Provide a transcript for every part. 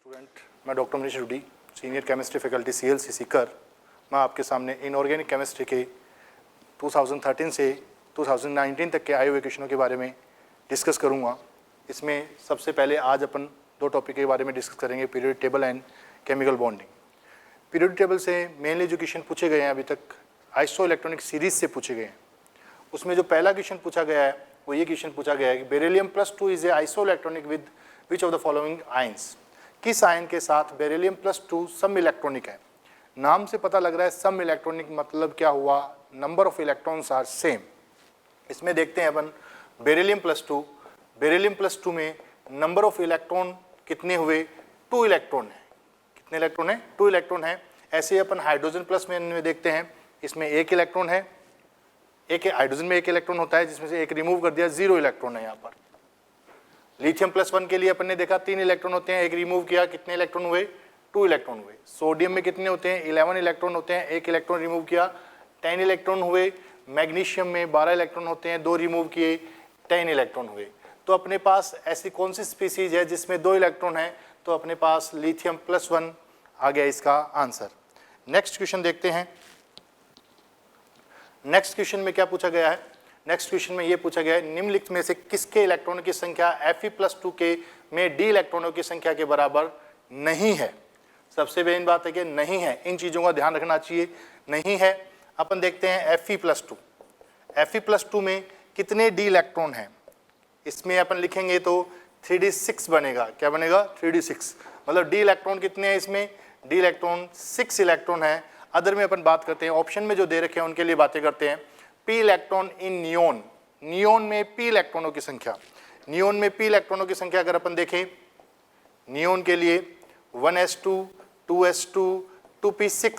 Student, मैं doctor Manish Rudi, senior chemistry faculty CLC Sikar. मैं आपके सामने इनऑर्गेनिक केमिस्ट्री के 2013 से 2019 तक के आए हुए क्वेश्चनों के बारे में डिस्कस करूंगा। इसमें सबसे पहले आज अपन दो टॉपिक के बारे में डिस्कस करेंगे, periodic table and chemical bonding. Periodic table से मेनली जो क्वेश्चन पूछे गए हैं अभी तक आइसो इलेक्ट्रॉनिक सीरीज से पूछे गए हैं। उसमें जो पहला क्वेश्चन पूछा गया है वो ये क्वेश्चन पूछा गया है कि beryllium is a isoelectronic with which of the following ions. किस आयन के साथ बेरिलियम+2 सम इलेक्ट्रॉनिक है। नाम से पता लग रहा है सम इलेक्ट्रॉनिक मतलब क्या हुआ, number of electrons are same. इसमें देखते हैं अपन बेरिलियम+2 में नंबर ऑफ इलेक्ट्रॉन कितने हुए, 2 इलेक्ट्रॉन है। कितने इलेक्ट्रॉन है, 2 इलेक्ट्रॉन है। ऐसे ही अपन हाइड्रोजन प्लस में देखते हैं, इसमें 1 इलेक्ट्रॉन है। एक हाइड्रोजन में 1 इलेक्ट्रॉन होता है जिसमें से 1 रिमूव कर दिया, 0 इलेक्ट्रॉन है यहाँ पर। लिथियम+1 के लिए अपन ने देखा 3 इलेक्ट्रॉन होते हैं, 1 रिमूव किया, कितने इलेक्ट्रॉन हुए, 2 इलेक्ट्रॉन हुए। सोडियम में कितने होते हैं, 11 इलेक्ट्रॉन होते हैं, 1 इलेक्ट्रॉन रिमूव किया, 10 इलेक्ट्रॉन हुए। मैग्नीशियम में 12 इलेक्ट्रॉन होते हैं, 2 रिमूव किए, 10 इलेक्ट्रॉन हुए। तो अपने पास ऐसी कौन सी स्पीसीज है जिसमें 2 इलेक्ट्रॉन है, तो अपने पास लिथियम+1 आ गया इसका आंसर। नेक्स्ट क्वेश्चन देखते हैं। नेक्स्ट क्वेश्चन में क्या पूछा गया है, नेक्स्ट क्वेश्चन में ये पूछा गया है निम्नलिखित में से किसके इलेक्ट्रॉनों की संख्या Fe+2 के में डी इलेक्ट्रॉनों की संख्या के बराबर नहीं है। सबसे मेन बात है कि नहीं है, इन चीजों का ध्यान रखना चाहिए, नहीं है। अपन देखते हैं Fe+2 में कितने डी इलेक्ट्रॉन हैं। इसमें अपन लिखेंगे तो 3d6 बनेगा। क्या बनेगा, 3d6। मतलब डी इलेक्ट्रॉन कितने हैं इसमें, डी इलेक्ट्रॉन 6 इलेक्ट्रॉन है। अदर में अपन बात करते हैं, ऑप्शन में जो दे रखे हैं उनके लिए बातें करते हैं। P electron in neon, neon में पी इलेक्ट्रॉनों की संख्या, नियोन में पी इलेक्ट्रॉनों की संख्या अगर अपन देखें, नियोन के लिए 1s2 2s2 2p6,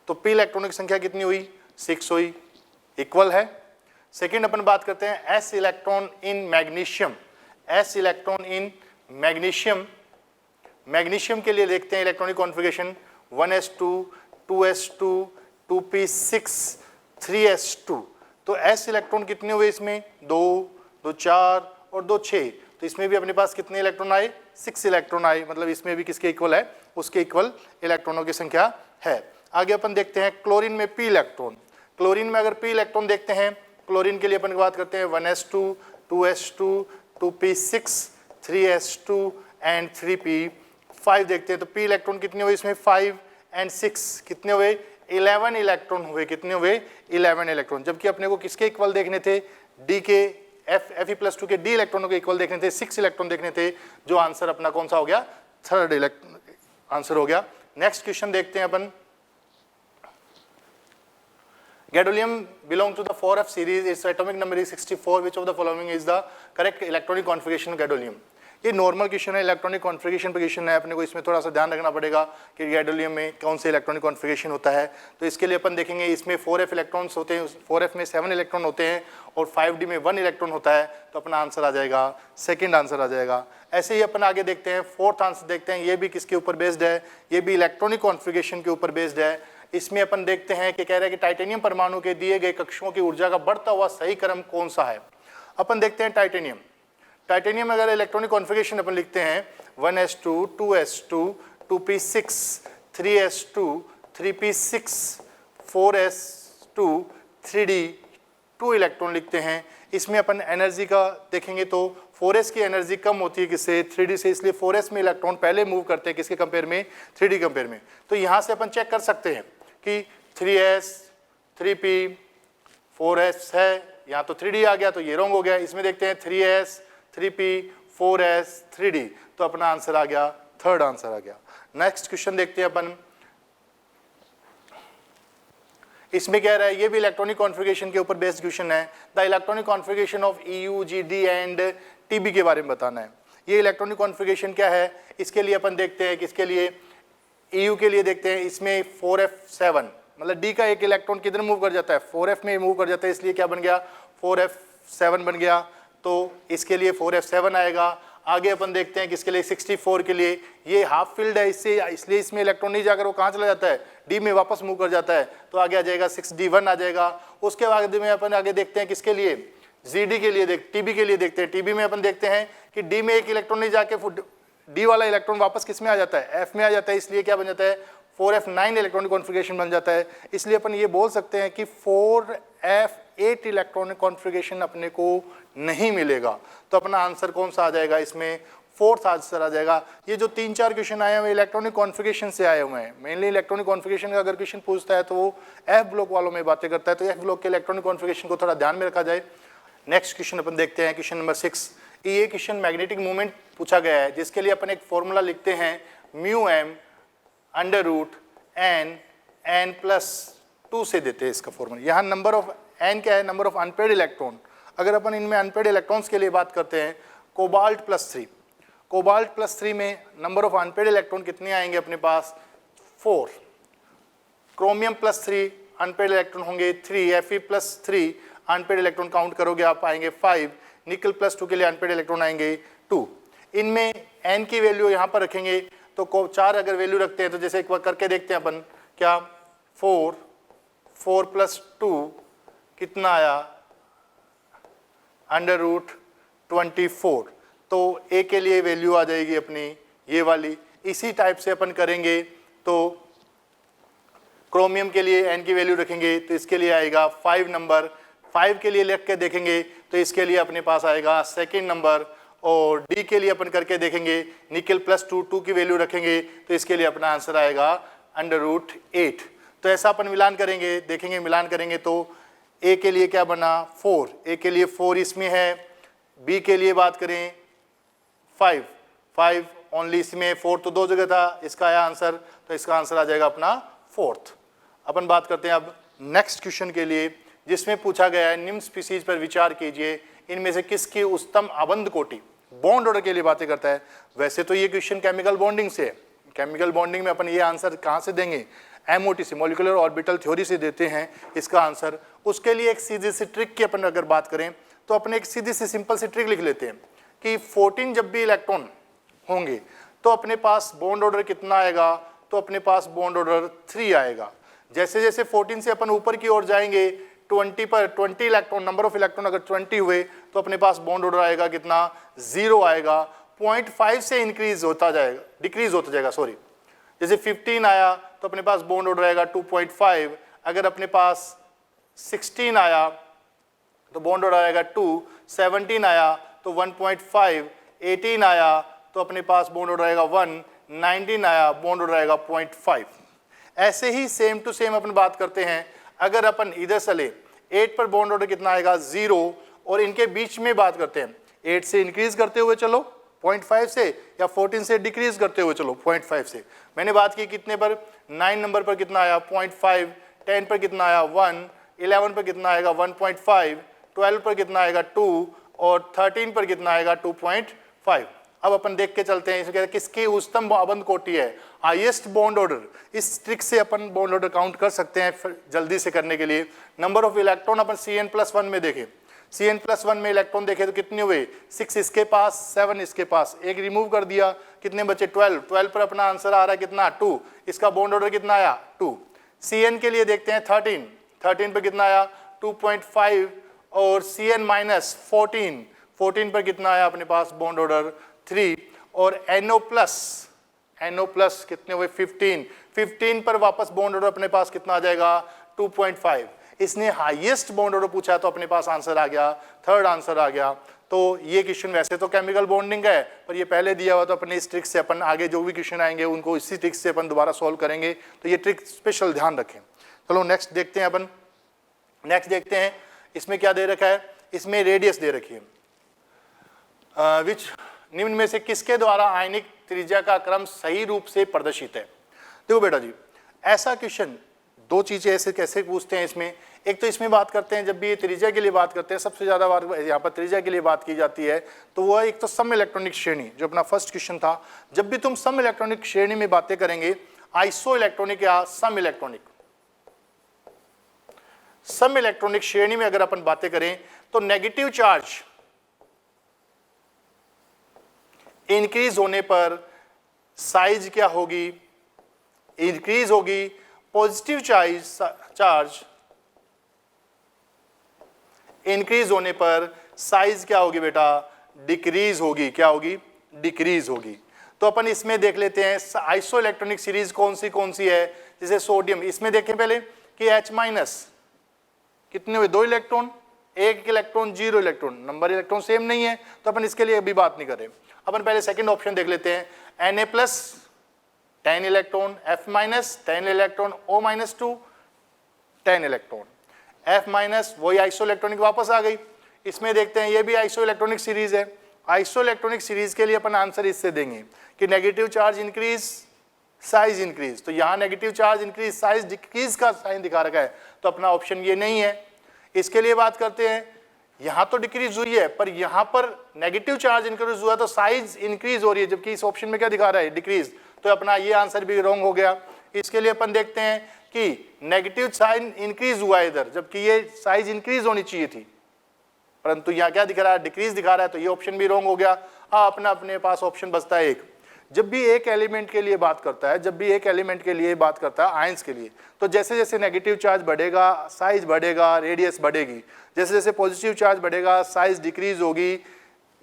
तो पी इलेक्ट्रॉनों की संख्या कितनी हुई, 6 हुई, इक्वल है। सेकेंड अपन बात करते हैं S electron in magnesium, S electron in magnesium, magnesium के लिए देखते हैं electronic configuration 1s2 2s2 2p6 3s2। तो s इलेक्ट्रॉन कितने हुए इसमें, 2 2 4 और 2 6। तो इसमें भी अपने पास कितने इलेक्ट्रॉन आए, 6 इलेक्ट्रॉन आए। मतलब इसमें भी किसके इक्वल है, उसके इक्वल इलेक्ट्रॉनों की संख्या है। आगे अपन देखते हैं क्लोरीन में p इलेक्ट्रॉन। क्लोरीन में अगर p इलेक्ट्रॉन देखते हैं, क्लोरीन के लिए अपन बात करते हैं 1s2 2s2 2p6 3s2 and 3p5 देखते हैं। तो p इलेक्ट्रॉन कितने हुए इसमें, 5 एंड 6 कितने हुए, 11 इलेक्ट्रॉन हुए। कितने हुए, 11 इलेक्ट्रॉन। जबकि अपने को किसके इक्वल देखने थे, डी के Fe+2 के डी इलेक्ट्रॉनों के इक्वल देखने थे, 6 इलेक्ट्रॉन देखने थे। जो आंसर अपना कौन सा हो गया, थर्ड आंसर हो गया। नेक्स्ट क्वेश्चन देखते हैं अपन। Gadolinium belong to the 4f series, its atomic number is 64, which of the following is the correct electronic configuration of gadolinium। ये नॉर्मल क्वेश्चन है, इलेक्ट्रॉनिक कॉन्फ़िगरेशन पे क्वेश्चन है। अपने को इसमें थोड़ा सा ध्यान रखना पड़ेगा कि गैडोलियम में कौन से इलेक्ट्रॉनिक कॉन्फ़िगरेशन होता है। तो इसके लिए अपन देखेंगे, इसमें 4f इलेक्ट्रॉन्स होते हैं, 4f में 7 इलेक्ट्रॉन होते हैं और 5d में 1 इलेक्ट्रॉन होता है। तो अपना आंसर आ जाएगा, सेकेंड आंसर आ जाएगा। ऐसे ही अपन आगे देखते हैं, फोर्थ आंसर देखते हैं। ये भी किसके ऊपर बेस्ड है, ये भी इलेक्ट्रॉनिक कॉन्फ़िगरेशन के ऊपर बेस्ड है। इसमें अपन देखते हैं कि कह रहे हैं कि टाइटेनियम परमाणु के दिए गए कक्षों की ऊर्जा का बढ़ता हुआ सही क्रम कौन सा है। अपन देखते हैं टाइटेनियम। टाइटेनियम अगर इलेक्ट्रॉनिक कॉन्फ़िगरेशन अपन लिखते हैं 1s2 2s2 2p6 3s2 3p6 4s2 3d 2 electron लिखते हैं। इसमें अपन एनर्जी का देखेंगे तो 4s की एनर्जी कम होती है किससे, 3d से, इसलिए 4s में इलेक्ट्रॉन पहले मूव करते हैं किसके कंपेयर में, 3d कंपेयर में। तो यहाँ से अपन चेक कर सकते हैं कि 3s 3p 4s है, यहाँ तो 3d आ गया तो ये रॉन्ग हो गया। इसमें देखते हैं 3s 3p 4s 3d, तो अपना आंसर आ गया, थर्ड आंसर आ गया। नेक्स्ट क्वेश्चन देखते हैं अपन। इसमें कह रहा है, ये भी इलेक्ट्रॉनिक कॉन्फ़िगरेशन के ऊपर बेस्ड क्वेश्चन है। The electronic configuration of EU GD and TB के बारे में बताना है। ये इलेक्ट्रॉनिक कॉन्फ़िगरेशन क्या है, इसके लिए अपन देखते हैं कि इसके लिए EU के लिए देखते हैं। इसमें 4f7 मतलब D का एक इलेक्ट्रॉन किधर मूव कर जाता है, 4f में मूव कर जाता है, इसलिए क्या बन गया, 4f7 बन गया। तो इसके लिए 4f7 आएगा। आगे अपन देखते हैं कि इसके लिए 64 के लिए ये हाफ फील्ड है, इसलिए इसमें इलेक्ट्रॉन नहीं जाकर वो कहाँ चला जाता है, डी में वापस मूव कर जाता है। तो आगे आ जाएगा 6d1 आ जाएगा। उसके बाद में अपन आगे देखते हैं किसके लिए, जीडी के लिए टीबी के लिए देखते हैं। टीबी में अपन देखते हैं कि डी में एक इलेक्ट्रॉन नहीं जाके डी वाला इलेक्ट्रॉन वापस किस में आ जाता है, एफ में आ जाता है, इसलिए क्या बन जाता है 4f9 इलेक्ट्रॉनिक कॉन्फ़िगरेशन बन जाता है। इसलिए अपन ये बोल सकते हैं कि 4f8 इलेक्ट्रॉनिक कॉन्फ़िगरेशन अपने को नहीं मिलेगा। तो अपना आंसर कौन सा आ जाएगा इसमें, फोर्थ आंसर आ जाएगा। ये जो 3-4 क्वेश्चन आए हुए इलेक्ट्रॉनिक कॉन्फ़िगरेशन से आए हुए हैं, मेनली इलेक्ट्रॉनिक कॉन्फ़िगरेशन का अगर क्वेश्चन पूछता है तो वो एफ ब्लॉक वालों में बातें करता है, तो एफ ब्लॉक के इलेक्ट्रॉनिक कॉन्फ़िगरेशन को थोड़ा ध्यान में रखा जाए। नेक्स्ट क्वेश्चन अपन देखते हैं, क्वेश्चन नंबर 6। ये क्वेश्चन मैग्नेटिक मूवमेंट पूछा गया है, जिसके लिए अपन एक फॉर्मूला लिखते हैं μm √n+2 से देते हैं इसका फॉर्मूला। यहाँ नंबर ऑफ n क्या है, नंबर ऑफ अनपेड इलेक्ट्रॉन। अगर अपन इनमें अनपेड इलेक्ट्रॉन्स के लिए बात करते हैं, कोबाल्ट +3, कोबाल्ट +3 में नंबर ऑफ अनपेड इलेक्ट्रॉन कितने आएंगे अपने पास, 4। क्रोमियम +3 अनपेड इलेक्ट्रॉन होंगे 3, Fe+3 अनपेड इलेक्ट्रॉन काउंट करोगे आप आएंगे 5, निकल +2 के लिए अनपेड इलेक्ट्रॉन आएंगे 2। इनमें n की वैल्यू यहाँ पर रखेंगे तो 4 अगर वैल्यू रखते हैं तो जैसे एक बार करके देखते हैं अपन, क्या 4 + 2 कितना आया √24। तो a के लिए वैल्यू आ जाएगी अपनी ये वाली। इसी टाइप से अपन करेंगे तो क्रोमियम के लिए n की वैल्यू रखेंगे तो इसके लिए आएगा 5 नंबर, 5 के लिए लिख के देखेंगे तो इसके लिए अपने पास आएगा सेकेंड नंबर। और डी के लिए अपन करके देखेंगे, निकल +2 2 की वैल्यू रखेंगे तो इसके लिए अपना आंसर आएगा √8। तो ऐसा अपन मिलान करेंगे, देखेंगे मिलान करेंगे तो ए के लिए क्या बना 4, ए के लिए 4 इसमें है, बी के लिए बात करें 5 ओनली इसमें, 4 तो 2 जगह था, इसका आया आंसर, तो इसका आंसर आ जाएगा अपना 4th। अपन बात करते हैं अब नेक्स्ट क्वेश्चन के लिए, जिसमें पूछा गया है निम्न स्पीसीज पर विचार कीजिए, इनमें से किसकी उच्चतम आबंध कोटि, बॉन्ड ऑर्डर के लिए बातें करता है। वैसे तो ये क्वेश्चन केमिकल बॉन्डिंग से है, केमिकल बॉन्डिंग में अपन ये आंसर कहाँ से देंगे, MOT से, मॉलिक्यूलर ऑर्बिटल थ्योरी से देते हैं इसका आंसर। उसके लिए एक सीधी सी ट्रिक की अपन अगर बात करें तो अपने एक सीधी सी सिंपल सी ट्रिक लिख लेते हैं कि 14 जब भी इलेक्ट्रॉन होंगे तो अपने पास बॉन्ड ऑर्डर कितना आएगा, तो अपने पास बॉन्ड ऑर्डर 3 आएगा। जैसे जैसे 14 से अपन ऊपर की ओर जाएंगे 20 पर 20 इलेक्ट्रॉन, नंबर ऑफ इलेक्ट्रॉन अगर 20 हुए तो अपने पास बॉन्ड ऑर्डर आएगा कितना, 0 आएगा। 0.5 से इंक्रीज होता जाएगा, डिक्रीज होता जाएगा सॉरी। जैसे 15 आया तो अपने पास बॉन्ड ऑर्डर आएगा 2.5, अगर अपने पास 16 आया तो बॉन्ड ऑर्डर आएगा 2, 17 आया तो 1.5, 18 आया तो अपने पास बॉन्ड ऑर्डर आएगा 1, 19 आया बॉन्ड ऑर्डर आएगा 0.5। ऐसे ही सेम टू सेम अपन बात करते हैं, अगर अपन इधर चले 8 पर बॉन्ड ऑर्डर कितना आएगा 0, और इनके बीच में बात करते हैं 8 से इंक्रीज करते हुए चलो 0.5 से, या 14 से डिक्रीज करते हुए चलो 0.5 से। मैंने बात की कितने पर, 9 नंबर पर कितना आया 0.5, 10 पर कितना आया 1, 11 पर कितना आएगा 1.5, 12 पर कितना आएगा 2, और 13 पर कितना आएगा 2.5। अब अपन देख के चलते हैं इसमें किसकी उच्चतम आबंध कोटि है, हाईएस्ट बॉन्ड ऑर्डर। इस ट्रिक से अपन बॉन्ड ऑर्डर काउंट कर सकते हैं जल्दी से करने के लिए। Number of electron upon Cn+1 में देखें, Cn+1 में इलेक्ट्रॉन देखे तो कितने हुए, 6 इसके पास, 7 इसके पास, एक रिमूव कर दिया, कितने बचे 12, 12 पर अपना आंसर आ रहा है कितना 2, इसका बॉन्ड ऑर्डर कितना आया 2। Cn के लिए देखते हैं 13, 13 पर कितना आया 2.5, और Cn-14, 14 पर कितना आया अपने पास बॉन्ड ऑर्डर 3, और NO+ कितने हुए 15, 15 पर वापस बॉन्ड ऑर्डर अपने पास कितना आ जाएगा 2.5। इसने हाईएस्ट बॉन्ड ऑर्डर पूछा तो अपने पास आंसर आ गया, थर्ड आंसर आ गया। तो ये क्वेश्चन वैसे तो केमिकल बॉन्डिंग है, पर ये पहले दिया हुआ तो अपने इस ट्रिक से अपन आगे जो भी क्वेश्चन आएंगे उनको इसी ट्रिक से अपन दोबारा सॉल्व करेंगे, तो ये ट्रिक स्पेशल ध्यान रखें। चलो नेक्स्ट देखते हैं अपन, नेक्स्ट देखते हैं इसमें क्या दे रखा है, इसमें रेडियस दे रखी है, विच निम्न में से किसके द्वारा आयनिक त्रिज्या का क्रम सही रूप से प्रदर्शित है। देखो बेटा जी, ऐसा क्वेश्चन दो चीजें ऐसे कैसे पूछते हैं इसमें, एक तो इसमें बात करते हैं जब भी ये त्रिज्या के लिए बात करते हैं, सबसे ज्यादा बात यहाँ पर त्रिज्या के लिए बात की जाती है, तो वह एक तो सम इलेक्ट्रॉनिक श्रेणी, जो अपना फर्स्ट क्वेश्चन था। जब भी तुम सम इलेक्ट्रॉनिक श्रेणी में बातें करेंगे, आइसो इलेक्ट्रॉनिक या सम इलेक्ट्रॉनिक, सम इलेक्ट्रॉनिक श्रेणी में अगर अपन बातें करें तो नेगेटिव चार्ज इंक्रीज होने पर साइज क्या होगी, इंक्रीज होगी। पॉजिटिव चार्ज इंक्रीज होने पर साइज क्या होगी बेटा, डिक्रीज होगी। क्या होगी, डिक्रीज होगी। तो अपन इसमें देख लेते हैं आइसो इलेक्ट्रॉनिक सीरीज कौन सी है। जैसे सोडियम, इसमें देखें पहले कि H- कितने हुए, 2 electron, 1 electron 0 electron, number electron same नहीं है, तो अपन इसके लिए अभी बात नहीं करें। अपन पहले सेकंड ऑप्शन देख लेते हैं, Na+, 10 electron, F- 10 electron, O-2 10 electron, F- वही आइसो इलेक्ट्रॉनिक वापस आ गई। इसमें देखते हैं ये भी आइसो इलेक्ट्रॉनिक सीरीज है। आइसो इलेक्ट्रॉनिक सीरीज के लिए अपन आंसर इससे देंगे कि negative charge increase, size increase, तो यहाँ negative charge increase, size decrease का साइन दिखा रखा है, तो अपना ऑप्शन ये नहीं है। इसके लिए बात करते हैं, यहाँ तो डिक्रीज हुई है पर यहाँ पर नेगेटिव चार्ज इंक्रीज हुआ तो साइज इंक्रीज हो रही है, जबकि इस ऑप्शन में क्या दिखा रहा है, डिक्रीज, तो अपना ये आंसर भी रॉन्ग हो गया। इसके लिए अपन देखते हैं कि नेगेटिव साइन इंक्रीज हुआ है इधर, जबकि ये साइज इंक्रीज होनी चाहिए थी, परंतु यहाँ क्या दिख रहा है, डिक्रीज दिखा रहा है, तो ये ऑप्शन भी रॉन्ग हो गया। हाँ, अपना अपने पास ऑप्शन बचता है एक। जब भी एक एलिमेंट के लिए बात करता है, जब भी एक एलिमेंट के लिए बात करता है आयंस के लिए, तो जैसे जैसे नेगेटिव चार्ज बढ़ेगा साइज बढ़ेगा, रेडियस बढ़ेगी, जैसे जैसे पॉजिटिव चार्ज बढ़ेगा साइज डिक्रीज होगी,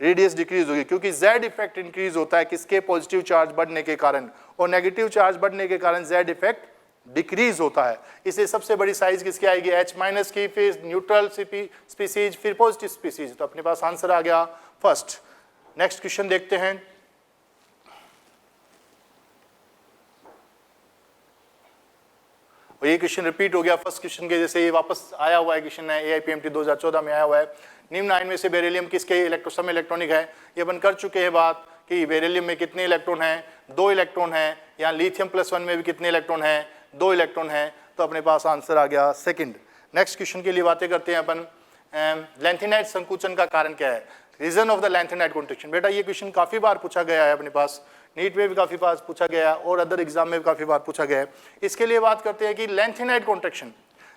रेडियस डिक्रीज होगी, क्योंकि जेड इफेक्ट इंक्रीज होता है किसके, पॉजिटिव चार्ज बढ़ने के कारण, और नेगेटिव चार्ज बढ़ने के कारण जेड इफेक्ट डिक्रीज होता है। इसलिए सबसे बड़ी साइज किसकी आएगी, H- की, फिर न्यूट्रल स्पीसीज, फिर पॉजिटिव स्पीसीज, तो अपने पास आंसर आ गया फर्स्ट। नेक्स्ट क्वेश्चन देखते हैं। और ये क्वेश्चन रिपीट हो गया फर्स्ट क्वेश्चन के जैसे, ये वापस आया हुआ है क्वेश्चन है, AIPMT 2014 में आया हुआ है। निम्न आयन में से बेरिलियम किसके इलेक्ट्रोसम इलेक्ट्रॉनिक है, ये अपन कर चुके हैं बात कि बेरिलियम में कितने इलेक्ट्रॉन हैं, 2 इलेक्ट्रॉन हैं। यहाँ लिथियम +1 में भी कितने इलेक्ट्रॉन हैं, 2 इलेक्ट्रॉन हैं, तो अपने पास आंसर आ गया सेकंड। नेक्स्ट क्वेश्चन के लिए बातें करते हैं अपन। लैंथेनाइट संकुचन का कारण क्या है, reason of the lanthanide contraction. बेटा ये क्वेश्चन काफी बार पूछा गया है अपने पास, नीट में भी काफी बार पूछा गया है और अदर एग्जाम में भी काफी बार पूछा गया है। इसके लिए बात करते हैं कि लैंथेनाइट कॉन्ट्रैक्शन,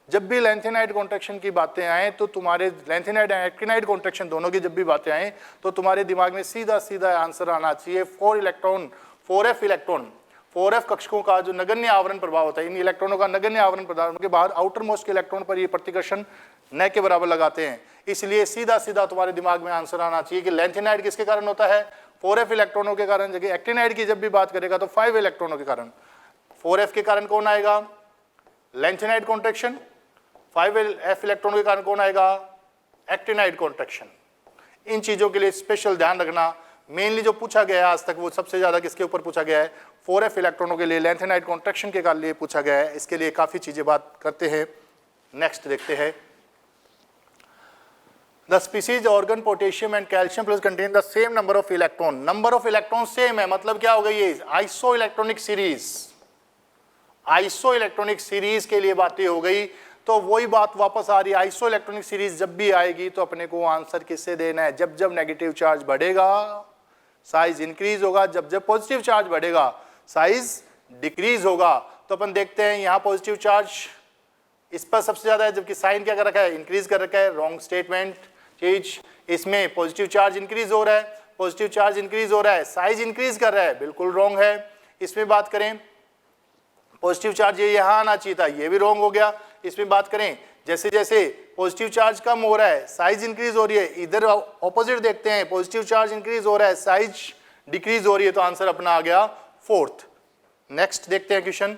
जब भी लैंथेनाइट कॉन्ट्रैक्शन की बातें आए तो तुम्हारे लैंथेनाइट एंड एक्टिनाइट कॉन्ट्रैक्शन दोनों की जब भी बातें आए तो तुम्हारे दिमाग में सीधा सीधा आंसर आना चाहिए 4F इलेक्ट्रॉन, 4F कक्षकों का जो नगण्य आवरण प्रभाव होता है, इन इलेक्ट्रॉनों का नगण्य आवरण प्रभाव के बाहर आउटर मोस्ट के इलेक्ट्रॉन पर ये प्रतिकर्षण न के बराबर लगाते हैं। इसलिए सीधा सीधा तुम्हारे दिमाग में आंसर आना चाहिए कि लैंथेनाइट किसके कारण होता है, 4F इलेक्ट्रॉनों के कारण। जगह एक्टिनाइट की जब भी बात करेगा तो 5 इलेक्ट्रॉनों के कारण। 4F के कारण कौन आएगा, लैंथेनाइट कॉन्ट्रैक्शन, 5F इलेक्ट्रॉनों के कारण कौन आएगा, एक्टिनाइट कॉन्ट्रैक्शन। इन चीजों के लिए स्पेशल ध्यान रखना। मेनली जो पूछा गया है आज तक वो सबसे ज्यादा किसके ऊपर पूछा गया है, 4F इलेक्ट्रॉनों के लिए लैंथेनाइट कॉन्ट्रैक्शन के कारण लिए पूछा गया है। इसके लिए काफी चीजें बात करते हैं। नेक्स्ट देखते हैं, the species organ potassium and calcium plus contain the same number of electron. Number of electron same है, मतलब क्या हो गई ये iso electronic series. Iso electronic series के लिए बातें हो गई, तो वही बात वापस आ रही है। आइसो इलेक्ट्रॉनिक सीरीज जब भी आएगी तो अपने को आंसर किससे देना है, जब जब नेगेटिव चार्ज बढ़ेगा साइज इंक्रीज होगा, जब जब पॉजिटिव चार्ज बढ़ेगा साइज डिक्रीज होगा। तो अपन देखते हैं यहाँ पॉजिटिव चार्ज इस पर सबसे ज्यादा है, जबकि साइन क्या कर रखा है, इंक्रीज कर रखा है। रॉन्ग स्टेटमेंट चीज, इसमें पॉजिटिव चार्ज इंक्रीज हो रहा है, पॉजिटिव चार्ज इंक्रीज हो रहा है, साइज इंक्रीज कर रहा है, बिल्कुल रॉन्ग है। इसमें बात करें पॉजिटिव चार्ज ये यहाँ आना चाहिए था, ये भी रॉन्ग हो गया। इसमें बात करें जैसे जैसे पॉजिटिव चार्ज कम हो रहा है साइज इंक्रीज हो रही है, इधर ऑपोजिट देखते हैं, पॉजिटिव चार्ज इंक्रीज हो रहा है साइज डिक्रीज हो रही है, तो आंसर अपना आ गया फोर्थ। नेक्स्ट देखते हैं क्वेश्चन,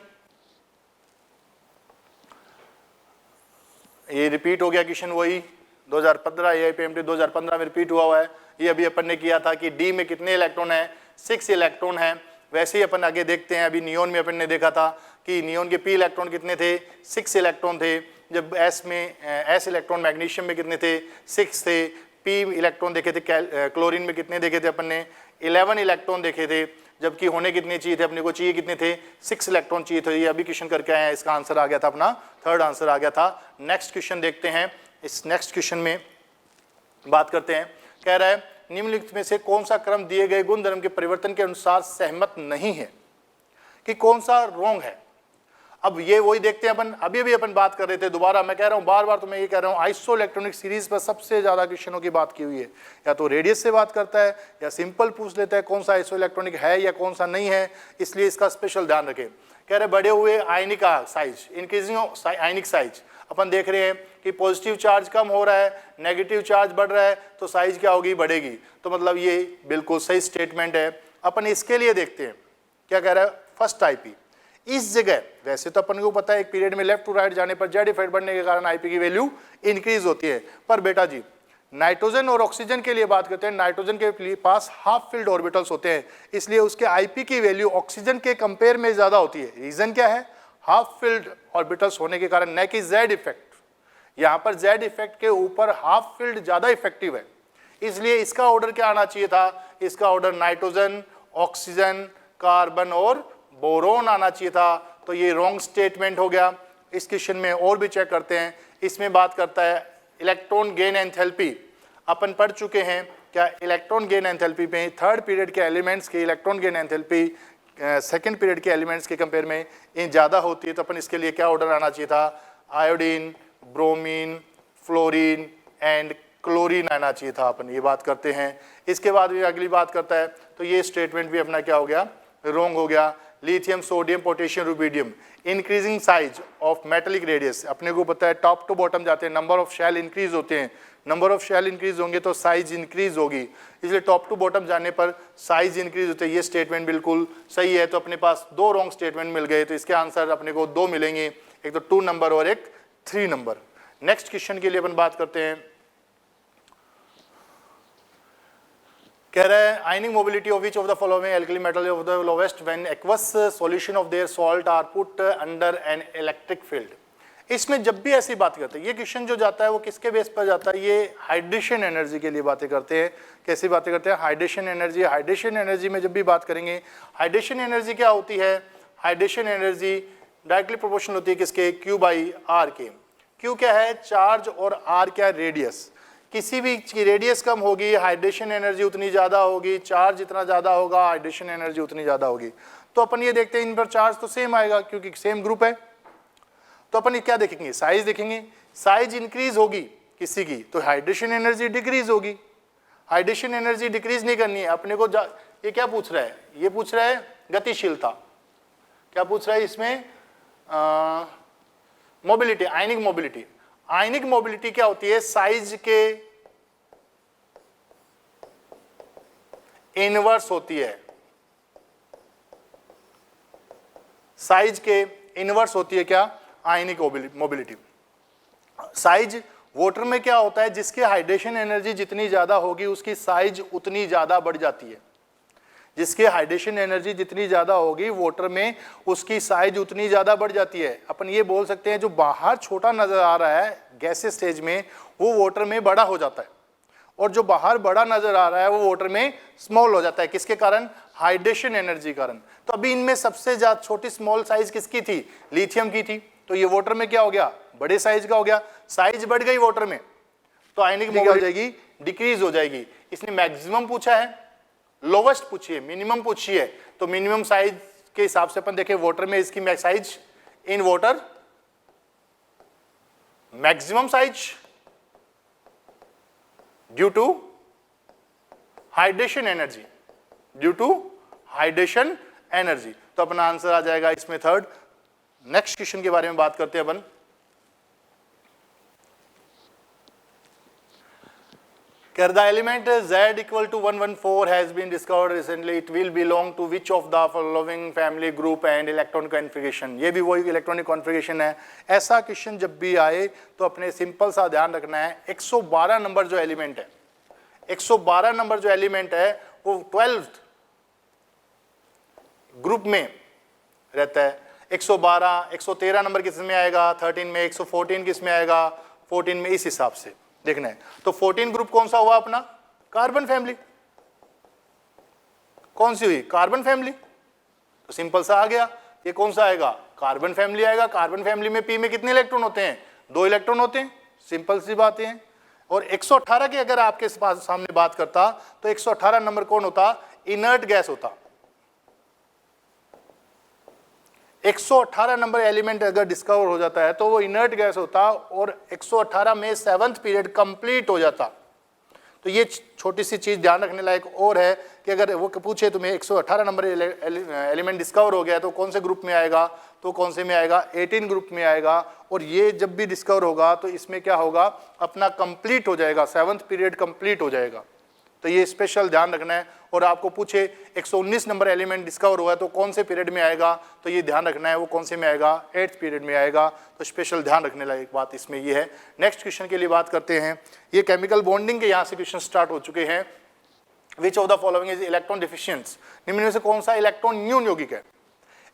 ये रिपीट हो गया क्वेश्चन वही 2015 AIPMT 2015 में रिपीट हुआ है। ये अभी अपन ने किया था कि डी में कितने इलेक्ट्रॉन है, 6 इलेक्ट्रॉन है। वैसे ही अपन आगे देखते हैं, अभी नियोन में अपन ने देखा था कि नियोन के पी इलेक्ट्रॉन कितने थे, 6 इलेक्ट्रॉन थे। जब एस में एस इलेक्ट्रॉन मैग्नीशियम में कितने थे, 6 थे। पी इलेक्ट्रॉन देखे थे क्लोरीन में कितने देखे थे अपन ने, 11 इलेक्ट्रॉन देखे थे, जबकि होने कितने चाहिए थे, अपने को चाहिए कितने थे, 6 इलेक्ट्रॉन चाहिए थे। ये अभी क्वेश्चन करके आए हैं, इसका आंसर आ गया था अपना थर्ड आंसर आ गया था। नेक्स्ट क्वेश्चन देखते हैं। इस नेक्स्ट क्वेश्चन में बात करते हैं, कह रहा है निम्नलिखित में से कौन सा क्रम दिए गए गुणधर्म के परिवर्तन के अनुसार सहमत नहीं है, कि कौन सा रॉन्ग है। अब ये वही देखते हैं अपन, अभी भी अपन बात कर रहे थे, दोबारा मैं कह रहा हूँ, बार बार तो मैं ये कह रहा हूँ, आइसो इलेक्ट्रॉनिक सीरीज पर सबसे ज्यादा क्वेश्चनों की बात की हुई है। या तो रेडियस से बात करता है या सिंपल पूछ लेता है कौन सा आइसो इलेक्ट्रॉनिक है या कौन सा नहीं है, इसलिए इसका स्पेशल ध्यान रखें। कह रहे बढ़े हुए ionic size, increasing ionic size, अपन देख रहे हैं कि पॉजिटिव चार्ज कम हो रहा है, नेगेटिव चार्ज बढ़ रहा है, तो साइज क्या होगी, बढ़ेगी। तो मतलब ये बिल्कुल सही स्टेटमेंट है। अपन इसके लिए देखते हैं क्या कह रहा है फर्स्ट आईपी। इस जगह वैसे तो अपन को पता है एक पीरियड में लेफ्ट टू राइट जाने पर जेड इफेक्ट बढ़ने के कारण आईपी की वैल्यू इंक्रीज होती है, पर बेटा जी नाइट्रोजन और ऑक्सीजन के लिए बात करते हैं, नाइट्रोजन के पास हाफ फील्ड ऑर्बिटल्स होते हैं, इसलिए उसके आईपी की वैल्यू ऑक्सीजन के कंपेयर में ज्यादा होती है। रीजन क्या है? हाफ फील्ड ऑर्बिटल्स होने के कारण, न कि जेड इफेक्ट। यहां पर जेड इफेक्ट के ऊपर हाफ फील्ड ज्यादा इफेक्टिव है, इसलिए इसका ऑर्डर क्या आना चाहिए था? इसका ऑर्डर नाइट्रोजन, ऑक्सीजन, कार्बन और बोरोन आना चाहिए था। तो ये रॉन्ग स्टेटमेंट हो गया। इस क्वेश्चन में और भी चेक करते हैं। इसमें बात करता है इलेक्ट्रॉन गेन एंथैल्पी। अपन पढ़ चुके हैं क्या इलेक्ट्रॉन गेन एंथैल्पी में थर्ड पीरियड के एलिमेंट्स की electron gain enthalpy second period के एलिमेंट्स के कंपेयर में इन ज़्यादा होती है। तो अपन इसके लिए क्या ऑर्डर आना चाहिए था? Iodine, bromine, fluorine and chlorine आना चाहिए था। अपन ये बात करते हैं। इसके बाद भी अगली बात करता है, तो ये स्टेटमेंट भी अपना क्या हो गया? रॉन्ग हो गया। Lithium, sodium, potassium, rubidium increasing size of metallic radius. अपने को पता है टॉप टू बॉटम जाते हैं, नंबर ऑफ शेल इंक्रीज होते हैं, नंबर ऑफ शेल इंक्रीज होंगे तो साइज इंक्रीज होगी, इसलिए टॉप टू बॉटम जाने पर साइज इंक्रीज होते हैं। ये स्टेटमेंट बिल्कुल सही है। तो अपने पास दो रॉन्ग स्टेटमेंट मिल गए, तो इसके आंसर अपने को दो मिलेंगे, एक तो 2 नंबर और एक 3 नंबर। नेक्स्ट क्वेश्चन के लिए अपन बात करते हैं। कह रहा है ionic mobility of which of the following alkali metal of the lowest when aqueous solution of their salt are put under an electric field. इसमें जब भी ऐसी बात करते हैं, ये क्वेश्चन जो जाता है वो किसके बेस पर जाता है? ये हाइड्रेशन एनर्जी के लिए बातें करते हैं। कैसी बातें करते हैं? Hydration energy. हाइड्रेशन एनर्जी में जब भी बात करेंगे, हाइड्रेशन एनर्जी क्या होती है? हाइड्रेशन एनर्जी डायरेक्टली प्रोपोर्शनल होती है किसके? Q बाई R के। Q क्या है? चार्ज, और R क्या है? रेडियस। किसी भी की रेडियस कम होगी हाइड्रेशन एनर्जी उतनी ज़्यादा होगी, चार्ज जितना ज़्यादा होगा हाइड्रेशन एनर्जी उतनी ज़्यादा होगी। तो अपन ये देखते हैं इन पर चार्ज तो सेम आएगा क्योंकि सेम ग्रुप है। तो अपन क्या देखेंगे? साइज देखेंगे। साइज इंक्रीज होगी किसी की तो हाइड्रेशन एनर्जी डिक्रीज होगी। हाइड्रेशन एनर्जी डिक्रीज नहीं करनी है अपने को। ये क्या पूछ रहा है? ये पूछ रहा है गतिशीलता। क्या पूछ रहा है इसमें? मोबिलिटी, आयनिक मोबिलिटी। आयनिक मोबिलिटी क्या होती है? साइज के इनवर्स होती है। साइज के इनवर्स होती है क्या? आयनिक मोबिलिटी। साइज वाटर में क्या होता है? जिसकी हाइड्रेशन एनर्जी जितनी ज्यादा होगी उसकी साइज उतनी ज्यादा बढ़ जाती है। जिसके हाइड्रेशन एनर्जी जितनी ज्यादा होगी वाटर में उसकी साइज उतनी ज्यादा बढ़ जाती है। अपन ये बोल सकते हैं जो बाहर छोटा नजर आ रहा है गैसेस स्टेज में वो वाटर में बड़ा हो जाता है, और जो बाहर बड़ा नजर आ रहा है वो वाटर में स्मॉल हो जाता है। किसके कारण? हाइड्रेशन एनर्जी कारण। तो अभी इनमें सबसे ज्यादा छोटी स्मॉल साइज किसकी थी? लिथियम की थी। तो ये वाटर में क्या हो गया? बड़े साइज का हो गया। साइज बढ़ गई वाटर में तो आयनिक मोबिलिटी क्या हो जाएगी? डिक्रीज हो जाएगी। इसने मैक्सिमम पूछा है, लोवेस्ट पूछिए, मिनिमम पूछिए। तो मिनिमम साइज के हिसाब से अपन देखें वाटर में इसकी size in water maximum size due to hydration energy, due to hydration energy. तो अपना आंसर आ जाएगा इसमें थर्ड। नेक्स्ट क्वेश्चन के बारे में बात करते हैं अपन। The element Z equal to 114 has been discovered recently. It will belong to which of the following family group and electron configuration? ये भी वही इलेक्ट्रॉनिक कॉन्फ़िगरेशन है। ऐसा क्वेश्चन जब भी आए तो अपने सिंपल सा ध्यान रखना है 112 नंबर जो एलिमेंट है, 112 नंबर जो एलिमेंट है वो 12th ग्रुप में रहता है। 112, 113 नंबर किस में आएगा? 13 में। 114 किस में आएगा? 14 में। इस हिसाब से देखना है। तो 14 ग्रुप कौन सा हुआ अपना? Carbon family. कौन सी हुई? Carbon family. तो सिंपल सा आ गया। ये कौन सा आएगा? कार्बन फैमिली आएगा। कार्बन फैमिली में पी में कितने इलेक्ट्रॉन होते हैं? 2 इलेक्ट्रॉन होते हैं। सिंपल सी बात है। और 118 की अगर आपके सामने बात करता तो 118 नंबर कौन होता? इनर्ट गैस होता। 118 नंबर एलिमेंट अगर डिस्कवर हो जाता है तो वो इनर्ट गैस होता और 118 में 7th पीरियड कंप्लीट हो जाता। तो ये छोटी सी चीज ध्यान रखने लायक और है कि अगर वो पूछे तुम्हें 118 नंबर एलिमेंट डिस्कवर हो गया तो कौन से ग्रुप में आएगा? तो कौन से में आएगा? 18 ग्रुप में आएगा। और ये जब भी डिस्कवर होगा तो इसमें क्या होगा? अपना कंप्लीट हो जाएगा, 7th पीरियड कंप्लीट हो जाएगा। तो ये स्पेशल ध्यान रखना है। और आपको पूछे 119 नंबर एलिमेंट डिस्कवर हुआ है तो कौन से पीरियड में आएगा, तो ये ध्यान रखना है वो कौन से में आएगा, 8th पीरियड में आएगा। तो स्पेशल ध्यान रखने लायक बात इसमें ये है। नेक्स्ट क्वेश्चन के लिए बात करते हैं। ये केमिकल बॉन्डिंग के यहाँ से क्वेश्चन स्टार्ट हो चुके हैं। Which of the following is electron deficient, निम्न में से कौन सा इलेक्ट्रॉन न्यून यौगिक है।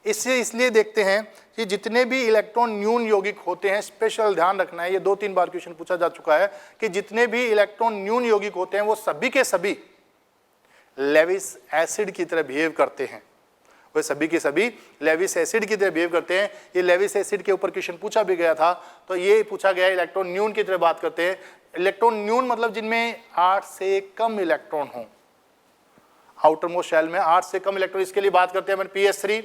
इससे इसलिए देखते हैं कि जितने भी इलेक्ट्रॉन न्यून यौगिक होते हैं, स्पेशल ध्यान रखना है, ये 2-3 बार क्वेश्चन पूछा जा चुका है कि जितने भी इलेक्ट्रॉन न्यून यौगिक होते हैं वो सभी के सभी लेविस एसिड की तरह बिहेव करते हैं। वो सभी के सभी लेविस एसिड की तरह बिहेव करते हैं। ये लेविस एसिड के ऊपर क्वेश्चन पूछा भी गया था, तो ये पूछा गया इलेक्ट्रॉन न्यून की तरह बात करते हैं। इलेक्ट्रॉन न्यून मतलब जिनमें 8 से कम इलेक्ट्रॉन हो, आउटर मोस्ट शेल में 8 से कम इलेक्ट्रॉन। इसके लिए बात करते हैं अपन pH3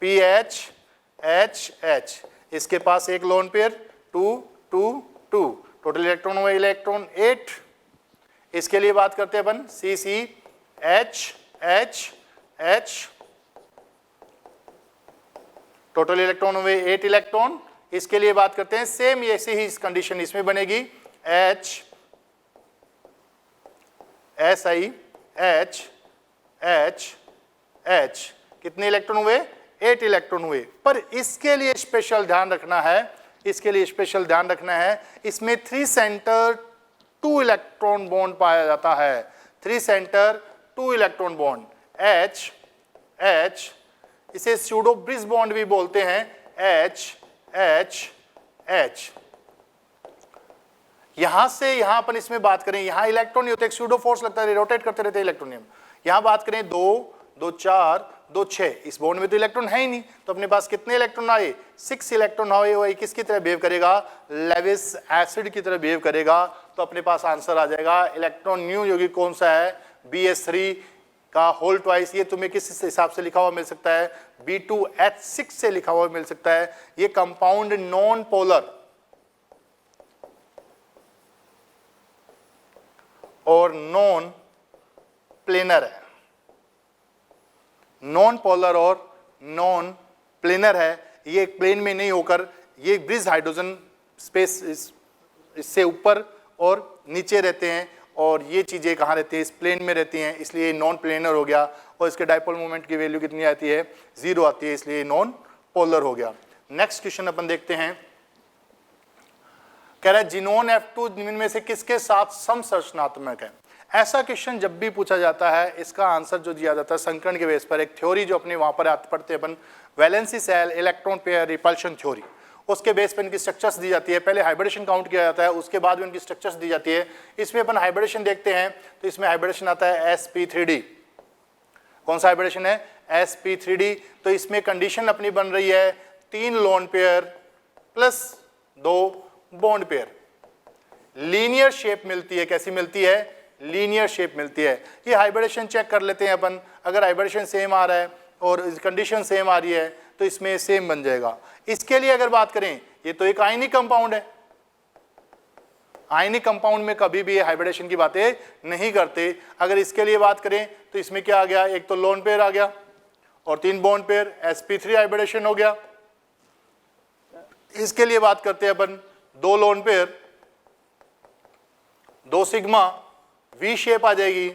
PHHH, इसके पास एक लोन पेयर 2 2 2, टोटल इलेक्ट्रॉन हुए इलेक्ट्रॉन 8। इसके लिए बात करते हैं अपन CCHHH, टोटल इलेक्ट्रॉन हुए 8 इलेक्ट्रॉन। इसके लिए बात करते हैं सेम ऐसी ही कंडीशन इसमें बनेगी HSiHHH, कितने इलेक्ट्रॉन हुए, 8 इलेक्ट्रॉन हुए। पर इसके लिए स्पेशल ध्यान रखना है, इसके लिए स्पेशल ध्यान रखना है, इसमें 3 सेंटर 2 इलेक्ट्रॉन बॉन्ड पाया जाता है। 3 सेंटर 2 इलेक्ट्रॉन बॉन्ड H, इसे स्यूडो ब्रिज बॉन्ड भी बोलते हैं, H। यहां से यहां अपन इसमें बात करें, यहां इलेक्ट्रॉन नहीं होते, एक स्यूडो फोर्स लगता है, रोटेट करते रहते हैं इलेक्ट्रॉनियम। यहां बात करें 2 2 4 2 6, इस बॉन्ड में तो इलेक्ट्रॉन है ही नहीं, तो अपने पास कितने इलेक्ट्रॉन आए, 6 इलेक्ट्रॉन आए। वो किसकी तरह बिहेव करेगा, लेविस एसिड की तरह बिहेव करेगा। तो अपने पास आंसर आ जाएगा इलेक्ट्रॉन न्यू यौगिक कौन सा है, BH3 का होल ट्वाइस। ये तुम्हें किस हिसाब से लिखा हुआ मिल सकता है, B2H6 से लिखा हुआ मिल सकता है। ये कंपाउंड नॉन पोलर और नॉन प्लेनर है, नॉन पोलर और नॉन प्लेनर है। ये एक प्लेन में नहीं होकर ये ब्रिज हाइड्रोजन स्पेस इससे ऊपर और नीचे रहते हैं, और ये चीज़ें कहाँ रहती है, इस प्लेन में रहती हैं, इसलिए नॉन प्लेनर हो गया। और इसके डाइपोल मोमेंट की वैल्यू कितनी आती है, 0 आती है, इसलिए नॉन पोलर हो गया। नेक्स्ट क्वेश्चन अपन देखते हैं। कह रहा है जिनोन F2 निम्न में से किसके साथ समसंरचनात्मक है। ऐसा क्वेश्चन जब भी पूछा जाता है, इसका आंसर जो दिया जाता है संकरण के बेस पर, एक थ्योरी जो अपने वहां पर पढ़ते अपन, valency shell electron pair repulsion theory, उसके बेस पर इनकी स्ट्रक्चर्स दी जाती है। पहले हाइब्रिडेशन काउंट किया जाता है, उसके बाद में इनकी स्ट्रक्चर्स दी जाती है। इसमें अपन हाइब्रिडेशन देखते हैं, तो इसमें हाइब्रिडेशन आता है sp3d। कौन सा हाइब्रिडेशन है, sp3d। तो इसमें कंडीशन अपनी बन रही है 3 lone pair plus 2 bond pair, linear shape मिलती है। कैसी मिलती है, लीनियर शेप मिलती है। ये हाइब्रिडेशन चेक कर लेते हैं अपन, अगर हाइब्रिडेशन सेम आ रहा है और कंडीशन सेम आ रही है तो इसमें सेम बन जाएगा। इसके लिए अगर बात करें, ये तो एक आयनिक कंपाउंड है, आयनिक कंपाउंड में कभी भी हाइब्रिडेशन की बातें नहीं करते। अगर इसके लिए बात करें तो इसमें क्या आ गया, एक तो लोन पेयर आ गया और 3 बॉन्ड पेयर, sp3 हाइब्रिडेशन हो गया। इसके लिए बात करते हैं अपन 2 lone pair, 2 sigma, V shape आ जाएगी।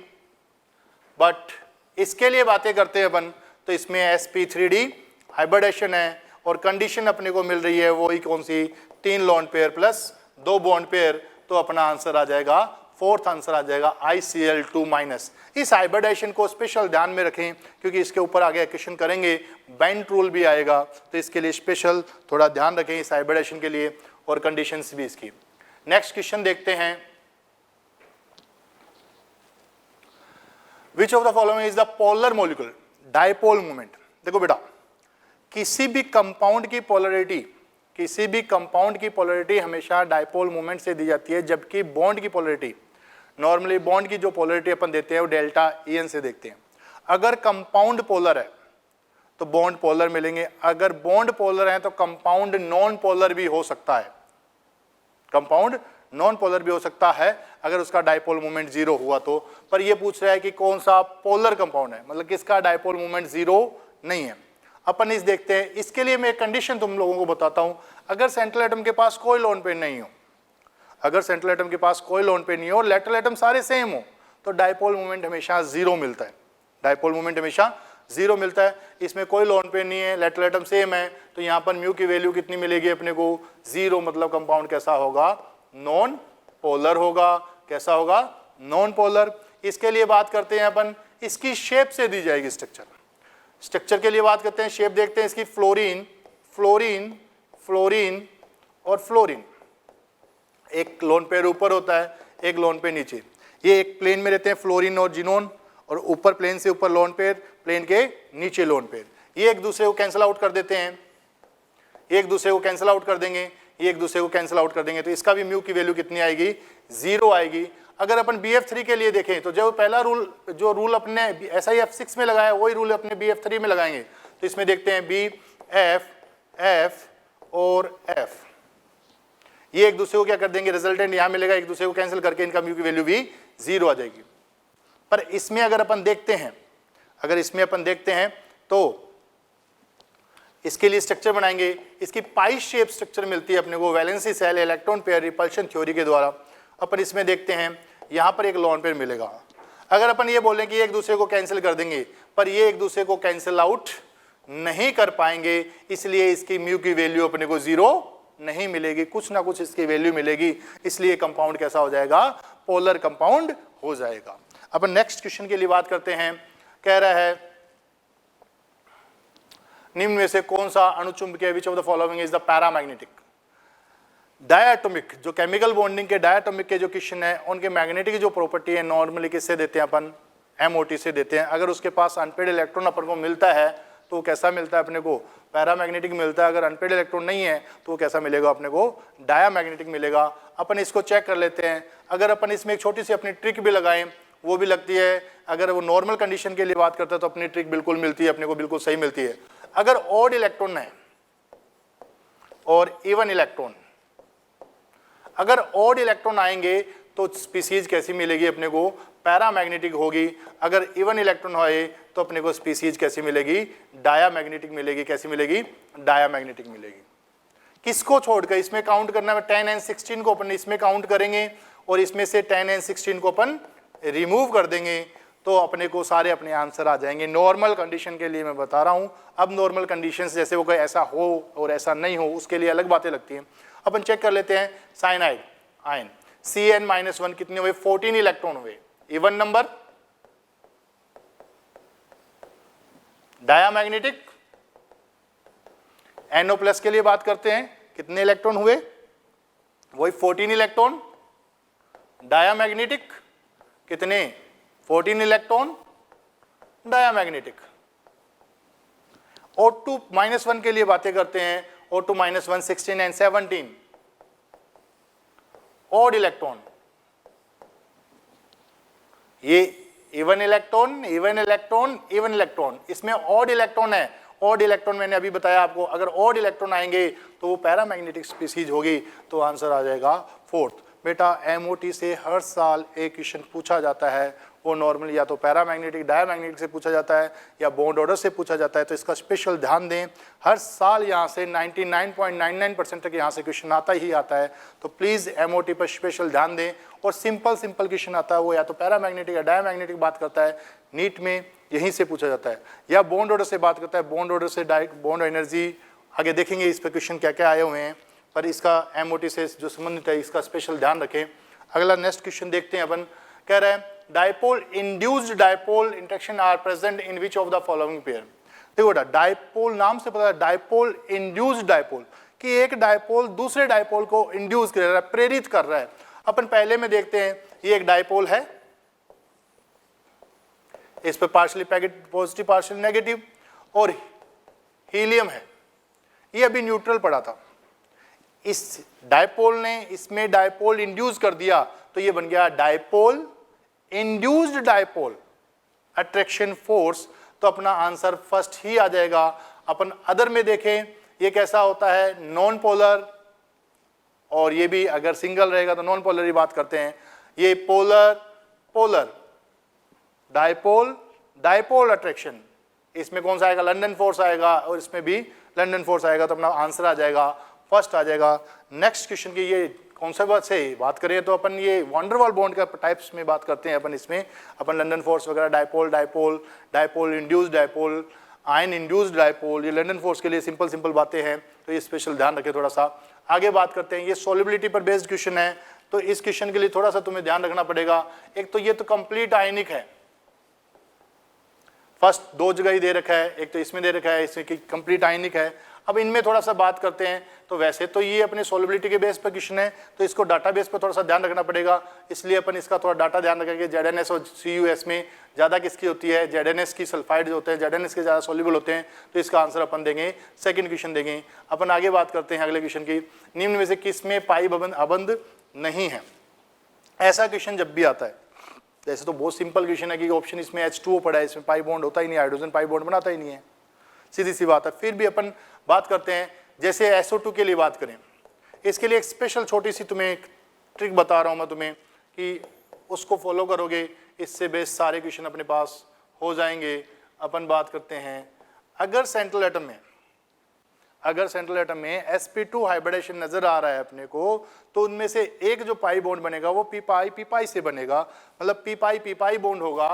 बट इसके लिए बातें करते हैं अपन, तो इसमें sp3d हाइब्रिडेशन है और कंडीशन अपने को मिल रही है वही कौन सी, 3 lone pair plus 2 bond pair. तो अपना आंसर आ जाएगा, 4th आंसर आ जाएगा ICl2-। इस हाइब्रिडेशन को स्पेशल ध्यान में रखें क्योंकि इसके ऊपर आगे क्वेश्चन करेंगे, बेंट रूल भी आएगा, तो इसके लिए स्पेशल थोड़ा ध्यान रखें इस हाइब्रिडेशन के लिए और कंडीशंस भी इसकी। नेक्स्ट क्वेश्चन देखते हैं। Which of the following is the polar molecule, dipole moment. देखो बेटा, किसी भी कंपाउंड की पोलरिटी हमेशा डायपोल मोमेंट से दी जाती है, जबकि बॉन्ड की पोलरिटी, नॉर्मली बॉन्ड की जो पोलरिटी अपन देते हैं वो डेल्टा EN से देखते हैं। अगर कंपाउंड पोलर है तो बॉन्ड पोलर मिलेंगे, अगर बॉन्ड पोलर है तो कंपाउंड नॉन पोलर भी हो सकता है, कंपाउंड नॉन पोलर भी हो सकता है अगर उसका डायपोल मोमेंट 0 हुआ तो। पर ये पूछ रहा है कि कौन सा पोलर कंपाउंड है, मतलब किसका डायपोल मोमेंट 0 नहीं है। अपन इस देखते हैं। इसके लिए मैं एक कंडीशन तुम लोगों को बताता हूं, अगर सेंट्रल एटम के पास कोई लोन पेयर नहीं हो, अगर सेंट्रल एटम के पास कोई लोन पेयर नहीं हो और लेटरल एटम सारे सेम हो, तो डायपोल मोमेंट हमेशा 0 मिलता है, डायपोल मोमेंट हमेशा 0 मिलता है। इसमें कोई लोन पेयर नहीं है, लेटरल एटम सेम है, तो यहाँ पर म्यू की वैल्यू कितनी मिलेगी अपने को 0, मतलब कंपाउंड कैसा होगा, नॉन पोलर होगा। कैसा होगा, नॉन पोलर। इसके लिए बात करते हैं अपन, इसकी शेप से दी जाएगी स्ट्रक्चर के लिए बात करते हैं, शेप देखते हैं इसकी, फ्लोरीन फ्लोरीन फ्लोरीन और फ्लोरीन। एक लोन पेयर ऊपर होता है, एक लोन पेयर नीचे, ये एक प्लेन में रहते हैं फ्लोरीन और जिनोन, और ऊपर प्लेन से ऊपर लोन पेयर, प्लेन के नीचे लोन पेयर। ये एक दूसरे को कैंसिल आउट कर देते हैं, एक दूसरे को कैंसिल आउट कर देंगे, ये एक दूसरे को कैंसिल आउट कर देंगे, तो इसका भी म्यू की वैल्यू कितनी आएगी, 0 आएगी। अगर अपन BF3 के लिए देखें तो जो पहला रूल, जो रूल अपने SiF6 में लगाया वही रूल अपने BF3 में लगाएंगे। तो इसमें देखते हैं B, F, F और F, ये एक दूसरे को क्या कर देंगे, रिजल्टेंट यहां मिलेगा, एक दूसरे को कैंसिल करके इनका म्यू की वैल्यू भी 0 आ जाएगी। पर इसमें अगर अपन देखते हैं, अगर इसमें अपन देखते हैं तो इसके लिए स्ट्रक्चर बनाएंगे, इसकी पाई शेप स्ट्रक्चर मिलती है अपने को valency shell electron pair repulsion theory के द्वारा। अपन इसमें देखते हैं, यहाँ पर एक लोन पेयर मिलेगा। अगर अपन ये बोलें कि एक दूसरे को कैंसिल कर देंगे, पर ये एक दूसरे को कैंसिल आउट नहीं कर पाएंगे, इसलिए इसकी म्यू की वैल्यू अपने को 0 नहीं मिलेगी, कुछ ना कुछ इसकी वैल्यू मिलेगी, इसलिए कंपाउंड कैसा हो जाएगा, पोलर कंपाउंड हो जाएगा। अपन नेक्स्ट क्वेश्चन के लिए बात करते हैं। कह रहा है निम्न में से कौन सा अणुचुंबकीय, which of the following is the paramagnetic. Diatomic, जो केमिकल बॉन्डिंग के डायटोमिक के जो क्वेश्चन है, उनके मैग्नेटिक जो प्रॉपर्टी है नॉर्मली किससे देते हैं अपन, MOT से देते हैं। अगर उसके पास अनपेड इलेक्ट्रॉन अपन को मिलता है तो कैसा मिलता है अपने को, पैरामैग्नेटिक मिलता है। अगर अनपेड इलेक्ट्रॉन नहीं है तो वो कैसा मिलेगा अपने को, डायामैग्नेटिक मिलेगा। अपन इसको चेक कर लेते हैं। अगर अपन इसमें एक छोटी सी अपनी ट्रिक भी लगाएं, वो भी लगती है। अगर वो नॉर्मल कंडीशन के लिए बात करता है तो अपनी ट्रिक बिल्कुल मिलती है, अपने को बिल्कुल सही मिलती है। अगर ऑड इलेक्ट्रॉन है और इवन इलेक्ट्रॉन, अगर ऑड इलेक्ट्रॉन आएंगे तो स्पीसीज कैसी मिलेगी अपने को, पैरामैग्नेटिक होगी। अगर इवन इलेक्ट्रॉन आए तो अपने को स्पीसीज कैसी मिलेगी, डायामैग्नेटिक मिलेगी। कैसी मिलेगी, डायामैग्नेटिक मिलेगी। किसको छोड़कर, इसमें काउंट करना है 10 and 16 को अपन इसमें काउंट करेंगे और इसमें से 10 and 16 को अपन रिमूव कर देंगे तो अपने को सारे अपने आंसर आ जाएंगे। नॉर्मल कंडीशन के लिए मैं बता रहा हूं। अब नॉर्मल कंडीशंस जैसे वो कोई ऐसा हो और ऐसा नहीं हो, उसके लिए अलग बातें लगती हैं। अपन चेक कर लेते हैं। साइनाइड आयन Cn-1 कितने हुए, 14 इलेक्ट्रॉन हुए, इवन नंबर। डायामैग्नेटिक NO+ के लिए बात करते हैं, कितने इलेक्ट्रॉन हुए, वही 14 इलेक्ट्रॉन। डायामैग्नेटिक कितने, 14 इलेक्ट्रॉन डायामैग्नेटिक। O2-1 के लिए बातें करते हैं। O2-1 16 and 17 odd electron. ये even electron, even electron, even electron, इसमें ऑड इलेक्ट्रॉन है। ऑड इलेक्ट्रॉन मैंने अभी बताया आपको, अगर ऑड इलेक्ट्रॉन आएंगे तो वो पैरामैग्नेटिक स्पीसीज होगी, तो आंसर आ जाएगा 4th। बेटा MOT से हर साल एक क्वेश्चन पूछा जाता है, वो नॉर्मल या तो पैरामैग्नेटिक डायामैग्नेटिक से पूछा जाता है या बॉन्ड ऑर्डर से पूछा जाता है। तो इसका स्पेशल ध्यान दें। हर साल यहाँ से 99.99% तक यहाँ से क्वेश्चन आता ही आता है। तो प्लीज़ MOT पर स्पेशल ध्यान दें। और सिंपल क्वेश्चन आता है, वो या तो पैरामैग्नेटिक या डायामैग्नेटिक बात करता है, नीट में यहीं से पूछा जाता है, या बॉन्ड ऑर्डर से बात करता है, बॉन्ड ऑर्डर से डायरेक्ट बॉन्ड एनर्जी। आगे देखेंगे इस पर क्वेश्चन क्या क्या आए हुए हैं, पर इसका MOT से जो संबंधित है इसका स्पेशल ध्यान रखें। अगला नेक्स्ट क्वेश्चन देखते हैं अपन। कह रहा है dipole induced dipole interaction are present in which of the following pair. देखो बेटा, डायपोल नाम से पता है, डायपोल इंड्यूस्ड डायपोल, कि एक डायपोल दूसरे डायपोल को इंड्यूस कर रहा है, प्रेरित कर रहा है। अपन पहले में देखते हैं, ये एक डायपोल है, इस पर partially packet positive partial negative, और हीलियम है, ये अभी न्यूट्रल पड़ा था। इस डायपोल ने इसमें डायपोल इंड्यूस कर दिया, तो ये बन गया dipole induced dipole attraction force. तो अपना आंसर फर्स्ट ही आ जाएगा। अपन अदर में देखें, ये कैसा होता है, नॉन पोलर, और ये भी अगर सिंगल रहेगा तो नॉन पोलर ही बात करते हैं। ये polar polar dipole dipole attraction, इसमें कौन सा आएगा, लंदन फोर्स आएगा, और इसमें भी लंदन फोर्स आएगा। तो अपना आंसर आ जाएगा फर्स्ट आ जाएगा। नेक्स्ट क्वेश्चन की ये कॉन्सेप्ट से बात करें तो अपन ये वंडरवॉल बॉन्ड का टाइप्स में बात करते हैं अपन, इसमें अपन लंदन फोर्स वगैरह, dipole dipole, dipole induced dipole, ion induced dipole, ये लंदन फोर्स के लिए सिंपल सिंपल बातें हैं, तो ये स्पेशल ध्यान रखें थोड़ा सा। आगे बात करते हैं, ये सॉल्युबिलिटी पर बेस्ड क्वेश्चन है, तो इस क्वेश्चन के लिए थोड़ा सा तुम्हें ध्यान रखना पड़ेगा। एक तो ये तो कंप्लीट आयनिक है, फर्स्ट दो जगह ही दे रखा है, एक तो इसमें दे रखा है, इसमें कि कंप्लीट आयनिक है। अब इनमें थोड़ा सा बात करते हैं, तो वैसे तो ये अपने सॉल्युबिलिटी के बेस पर क्वेश्चन है, तो इसको डाटा बेस पर थोड़ा सा ध्यान रखना पड़ेगा, इसलिए अपन इसका थोड़ा डाटा ध्यान रखेंगे। ZnS और CuS में ज़्यादा किसकी होती है, ZnS की सल्फाइड जो होते हैं, ZnS के ज़्यादा सॉल्युबल होते हैं, तो इसका आंसर अपन देंगे सेकंड क्वेश्चन देंगे। अपन आगे बात करते हैं अगले क्वेश्चन की, निम्न में से किसमें पाई अबंध नहीं है। ऐसा क्वेश्चन जब भी आता है, जैसे तो बहुत सिंपल क्वेश्चन है कि ऑप्शन इसमें H2O पड़ा है, इसमें पाई बॉन्ड होता ही नहीं, हाइड्रोजन पाई बॉन्ड बनाता ही नहीं है, सीधी सी बात है। फिर भी अपन बात करते हैं, जैसे SO2 के लिए बात करें, इसके लिए एक स्पेशल छोटी सी तुम्हें एक ट्रिक बता रहा हूं मैं तुम्हें, कि उसको फॉलो करोगे, इससे बेस सारे क्वेश्चन अपने पास हो जाएंगे। अपन बात करते हैं, अगर सेंट्रल एटम में sp2 हाइब्रिडेशन नजर आ रहा है अपने को, तो उनमें से एक जो पाई बॉन्ड बनेगा वो पी पाई से बनेगा, मतलब पी पाई बॉन्ड होगा,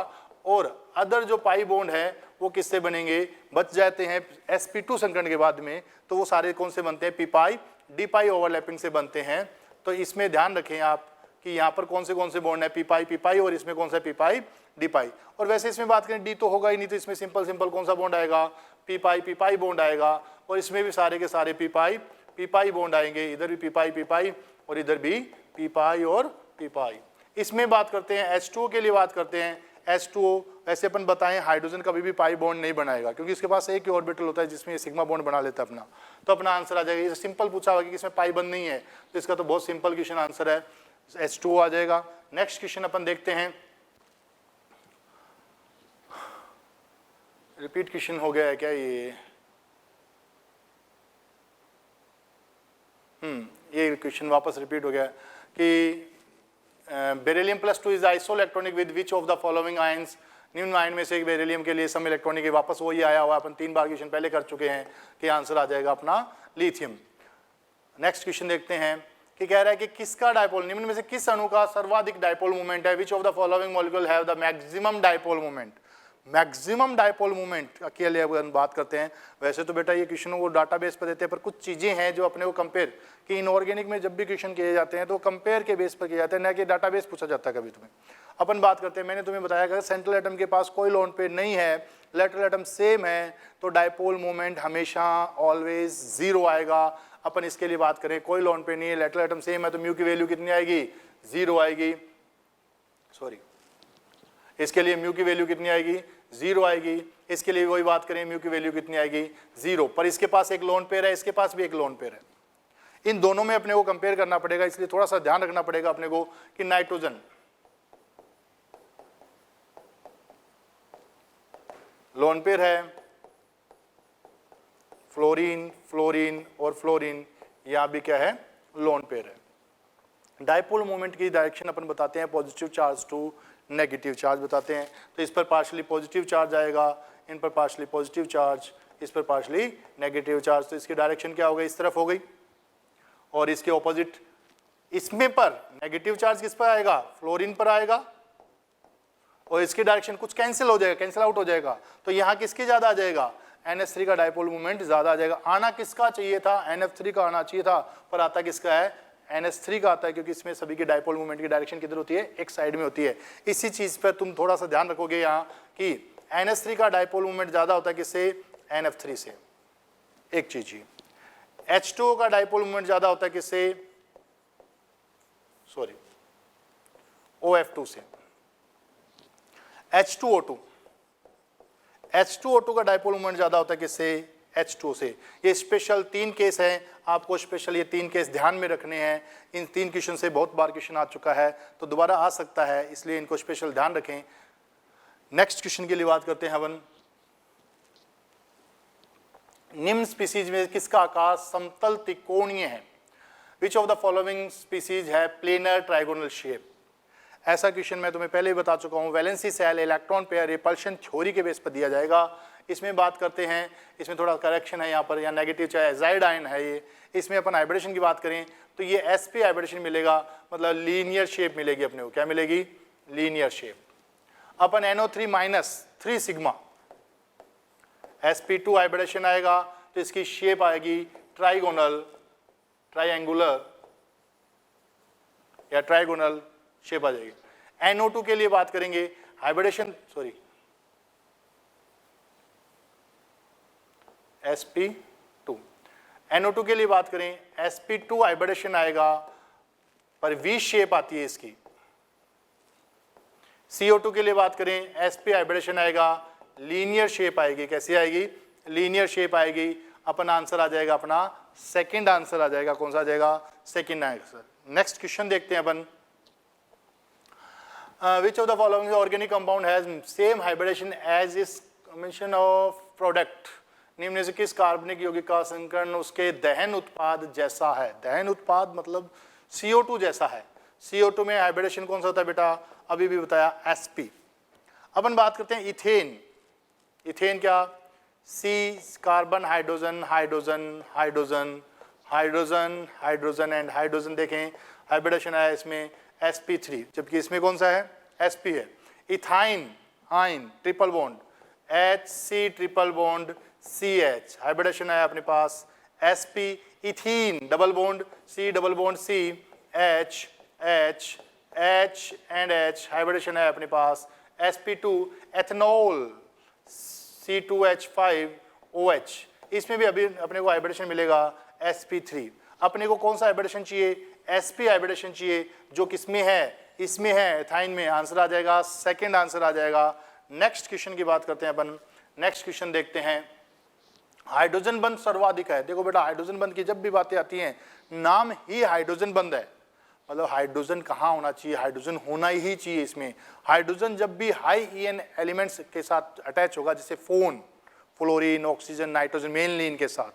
और अदर जो पाई बॉन्ड है वो किससे बनेंगे, बच जाते हैं sp2 संकरण के बाद में, तो वो सारे कौन से बनते हैं, पी पाई डी पाई ओवरलैपिंग से बनते हैं। तो इसमें ध्यान रखें आप कि यहाँ पर कौन से बॉन्ड है, पी पाई, और इसमें कौन सा पी पाई डी पाई। और वैसे इसमें बात करें डी तो होगा ही नहीं, तो इसमें सिंपल कौन सा बॉन्ड आएगा, पी पाई बॉन्ड आएगा, और इसमें भी सारे के सारे पी पाई बॉन्ड आएंगे, इधर भी पी पाई और इधर भी पी पाई और पी पाई। इसमें बात करते हैं H2O के लिए बात करते हैं, H2O वैसे अपन बताएं हाइड्रोजन कभी भी पाई बॉन्ड नहीं बनाएगा, क्योंकि इसके पास एक ही ऑर्बिटल होता है जिसमें ये सिग्मा बॉन्ड बना लेता है अपना, तो अपना आंसर आ जाएगा। ये सिंपल पूछा हुआ कि इसमें पाई बंद नहीं है, तो इसका तो बहुत सिंपल क्वेश्चन आंसर है, H2O आ जाएगा। नेक्स्ट क्वेश्चन अपन देखते हैं, रिपीट क्वेश्चन हो गया है क्या ये क्वेश्चन वापस रिपीट हो गया कि beryllium +2 is isoelectronic with which of the following ions, निम्न आयन में से एक बेरिलियम के लिए सम इलेक्ट्रॉनिक, वापस वही आया हुआ, अपन 3 बार क्वेश्चन पहले कर चुके हैं, कि आंसर आ जाएगा अपना लिथियम। नेक्स्ट क्वेश्चन देखते हैं कि कह रहा है कि किसका डायपोल, निम्न में से किस अणु का सर्वाधिक डायपोल मोमेंट है, which of the following molecule have the maximum dipole moment. Maximum dipole moment के लिए अपन बात करते हैं। वैसे तो बेटा ये क्वेश्चन वो डाटाबेस पर देते हैं, पर कुछ चीज़ें हैं जो अपने को कंपेयर, कि इनऑर्गेनिक में जब भी क्वेश्चन किए जाते हैं तो कंपेयर के बेस पर किए जाते हैं, ना कि डाटाबेस पूछा जाता है कभी तुम्हें। अपन बात करते हैं, मैंने तुम्हें बताया कि सेंट्रल एटम के पास कोई लोन पेयर नहीं है, लेटरल एटम सेम है, तो डायपोल मोमेंट हमेशा ऑलवेज 0 आएगा। अपन इसके लिए बात करें, कोई लोन पेयर नहीं है, लेटरल एटम सेम है, तो म्यू की वैल्यू कितनी आएगी, 0 आएगी। सॉरी, इसके लिए म्यू की वैल्यू कितनी आएगी, 0 आएगी। इसके लिए वही बात करें, म्यू की वैल्यू कितनी आएगी, 0। पर इसके पास एक लोन पेयर है, इसके पास भी एक लोन पेयर है, इन दोनों में अपने को कंपेयर करना पड़ेगा, इसलिए थोड़ा सा ध्यान रखना पड़ेगा अपने को कि नाइट्रोजन लोन पेयर है, फ्लोरीन और फ्लोरीन यहाँ भी क्या है, लोन पेयर है। डायपोल मोमेंट की डायरेक्शन अपन बताते हैं positive charge to negative charge बताते हैं, तो इस पर पार्शली पॉजिटिव चार्ज आएगा, इन पर पार्शली पॉजिटिव चार्ज, इस पर पार्शली नेगेटिव चार्ज, तो इसकी डायरेक्शन क्या हो गई, इस तरफ हो गई। और इसके ऑपोजिट, इसमें पर नेगेटिव चार्ज किस पर आएगा, फ्लोरीन पर आएगा, और इसकी डायरेक्शन कुछ कैंसिल हो जाएगा, कैंसिल आउट हो जाएगा, तो यहाँ किसकी ज्यादा आ जाएगा, NH3 का डायपोल मोमेंट ज्यादा आ जाएगा। आना किसका चाहिए था, NF3 का आना चाहिए था, पर आता किसका है, NH3 का आता है, क्योंकि इसमें सभी के डायपोल मोमेंट की डायरेक्शन किधर होती है, एक साइड में होती है। इसी चीज पर तुम थोड़ा सा ध्यान रखोगे यहाँ कि NH3 का डायपोल मोमेंट ज्यादा होता है किससे, NF3 से, एक चीज ही। H2O का डायपोल मोमेंट ज्यादा होता है किससे, सॉरी OF2 से। H2O2 का डायपोल मोमेंट ज्यादा होता है किससे, H2O से। ये स्पेशल 3 केस हैं, आपको स्पेशल ये 3 केस ध्यान में रखने हैं। इन 3 क्वेश्चन से बहुत बार क्वेश्चन आ चुका है, तो दोबारा आ सकता है, इसलिए इनको स्पेशल ध्यान रखें। नेक्स्ट क्वेश्चन के लिए बात करते हैं अपन, निम्न स्पीसीज में किसका आकार समतल त्रिकोणीय है, which of the following species है प्लेनर ट्राइगोनल शेप। ऐसा क्वेश्चन मैं तुम्हें पहले ही बता चुका हूं, valency shell electron pair repulsion theory के बेस पर दिया जाएगा। इसमें बात करते हैं, इसमें थोड़ा करेक्शन है यहाँ पर, या नेगेटिव चाहे एजाइड आयन है ये, इसमें अपन हाइब्रिडेशन की बात करें तो ये sp हाइब्रिडेशन मिलेगा, मतलब लीनियर शेप मिलेगी अपने को। क्या मिलेगी? Linear shape. अपन NO3 minus 3 sigma sp2 hybridisation आएगा तो इसकी शेप आएगी ट्राइगोनल, ट्राइएंगुलर या ट्राइगोनल शेप आ जाएगी। NO2 के लिए बात करेंगे हाइब्रिडेशन, सॉरी sp2, NO2 के लिए बात करें sp2 हाइब्रिडेशन आएगा पर V शेप आती है इसकी। CO2 के लिए बात करें sp हाइब्रिडेशन आएगा, लीनियर शेप आएगी। कैसी आएगी? लीनियर शेप आएगी। अपन आंसर आ जाएगा अपना सेकंड आंसर आ जाएगा। कौन सा आ जाएगा? Second answer. नेक्स्ट क्वेश्चन देखते हैं अपन। Which of the following organic compound has same hybridization as its combination of product? निम्न में से किस कार्बनिक यौगिक का संकरण उसके दहन उत्पाद जैसा है? दहन उत्पाद मतलब CO2 जैसा है। CO2 में हाइब्रिडेशन कौन सा होता है बेटा? अभी भी बताया sp। अपन बात करते हैं इथेन। इथेन क्या? C carbon hydrogen hydrogen hydrogen hydrogen hydrogen and hydrogen. देखें हाइब्रिडेशन आया इसमें sp3, जबकि इसमें कौन सा है? sp है। इथाइन आइन triple bond HC triple bond CH, hybridization आया अपने पास sp। Ethene double bond C double bond C H H H and H, hybridization है अपने पास sp2। एथेनॉल C2H5OH, इसमें भी अभी अपने को हाइब्रिडेशन मिलेगा sp3। अपने को कौन सा हाइब्रिडेशन चाहिए? sp हाइब्रिडेशन चाहिए, जो किसमें है? इसमें है, एथाइन में। आंसर आ जाएगा, सेकंड आंसर आ जाएगा। नेक्स्ट क्वेश्चन की बात करते हैं अपन। नेक्स्ट क्वेश्चन देखते हैं। हाइड्रोजन बंध सर्वाधिक है। देखो बेटा, हाइड्रोजन बंध की जब भी बातें आती हैं, नाम ही हाइड्रोजन बंध है, मतलब हाइड्रोजन कहाँ होना चाहिए? हाइड्रोजन होना ही चाहिए इसमें। हाइड्रोजन जब भी हाई EN एलिमेंट्स के साथ अटैच होगा, जैसे phone, fluorine, oxygen, nitrogen, mainly इनके साथ,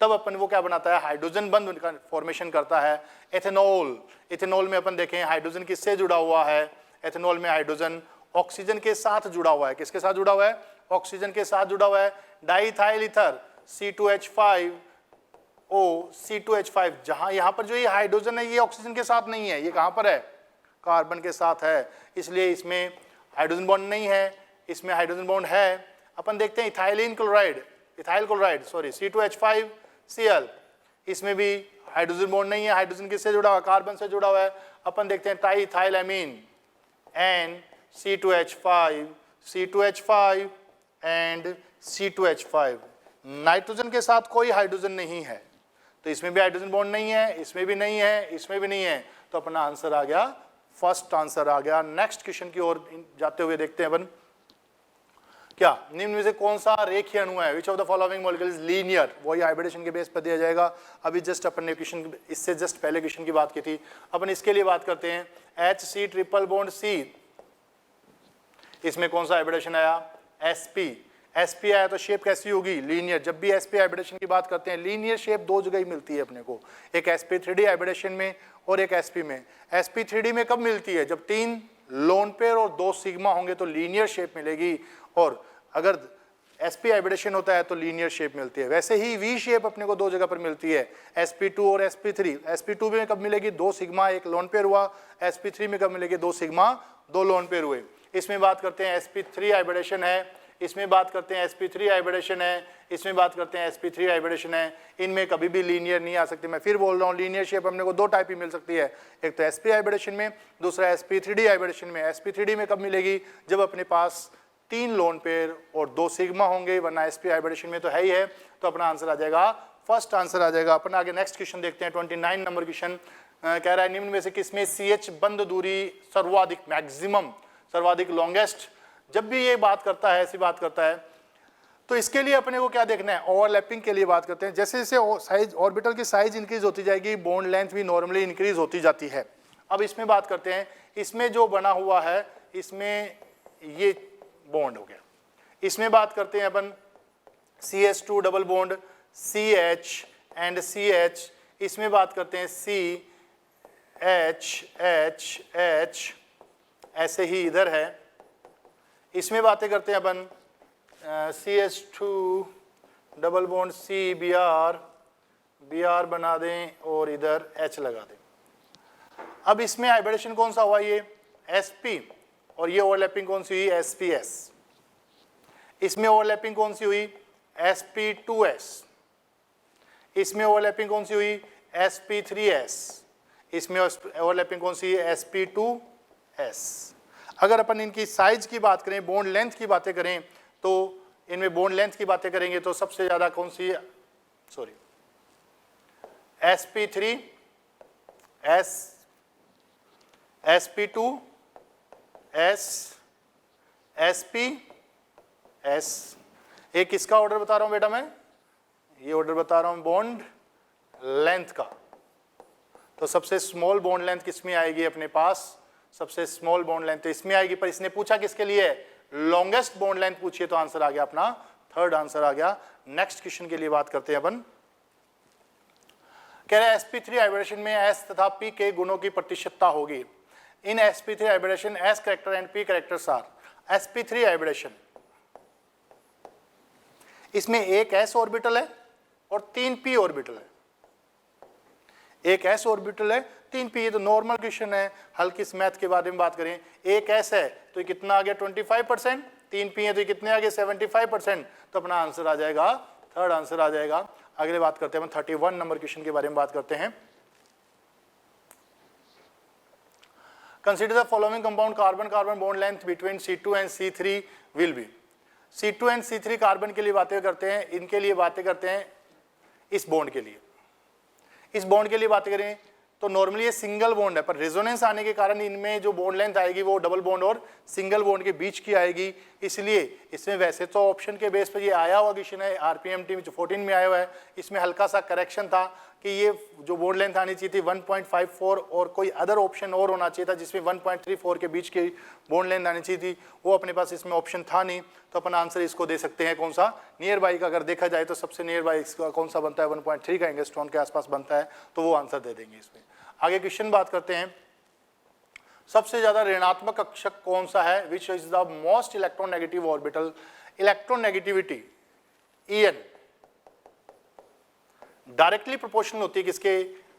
तब अपन वो क्या बनाता है? हाइड्रोजन बंध उनका फॉर्मेशन करता है। एथेनॉल, इथेनॉल में अपन देखें हाइड्रोजन किससे जुड़ा हुआ है? एथेनॉल में हाइड्रोजन ऑक्सीजन के साथ जुड़ा हुआ है। किसके साथ जुड़ा हुआ है? ऑक्सीजन के साथ जुड़ा हुआ है। डाइथाइल ईथर C2H5O C2H5, जहां यहां पर जो ये हाइड्रोजन है ये ऑक्सीजन के साथ नहीं है, ये कहां पर है? कार्बन के साथ है, इसलिए इसमें हाइड्रोजन बॉन्ड नहीं है, इसमें हाइड्रोजन बॉन्ड है। अपन देखते हैं ethylene chloride, ethyl chloride sorry C2H5Cl, इसमें भी हाइड्रोजन बॉन्ड नहीं है। हाइड्रोजन किससे जुड़ा हुआ है? कार्बन से जुड़ा हुआ है। अपन देखते हैं ट्राइइथाइलएमीन N C2H5 and C2H5। Nitrogen के साथ कोई हाइड्रोजन नहीं है, तो इसमें भी हाइड्रोजन बॉन्ड नहीं है, इसमें भी नहीं है, इसमें भी नहीं है, तो अपना आंसर आ गया, फर्स्ट आंसर आ गया। नेक्स्ट क्वेश्चन की ओर जाते हुए देखते हैं अपन, क्या निम्न में से कौन सा रेखीय अणु है? Which of the following molecule is linear? वही हाइब्रिडेशन के बेस पर दिया जाएगा। अभी जस्ट अपन ने क्वेश्चन, इससे जस्ट पहले क्वेश्चन की बात की थी। अपन इसके लिए बात करते हैं HC ट्रिपल बॉन्ड C, इसमें कौन सा हाइब्रिडेशन आया? sp। sp आया तो शेप कैसी होगी? लीनियर। जब भी sp हाइब्रिडेशन की बात करते हैं, लीनियर शेप दो जगह ही मिलती है अपने को, एक sp3d हाइब्रिडेशन में और एक sp में। sp3d में कब मिलती है? जब 3 लोन पेयर और 2 सिग्मा होंगे तो लीनियर शेप मिलेगी, और अगर sp हाइब्रिडेशन होता है तो लीनियर शेप मिलती है। वैसे ही v शेप अपने को दो जगह पर मिलती है, sp2 और sp3। sp2 में कब मिलेगी? 2 सिग्मा 1 लोन पेयर हुआ। sp3 में कब मिलेगी? 2 सिग्मा 2 लोन पेयर हुए। इसमें बात करते हैं sp3 हाइब्रिडेशन है, इसमें बात करते हैं sp3 हाइब्रिडेशन है, इसमें बात करते हैं sp3 हाइब्रिडेशन है। इनमें कभी भी लीनियर नहीं आ सकती। मैं फिर बोल रहा हूँ, लीनियर शेप हमने को 2 टाइप ही मिल सकती है, एक तो sp हाइब्रिडेशन में, दूसरा sp3d हाइब्रिडेशन में। sp3d में कब मिलेगी? जब अपने पास 3 लोन पेयर और 2 सिग्मा होंगे, वरना sp हाइब्रिडेशन में तो है ही है। तो अपना आंसर आ जाएगा, फर्स्ट आंसर आ जाएगा। अपन आगे नेक्स्ट क्वेश्चन देखते हैं। 29 नंबर क्वेश्चन कह रहा है निम्न में से किसमें CH बंध दूरी सर्वाधिक, मैक्सिमम, सर्वाधिक लॉन्गेस्ट? जब भी ये बात करता है, ऐसी बात करता है, तो इसके लिए अपने को क्या देखना है? ओवरलैपिंग के लिए बात करते हैं। जैसे जैसे साइज, ऑर्बिटल की साइज इंक्रीज होती जाएगी, बॉन्ड लेंथ भी नॉर्मली इंक्रीज होती जाती है। अब इसमें बात करते हैं, इसमें जो बना हुआ है, इसमें ये बॉन्ड हो गया। इसमें बात करते हैं अपन CH2 double bond CH and CH, इसमें बात करते हैं CH, ऐसे ही इधर है। इसमें बातें करते हैं अपन CH2 double bond C Br बना दें और इधर H लगा दें। अब इसमें हाइब्रिडेशन कौन सा हुआ, ये sp, और ये ओवरलैपिंग कौन सी हुई, sps। इसमें ओवरलैपिंग कौन सी हुई, sp2s। इसमें ओवरलैपिंग कौन सी हुई, sp3s। इसमें ओवरलैपिंग कौन सी है, sp2s। अगर अपन इनकी साइज की बात करें, बॉन्ड लेंथ की बातें करें, तो इनमें बॉन्ड लेंथ की बातें करेंगे तो सबसे ज्यादा कौन सी, sorry, sp3 s, sp2 s, sp s। एक किसका ऑर्डर बता रहा हूं बेटा मैं, ये ऑर्डर बता रहा हूं बॉन्ड लेंथ का। तो सबसे स्मॉल बॉन्ड लेंथ किसमें आएगी अपने पास, सबसे स्मॉल बॉन्ड लेंथ इसमें आएगी, पर इसने पूछा किसके लिए, लॉन्गेस्ट बॉन्ड लेंथ पूछिए, तो आंसर आ गया अपना, थर्ड आंसर आ गया। नेक्स्ट क्वेश्चन के लिए बात करते हैं अपन। कह रहे हैं sp3 हाइब्रिडेशन में s तथा p के गुणों की प्रतिशतता होगी। In sp3 hybridization s character and p characters are. sp3 hybridization, इसमें एक s ऑर्बिटल है और 3 p ऑर्बिटल है। एक s ऑर्बिटल है, 3 p, ये तो नॉर्मल क्वेश्चन है, हल्की इस मैथ के बारे में बात करें। एक s है तो ये कितना आ गया 25%, 3 p है तो ये कितने आ गए 75%, तो अपना आंसर आ जाएगा, थर्ड आंसर आ जाएगा। अगले बात करते हैं 31 नंबर क्वेश्चन के बारे में बात करते हैं। Consider the following compound carbon carbon bond length between C2 and C3 will be. C2 and C3 carbon के लिए बातें करते हैं, इनके लिए बातें करते हैं, इस बॉन्ड के लिए, इस बॉन्ड के लिए बातें करें तो नॉर्मली ये सिंगल बॉन्ड है, पर रेजोनेंस आने के कारण इनमें जो बॉन्ड लेंथ आएगी वो डबल बॉन्ड और सिंगल बॉन्ड के बीच की आएगी। इसलिए इसमें वैसे तो ऑप्शन के बेस पर ये आया हुआ क्वेश्चन है, RPMT में 14 में आया हुआ है, इसमें हल्का सा करेक्शन था कि ये जो बॉन्ड लेंथ आनी चाहिए थी 1.54 और कोई अदर ऑप्शन और होना चाहिए था जिसमें 1.34 के बीच की बॉन्ड लेंथ आनी चाहिए थी, वो अपने पास इसमें ऑप्शन था नहीं, तो अपन आंसर इसको दे सकते हैं कौन सा, नियर बाई का। अगर देखा जाए तो सबसे नियर बाई इसका कौन सा बनता है, 1.3 का एंगस्ट्रॉन के आसपास बनता है, तो वो आंसर दे देंगे इसमें। आगे क्वेश्चन बात करते हैं, सबसे ज्यादा ऋणात्मक कक्षक कौन सा है, which is the most electronegative orbital. Electronegativity En directly proportional होती है किसके,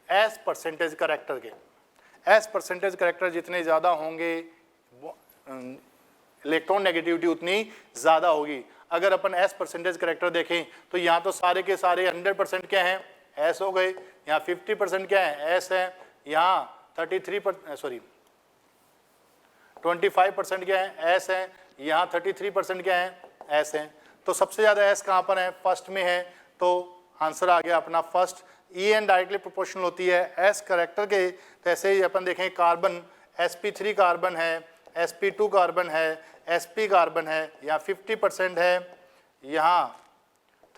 एस परसेंटेज करेक्टर के। एस परसेंटेज करेक्टर जितने ज्यादा होंगे इलेक्ट्रॉन नेगेटिविटी उतनी ज्यादा होगी। अगर अपन एस परसेंटेज करेक्टर देखें तो यहाँ तो सारे के सारे 100% क्या हैं, एस हो गए, यहाँ 50% क्या है, एस है, यहाँ 25% क्या है, एस है, यहाँ 33% क्या है, एस है। तो सबसे ज्यादा एस कहाँ पर है, फर्स्ट में है, तो आंसर आ गया अपना फर्स्ट। En डायरेक्टली प्रोपोर्शनल होती है एस करेक्टर के, तो ऐसे ही अपन देखें कार्बन sp3 कार्बन है, sp2 कार्बन है, sp कार्बन है, यहाँ 50% है, यहाँ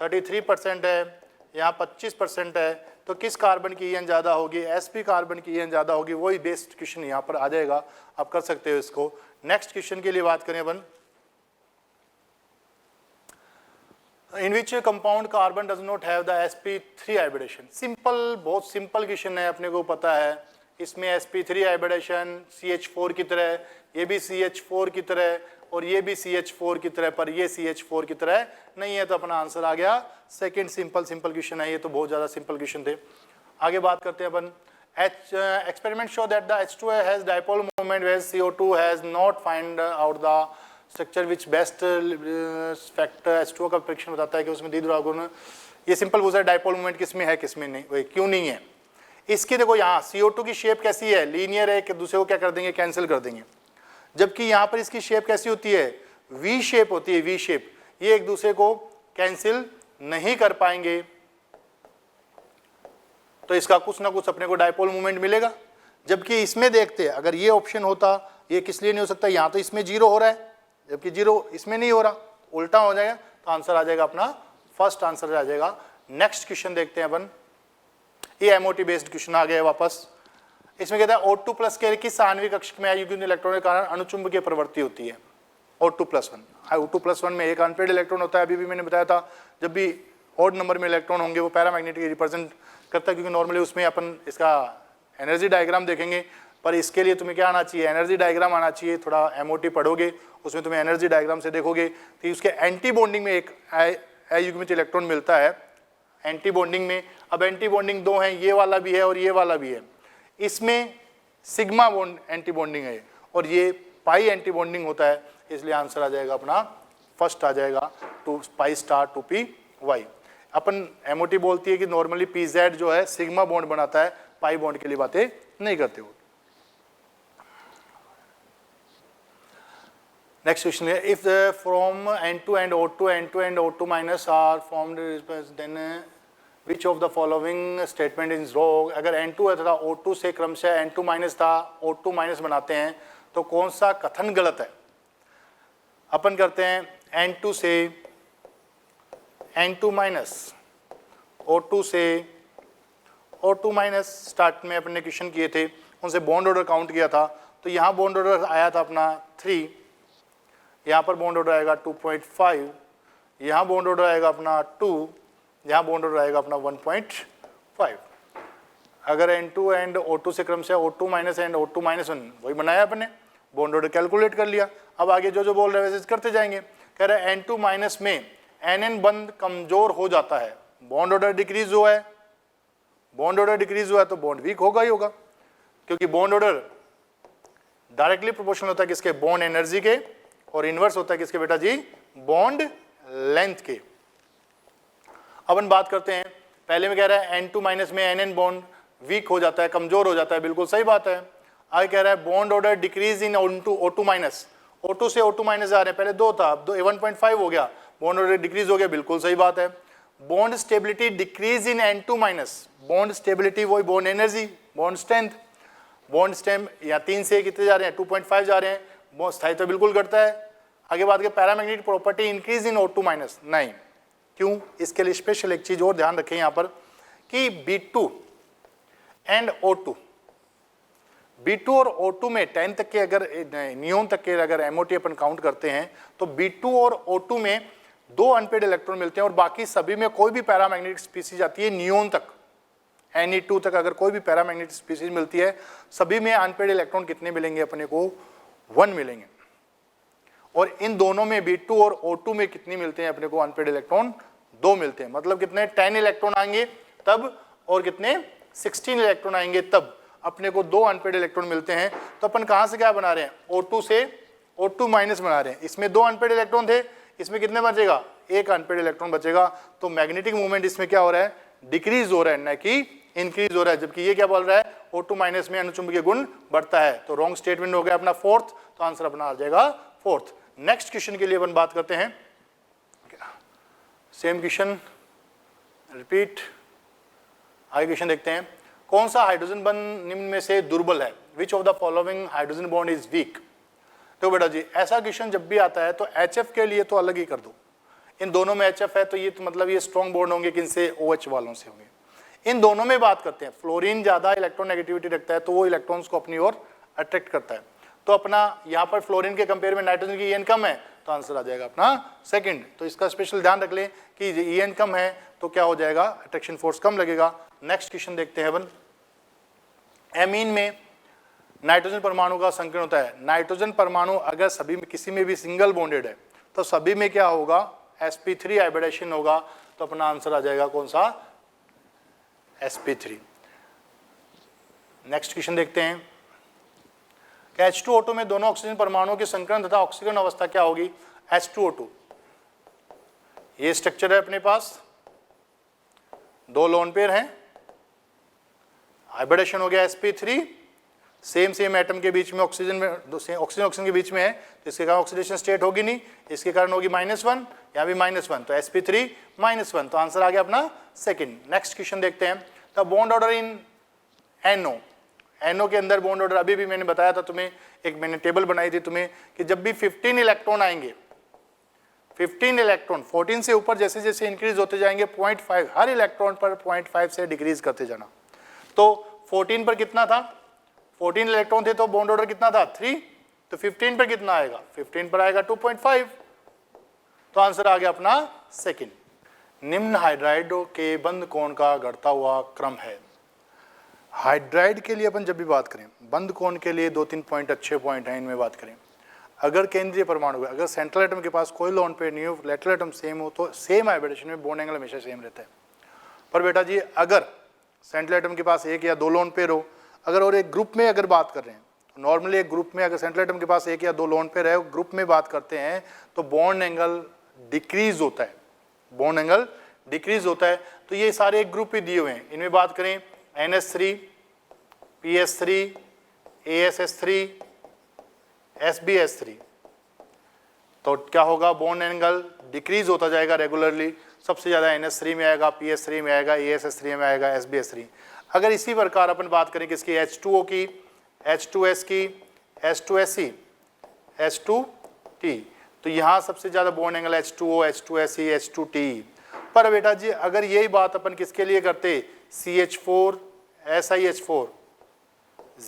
33% है, यहाँ 25% है, तो किस कार्बन की En ज़्यादा होगी, sp कार्बन की En ज़्यादा होगी, वही बेस्ड क्वेश्चन यहाँ पर आ जाएगा, आप कर सकते हो इसको। नेक्स्ट क्वेश्चन के लिए बात करें अपन, in which compound carbon does not have the sp3 hybridation। Simple, बहुत सिंपल क्वेश्चन है, अपने को पता है। इसमें sp3 हाइब्रिडेशन CH4 की तरह, ये भी CH4 की तरह और ये भी CH4 की तरह, पर ये CH4 की तरह नहीं है, तो अपना आंसर आ गया सेकंड। सिंपल क्वेश्चन है ये, तो बहुत ज़्यादा सिंपल क्वेश्चन थे। आगे बात करते हैं अपन, experiment show that the H2 has dipole moment whereas CO2 has not find out the structure which best factor. H2O का परीक्षण बताता है कि उसमें द्विध्रुव गुण, ये सिंपल पूछा है डाइपोल मोमेंट किसमें है किसमें नहीं, वही क्यों नहीं है। इसकी देखो यहाँ CO2 की शेप कैसी है, लीनियर है, एक दूसरे को क्या कर देंगे, कैंसिल कर देंगे, जबकि यहाँ पर इसकी शेप कैसी होती है, वी शेप होती है, वी शेप, ये एक दूसरे को कैंसिल नहीं कर पाएंगे, तो इसका कुछ ना कुछ अपने को डाइपोल मोमेंट मिलेगा। जबकि इसमें देखते हैं, अगर ये ऑप्शन होता, ये किस लिए नहीं हो सकता, यहाँ तो इसमें 0 हो रहा है जबकि 0 इसमें नहीं हो रहा, उल्टा हो जाएगा, तो आंसर आ जाएगा अपना फर्स्ट आंसर आ जाएगा। नेक्स्ट क्वेश्चन देखते हैं अपन, ये एमओटी बेस्ड क्वेश्चन आ गया वापस। इसमें कहता है O2+ के किस आणविक कक्षक में आयोजित इलेक्ट्रॉन के कारण अणुचुंबकीय प्रवृत्ति होती है। O2+1, O2+1 में एक अनपेड इलेक्ट्रॉन होता है, अभी भी मैंने बताया था, जब भी ऑड नंबर में इलेक्ट्रॉन होंगे वो पैरामैग्नेटिक रिप्रेजेंट करता है, क्योंकि नॉर्मली उसमें अपन इसका एनर्जी डायग्राम देखेंगे पर इसके लिए तुम्हें क्या आना चाहिए, एनर्जी डायग्राम आना चाहिए। थोड़ा एमओटी पढ़ोगे उसमें तुम्हें एनर्जी डायग्राम से देखोगे तो उसके एंटी बॉन्डिंग में एक अयुग्मित इलेक्ट्रॉन मिलता है एंटी बॉन्डिंग में। अब एंटी बॉन्डिंग दो हैं, ये वाला भी है और ये वाला भी है। इसमें सिग्मा बॉन्ड एंटी बॉन्डिंग है और ये पाई एंटी बॉन्डिंग होता है, इसलिए आंसर आ जाएगा अपना फर्स्ट आ जाएगा 2 पाई स्टार 2p y। अपन एमओटी बोलती है कि नॉर्मली pz जो है सिग्मा बॉन्ड बनाता है, पाई बॉन्ड के लिए बातें नहीं करते हो। नेक्स्ट क्वेश्चन है, if from N2 and O2 minus are formed then which of the following statement is wrong. अगर N2 है तथा O2 से क्रमशः N2 माइनस था O2 माइनस बनाते हैं तो कौन सा कथन गलत है। अपन करते हैं N2 से N2 माइनस O2 से O2 माइनस स्टार्ट में अपने क्वेश्चन किए थे, उनसे बॉन्ड ऑर्डर काउंट किया था। तो यहाँ बॉन्ड ऑर्डर आया था अपना 3, यहाँ पर बॉन्ड ऑर्डर आएगा 2.5, यहाँ बॉन्ड ऑर्डर आएगा अपना 2, यहाँ बॉन्ड ऑर्डर आएगा अपना 1.5। अगर N2 एंड O2 से क्रम से O2 minus and O2 minus 1 वही बनाया अपने, बॉन्ड ऑर्डर कैलकुलेट कर लिया। अब आगे जो जो बोल रहे हैं वैसे करते जाएंगे। कह रहे हैं N2 माइनस में NN बंद कमजोर हो जाता है, बॉन्ड ऑर्डर डिक्रीज हुआ है, बॉन्ड ऑर्डर डिक्रीज हुआ है तो बॉन्ड वीक होगा ही होगा, क्योंकि बॉन्ड ऑर्डर डायरेक्टली प्रोपोर्शनल होता है किसके, बॉन्ड एनर्जी के, और इनवर्स होता है किसके बेटा जी, बॉन्ड लेंथ के। अब हम बात करते हैं, पहले में कह रहा है N2 माइनस में NN बॉन्ड वीक हो जाता है, कमजोर हो जाता है, बिल्कुल सही बात है। आगे कह रहा है bond order decrease in O2 minus, O2 से O2 माइनस जा रहे हैं, पहले 2 था अब 1.5 हो गया, बॉन्ड ऑर्डर डिक्रीज हो गया, बिल्कुल सही बात है। Bond stability decrease in N2 minus, bond stability वही bond energy, bond strength, bond strength या 3 से कितने जा रहे हैं 2.5 जा रहे हैं, बॉन्ड स्थायित्व बिल्कुल घटता है। आगे बात करें paramagnetic property increase in O2 minus, नहीं। क्यों, इसके लिए स्पेशल एक चीज और ध्यान रखें यहाँ पर कि B2 एंड O2, B2 और O2 में 10 तक के अगर नियोन तक के अगर एमओटी अपन काउंट करते हैं तो B2 और O2 में 2 अनपेड इलेक्ट्रॉन मिलते हैं और बाकी सभी में कोई भी पैरामैग्नेटिक स्पीसीज आती है नियोन तक, Ne2 तक अगर कोई भी पैरामैग्नेटिक स्पीसीज मिलती है, सभी में अनपेड इलेक्ट्रॉन कितने मिलेंगे अपने को, 1 मिलेंगे। और इन दोनों में B2 और O2 में कितनी मिलते हैं अपने को अनपेड इलेक्ट्रॉन, 2 मिलते हैं। मतलब कितने 10 इलेक्ट्रॉन आएंगे तब, और कितने 16 इलेक्ट्रॉन आएंगे तब अपने को 2 अनपेड इलेक्ट्रॉन मिलते हैं। तो अपन कहाँ से क्या बना रहे हैं, O2 से O2 माइनस बना रहे हैं। इसमें 2 अनपेड इलेक्ट्रॉन थे, इसमें कितने बचेगा, 1 अनपेड इलेक्ट्रॉन बचेगा। तो मैग्नेटिक मूवमेंट इसमें क्या हो रहा है, डिक्रीज हो रहा है, न कि इंक्रीज हो रहा है। जबकि ये क्या बोल रहा है, O2 माइनस में अनुचुंबकीय गुण बढ़ता है। तो रॉन्ग स्टेटमेंट हो गया अपना फोर्थ, तो आंसर अपना आ जाएगा फोर्थ। नेक्स्ट क्वेश्चन के लिए अपन बात करते हैं, सेम क्वेश्चन रिपीट। आगे क्वेश्चन देखते हैं, कौन सा हाइड्रोजन बंध निम्न में से दुर्बल है, which of the following hydrogen bond is weak. तो बेटा जी ऐसा क्वेश्चन जब भी आता है तो HF के लिए तो अलग ही कर दो, इन दोनों में HF है तो ये तो मतलब ये स्ट्रॉन्ग बॉन्ड होंगे किनसे, OH वालों से होंगे। इन दोनों में बात करते हैं, फ्लोरीन ज्यादा इलेक्ट्रोनेगेटिविटी रखता है तो वो इलेक्ट्रॉन्स को अपनी ओर अट्रैक्ट करता है। तो अपना यहाँ पर फ्लोरीन के कंपेयर में नाइट्रोजन की EN कम है तो आंसर आ जाएगा अपना सेकंड। तो इसका स्पेशल ध्यान रख लें कि EN कम है तो क्या हो जाएगा, अट्रैक्शन फोर्स कम लगेगा। नेक्स्ट क्वेश्चन देखते हैं अपन, एमीन में नाइट्रोजन परमाणु का संकीर्ण होता है। नाइट्रोजन परमाणु अगर सभी में किसी में भी सिंगल बॉन्डेड है तो सभी में क्या होगा, sp3 हाइब्रिडेशन होगा। तो अपना आंसर आ जाएगा कौन सा, sp3। नेक्स्ट क्वेश्चन देखते हैं, H2O2 में दोनों ऑक्सीजन परमाणुओं के संकरण तथा ऑक्सीकरण अवस्था क्या होगी, H2O2। ये स्ट्रक्चर है अपने पास, 2 लोन पेयर हैं, हाइब्रिडेशन हो गया sp3, सेम एटम के बीच में ऑक्सीजन में ऑक्सीजन के बीच में है तो इसके कारण ऑक्सीडेशन स्टेट होगी नहीं, इसके कारण होगी -1, यहाँ भी -1, तो sp3 -1, तो आंसर आ गया अपना सेकंड। नेक्स्ट क्वेश्चन देखते हैं, the bond order in NO के अंदर बॉन्ड ऑर्डर अभी भी मैंने बताया था तुम्हें, एक मैंने टेबल बनाई थी तुम्हें कि जब भी 15 इलेक्ट्रॉन आएंगे, 15 इलेक्ट्रॉन 14 से ऊपर जैसे जैसे इंक्रीज होते जाएंगे 0.5 हर इलेक्ट्रॉन पर 0.5 से डिक्रीज करते जाना। तो 14 पर कितना था, 14 इलेक्ट्रॉन थे तो बॉन्ड ऑर्डर कितना था 3, तो 15 पर कितना आएगा, 15 पर आएगा 2.5, तो आंसर आ गया अपना सेकंड। निम्न हाइड्राइडो के बंध कोण का घटता हुआ क्रम है। हाइड्राइड के लिए अपन जब भी बात करें, बंद कोण के लिए 2-3 पॉइंट अच्छे पॉइंट हैं इनमें बात करें। अगर केंद्रीय परमाणु, अगर सेंट्रल एटम के पास कोई लोन पेयर नहीं हो, लेटरल एटम सेम हो, तो सेम हाइब्रिडेशन में बॉन्ड एंगल हमेशा सेम रहता है। पर बेटा जी अगर सेंट्रल एटम के पास एक या दो लोन पेयर हो, अगर और एक ग्रुप में अगर बात कर रहे हैं, नॉर्मली एक ग्रुप में अगर सेंट्रल एटम के पास एक या दो लोन पेयर है, ग्रुप में बात करते हैं, तो बॉन्ड एंगल डिक्रीज होता है, बॉन्ड एंगल डिक्रीज होता है। तो ये सारे एक ग्रुप ही दिए हुए हैं, इनमें बात करें NH3, PS3, ASS3, SbS3, तो क्या होगा, बॉन्ड एंगल डिक्रीज होता जाएगा रेगुलरली। सबसे ज़्यादा NH3 में आएगा, PS3 में आएगा, ASS3 में आएगा, SbS3। अगर इसी प्रकार अपन बात करें किसकी, H2O की, H2S की, H2SE, H2T, तो यहाँ सबसे ज़्यादा bond angle H2O, H2SE, H2T। पर बेटा जी अगर यही बात अपन किसके लिए करते, CH4, SiH4,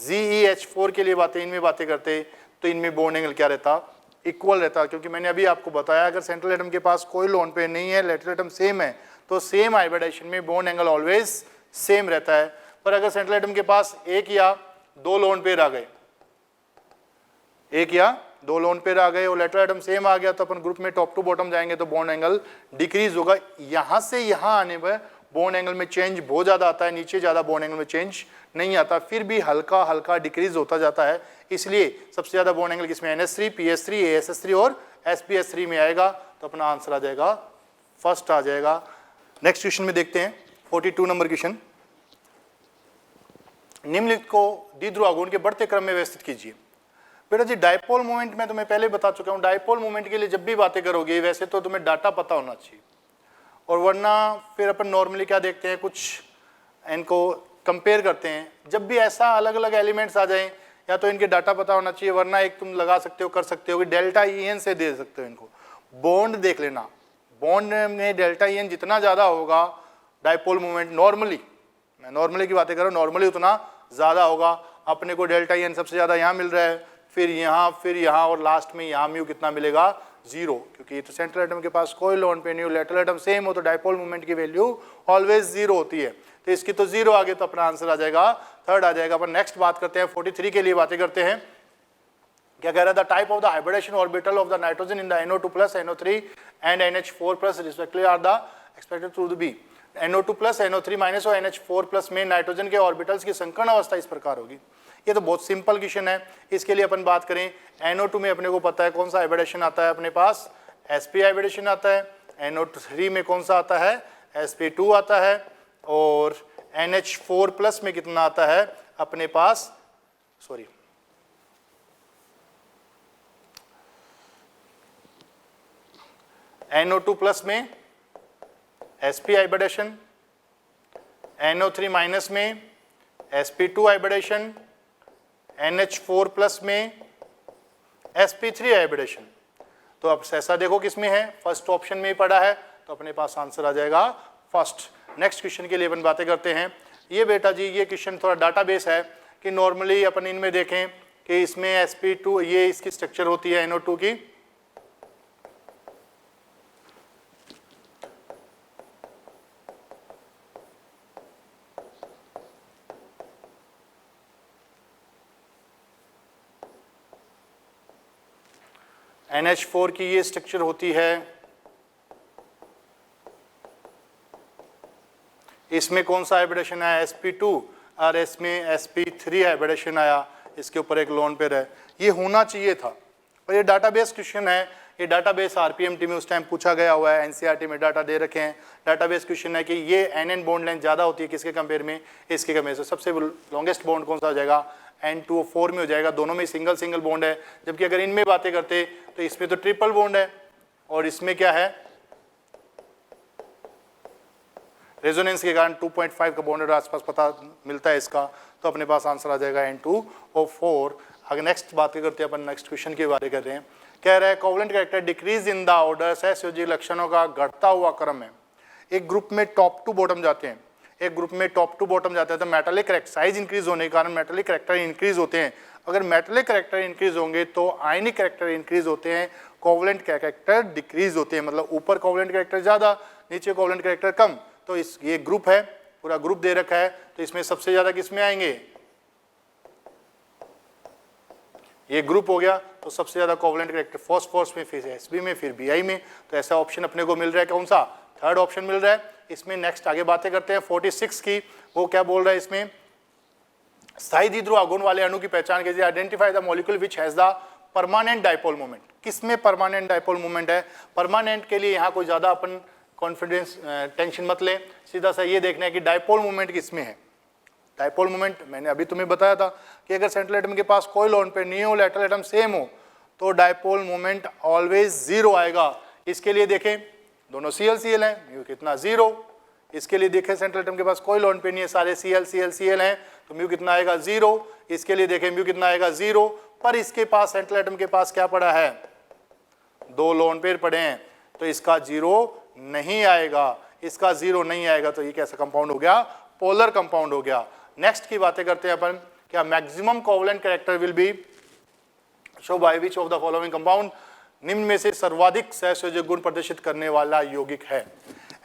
ZeH4 के लिए बातें, इनमें बातें करते, तो इनमें बॉन्ड एंगल क्या रहता, इक्वल रहता। क्योंकि मैंने अभी आपको बताया अगर सेंट्रल एटम के पास कोई लोन पेयर नहीं है, लेटरल एटम सेम है, तो सेम हाइब्रिडेशन में बॉन्ड एंगल ऑलवेज सेम रहता है। पर अगर सेंट्रल एटम के पास एक या दो लोन पेयर आ गए, एक या दो लोन पेयर आ गए और लेटरल एटम सेम आ गया, तो अपन ग्रुप में टॉप टू बॉटम जाएंगे तो बॉन्ड एंगल डिक्रीज होगा। यहाँ से यहाँ आने पर बॉन्ड एंगल में चेंज बहुत ज़्यादा आता है, नीचे ज़्यादा बॉन्ड एंगल में चेंज नहीं आता, फिर भी हल्का हल्का डिक्रीज होता जाता है। इसलिए सबसे ज़्यादा बॉन्ड एंगल किसमें, NH3, PS3, ASS3 और SbS3 में आएगा। तो अपना आंसर आ जाएगा फर्स्ट आ जाएगा। नेक्स्ट क्वेश्चन में देखते हैं 42 नंबर क्वेश्चन। निम्नलिखित को द्विध्रुव आघूर्ण के बढ़ते क्रम में व्यवस्थित कीजिए। बेटा जी डायपोल मोमेंट में तुम्हें पहले बता चुका हूँ, डायपोल मोमेंट के लिए जब भी बातें करोगे वैसे तो तुम्हें डाटा पता होना चाहिए, और वरना फिर अपन नॉर्मली क्या देखते हैं, कुछ इनको कंपेयर करते हैं। जब भी ऐसा अलग अलग एलिमेंट्स आ जाएं, या तो इनके डाटा पता होना चाहिए, वरना एक तुम लगा सकते हो, कर सकते हो कि डेल्टा EN से दे सकते हो इनको। बॉन्ड देख लेना, बॉन्ड में डेल्टा EN जितना ज़्यादा होगा डायपोल मोमेंट, नॉर्मली मैं नॉर्मली की बातें कर रहा हूँ, नॉर्मली उतना ज़्यादा होगा। अपने को डेल्टा EN सबसे ज़्यादा यहाँ मिल रहा है, फिर यहाँ और लास्ट में यहाँ म्यू कितना मिलेगा, 0, क्योंकि तो सेंट्रल एटम के पास कोई लोन पेयर नहीं हो, लेटरल एटम सेम हो, तो डायपोल मोमेंट की वैल्यू ऑलवेज 0 होती है। तो इसकी तो 0 आ गई, तो अपना आंसर आ जाएगा थर्ड आ जाएगा। अपन नेक्स्ट बात करते हैं 43 के लिए बातें करते हैं। क्या कह रहा था, type of the hybridization orbital of the nitrogen in the NO2+, NO3 and NH4+ respectively are the expected to be. NO2+, NO3- और NH4+ में नाइट्रोजन के ऑर्बिटल्स की संकर्ण अवस्था इस प्रकार होगी। ये तो बहुत सिंपल क्वेश्चन है। इसके लिए अपन बात करें, NO2 में अपने को पता है कौन सा हाइब्रिडेशन आता है, अपने पास sp हाइब्रिडेशन आता है। NO3 में कौन सा आता है, sp2 आता है। और NH4+ में कितना आता है अपने पास, सॉरी NO2+ में sp हाइब्रिडेशन, NO3- में sp2 हाइब्रिडेशन, NH4+ में sp3 हाइब्रिडेशन। तो अब ऐसा देखो किसमें है, फर्स्ट ऑप्शन में ही पड़ा है, तो अपने पास आंसर आ जाएगा फर्स्ट। नेक्स्ट क्वेश्चन के लिए अपन बातें करते हैं। ये बेटा जी ये क्वेश्चन थोड़ा डाटाबेस है कि नॉर्मली अपन इनमें देखें कि इसमें sp2 ये इसकी स्ट्रक्चर होती है NO2 की, NH4 की ये स्ट्रक्चर होती है। इसमें कौन सा हाइब्रिडेशन आया, sp2, और इसमें sp3 हाइब्रिडेशन आया, इसके ऊपर एक लोन पेयर है। ये होना चाहिए था, पर ये डाटाबेस क्वेश्चन है। ये डाटाबेस RPMT में उस टाइम पूछा गया हुआ है, NCERT में डाटा दे रखे हैं। डाटाबेस क्वेश्चन है कि ये NN बॉन्ड लेंथ ज़्यादा होती है किसके कंपेयर में, इसके कंपेयर से। सबसे लॉन्गेस्ट बॉन्ड कौन सा हो जाएगा, N2O4 में हो जाएगा। दोनों में सिंगल सिंगल बॉन्ड है, जबकि अगर इनमें बातें करते तो इसमें तो ट्रिपल बॉन्ड है, और इसमें क्या है, रेजोनेंस के कारण 2.5 का बॉन्ड आसपास पता मिलता है इसका। तो अपने पास आंसर आ जाएगा N2O4। अगर नेक्स्ट बात करते हैं अपन, नेक्स्ट क्वेश्चन के बारे कर रहे हैं। कह रहा है covalent character decrease in the order, सहसंयोजी लक्षणों का घटता हुआ क्रम है। एक ग्रुप में टॉप टू बॉटम जाते हैं, एक ग्रुप में टॉप टू बॉटम जाते हैं, तो मेटालिक साइज इंक्रीज होने के कारण मेटालिक कैरेक्टर इंक्रीज होते हैं। अगर मेटालिक कैरेक्टर इंक्रीज होंगे तो आयनिक कैरेक्टर इंक्रीज होते हैं, कोवलेंट कैरेक्टर डिक्रीज होते हैं। मतलब ऊपर कोवलेंट कैरेक्टर ज़्यादा, नीचे कोवलेंट कैरेक्टर कम। तो इस ये ग्रुप है, पूरा ग्रुप दे रखा है, तो इसमें सबसे ज्यादा किस में आएंगे, ये ग्रुप हो गया, तो सबसे ज्यादा कोवेलेंट कैरेक्टर फॉस्फोरस में, फिर एसबी में, फिर बीआई में। तो ऐसा ऑप्शन अपने को मिल रहा है, कौन सा, थर्ड ऑप्शन मिल रहा है। इसमें नेक्स्ट आगे बातें करते हैं 46 की। वो क्या बोल रहा है इसमें, स्थायी द्विध्रुव आघूर्ण वाले अणु की पहचान कीजिए, identify the molecule which has the permanent dipole moment. किसमें परमानेंट डाइपोल मोमेंट है, परमानेंट के लिए यहाँ कोई ज्यादा अपन कॉन्फिडेंस टेंशन मत ले, सीधा सा ये देखना है कि डाइपोल मोमेंट किसमें है। डाइपोल मोमेंट मैंने अभी तुम्हें बताया था कि अगर सेंट्रल एटम के पास कोई लोन पे नहीं हो, लेटरल एटम सेम हो, तो डाइपोल मोमेंट ऑलवेज जीरो आएगा। इसके लिए देखें दोनों CL हैं, म्यू कितना, जीरो। इसके लिए देखें सेंट्रल एटम के पास कोई लोन पे नहीं है, सारे CL हैं, तो म्यू कितना आएगा, जीरो। इसके लिए देखें म्यू कितना आएगा, जीरो। पर इसके पास सेंट्रल एटम के पास क्या पड़ा है, दो लोन पेयर पड़े हैं, तो इसका जीरो नहीं आएगा, इसका जीरो नहीं आएगा। तो ये कैसा कंपाउंड हो गया, पोलर कंपाउंड हो गया। नेक्स्ट की बातें करते हैं अपन, क्या maximum covalent character will be show by which of the following compound, निम्न में से सर्वाधिक सहसंयोजक गुण प्रदर्शित करने वाला यौगिक है।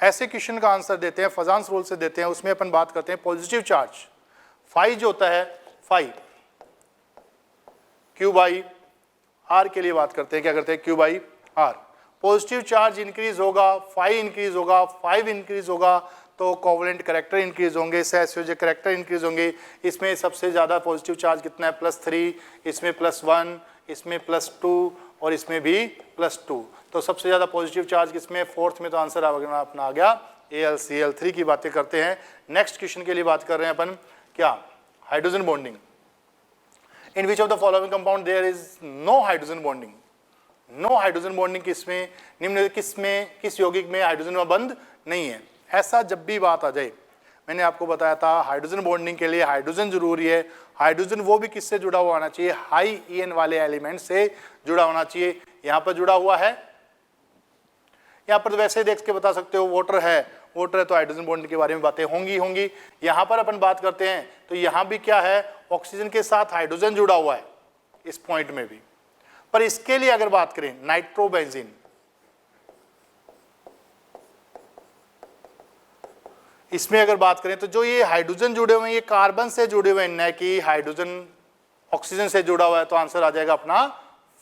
ऐसे क्वेश्चन का आंसर देते हैं, फजांस रूल से देते हैं। उसमें अपन बात करते हैं पॉजिटिव चार्ज फाई जो होता है, फाई क्यू बाई आर के लिए बात करते हैं, क्या करते हैं, q by r. Positive charge increase होगा, फाई इंक्रीज होगा, 5 इंक्रीज होगा, तो कोवेलेंट कैरेक्टर इंक्रीज होंगे, सहसंयोजक कैरेक्टर इंक्रीज होंगे। इसमें सबसे ज्यादा पॉजिटिव चार्ज कितना है, +3, इसमें +1, इसमें +2 और इसमें भी +2। तो सबसे ज्यादा पॉजिटिव चार्ज किसमें, फोर्थ में। तो आंसर अपना आ गया AlCl3 की बातें करते हैं। नेक्स्ट क्वेश्चन के लिए बात कर रहे हैं अपन, क्या, hydrogen bonding. In which of the following compound there is no hydrogen bonding. No hydrogen bonding किसमें, निम्न किसमें, किस यौगिक में हाइड्रोजन में बंद नहीं है। ऐसा जब भी बात आ जाए, मैंने आपको बताया था हाइड्रोजन बॉन्डिंग के लिए हाइड्रोजन जरूरी है। हाइड्रोजन वो भी किससे जुड़ा हुआ होना चाहिए, हाई EN वाले एलिमेंट से जुड़ा होना चाहिए। यहाँ पर जुड़ा हुआ है, यहाँ पर तो वैसे देख के बता सकते हो, वाटर है, वाटर है तो हाइड्रोजन बॉन्डिंग के बारे में बातें होंगी। यहाँ पर अपन बात करते हैं तो यहाँ भी क्या है, ऑक्सीजन के साथ हाइड्रोजन जुड़ा हुआ है इस पॉइंट में भी। पर इसके लिए अगर बात करें नाइट्रोबेंजीन, इसमें अगर बात करें तो जो ये हाइड्रोजन जुड़े हुए हैं ये कार्बन से जुड़े हुए हैं, न कि हाइड्रोजन ऑक्सीजन से जुड़ा हुआ है। तो आंसर आ जाएगा अपना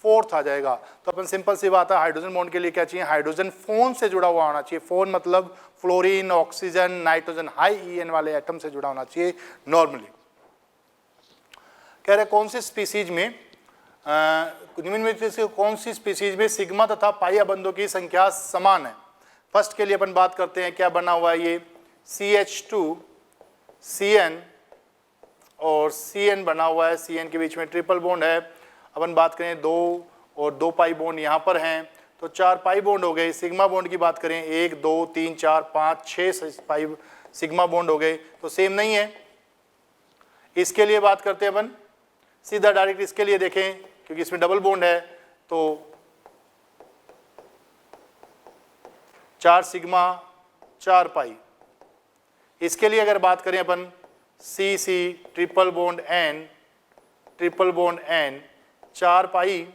फोर्थ आ जाएगा। तो अपन सिंपल सी बात है, हाइड्रोजन बॉन्ड के लिए क्या चाहिए, हाइड्रोजन फोन से जुड़ा हुआ होना चाहिए। फोन मतलब fluorine, oxygen, nitrogen, high EN वाले एटम से जुड़ा होना चाहिए नॉर्मली। कह रहे कौन सी स्पीसीज में निम्न में से कौन सी स्पीसीज में सिग्मा तथा पाई बंधों की संख्या समान है। फर्स्ट के लिए अपन बात करते हैं, क्या बना हुआ है ये CH2 CN और CN बना हुआ है, CN के बीच में ट्रिपल बॉन्ड है। अपन बात करें 2 और 2 पाई बॉन्ड यहाँ पर हैं, तो 4 पाई बॉन्ड हो गए। सिग्मा बॉन्ड की बात करें 1 2 3 4 5 6 पाई सिग्मा बॉन्ड हो गए, तो सेम नहीं है। इसके लिए बात करते हैं अपन सीधा डायरेक्ट, इसके लिए देखें क्योंकि इसमें डबल बॉन्ड है, तो 4 सिग्मा 4 पाई। इसके लिए अगर बात करें अपन CC triple bond N 4 pi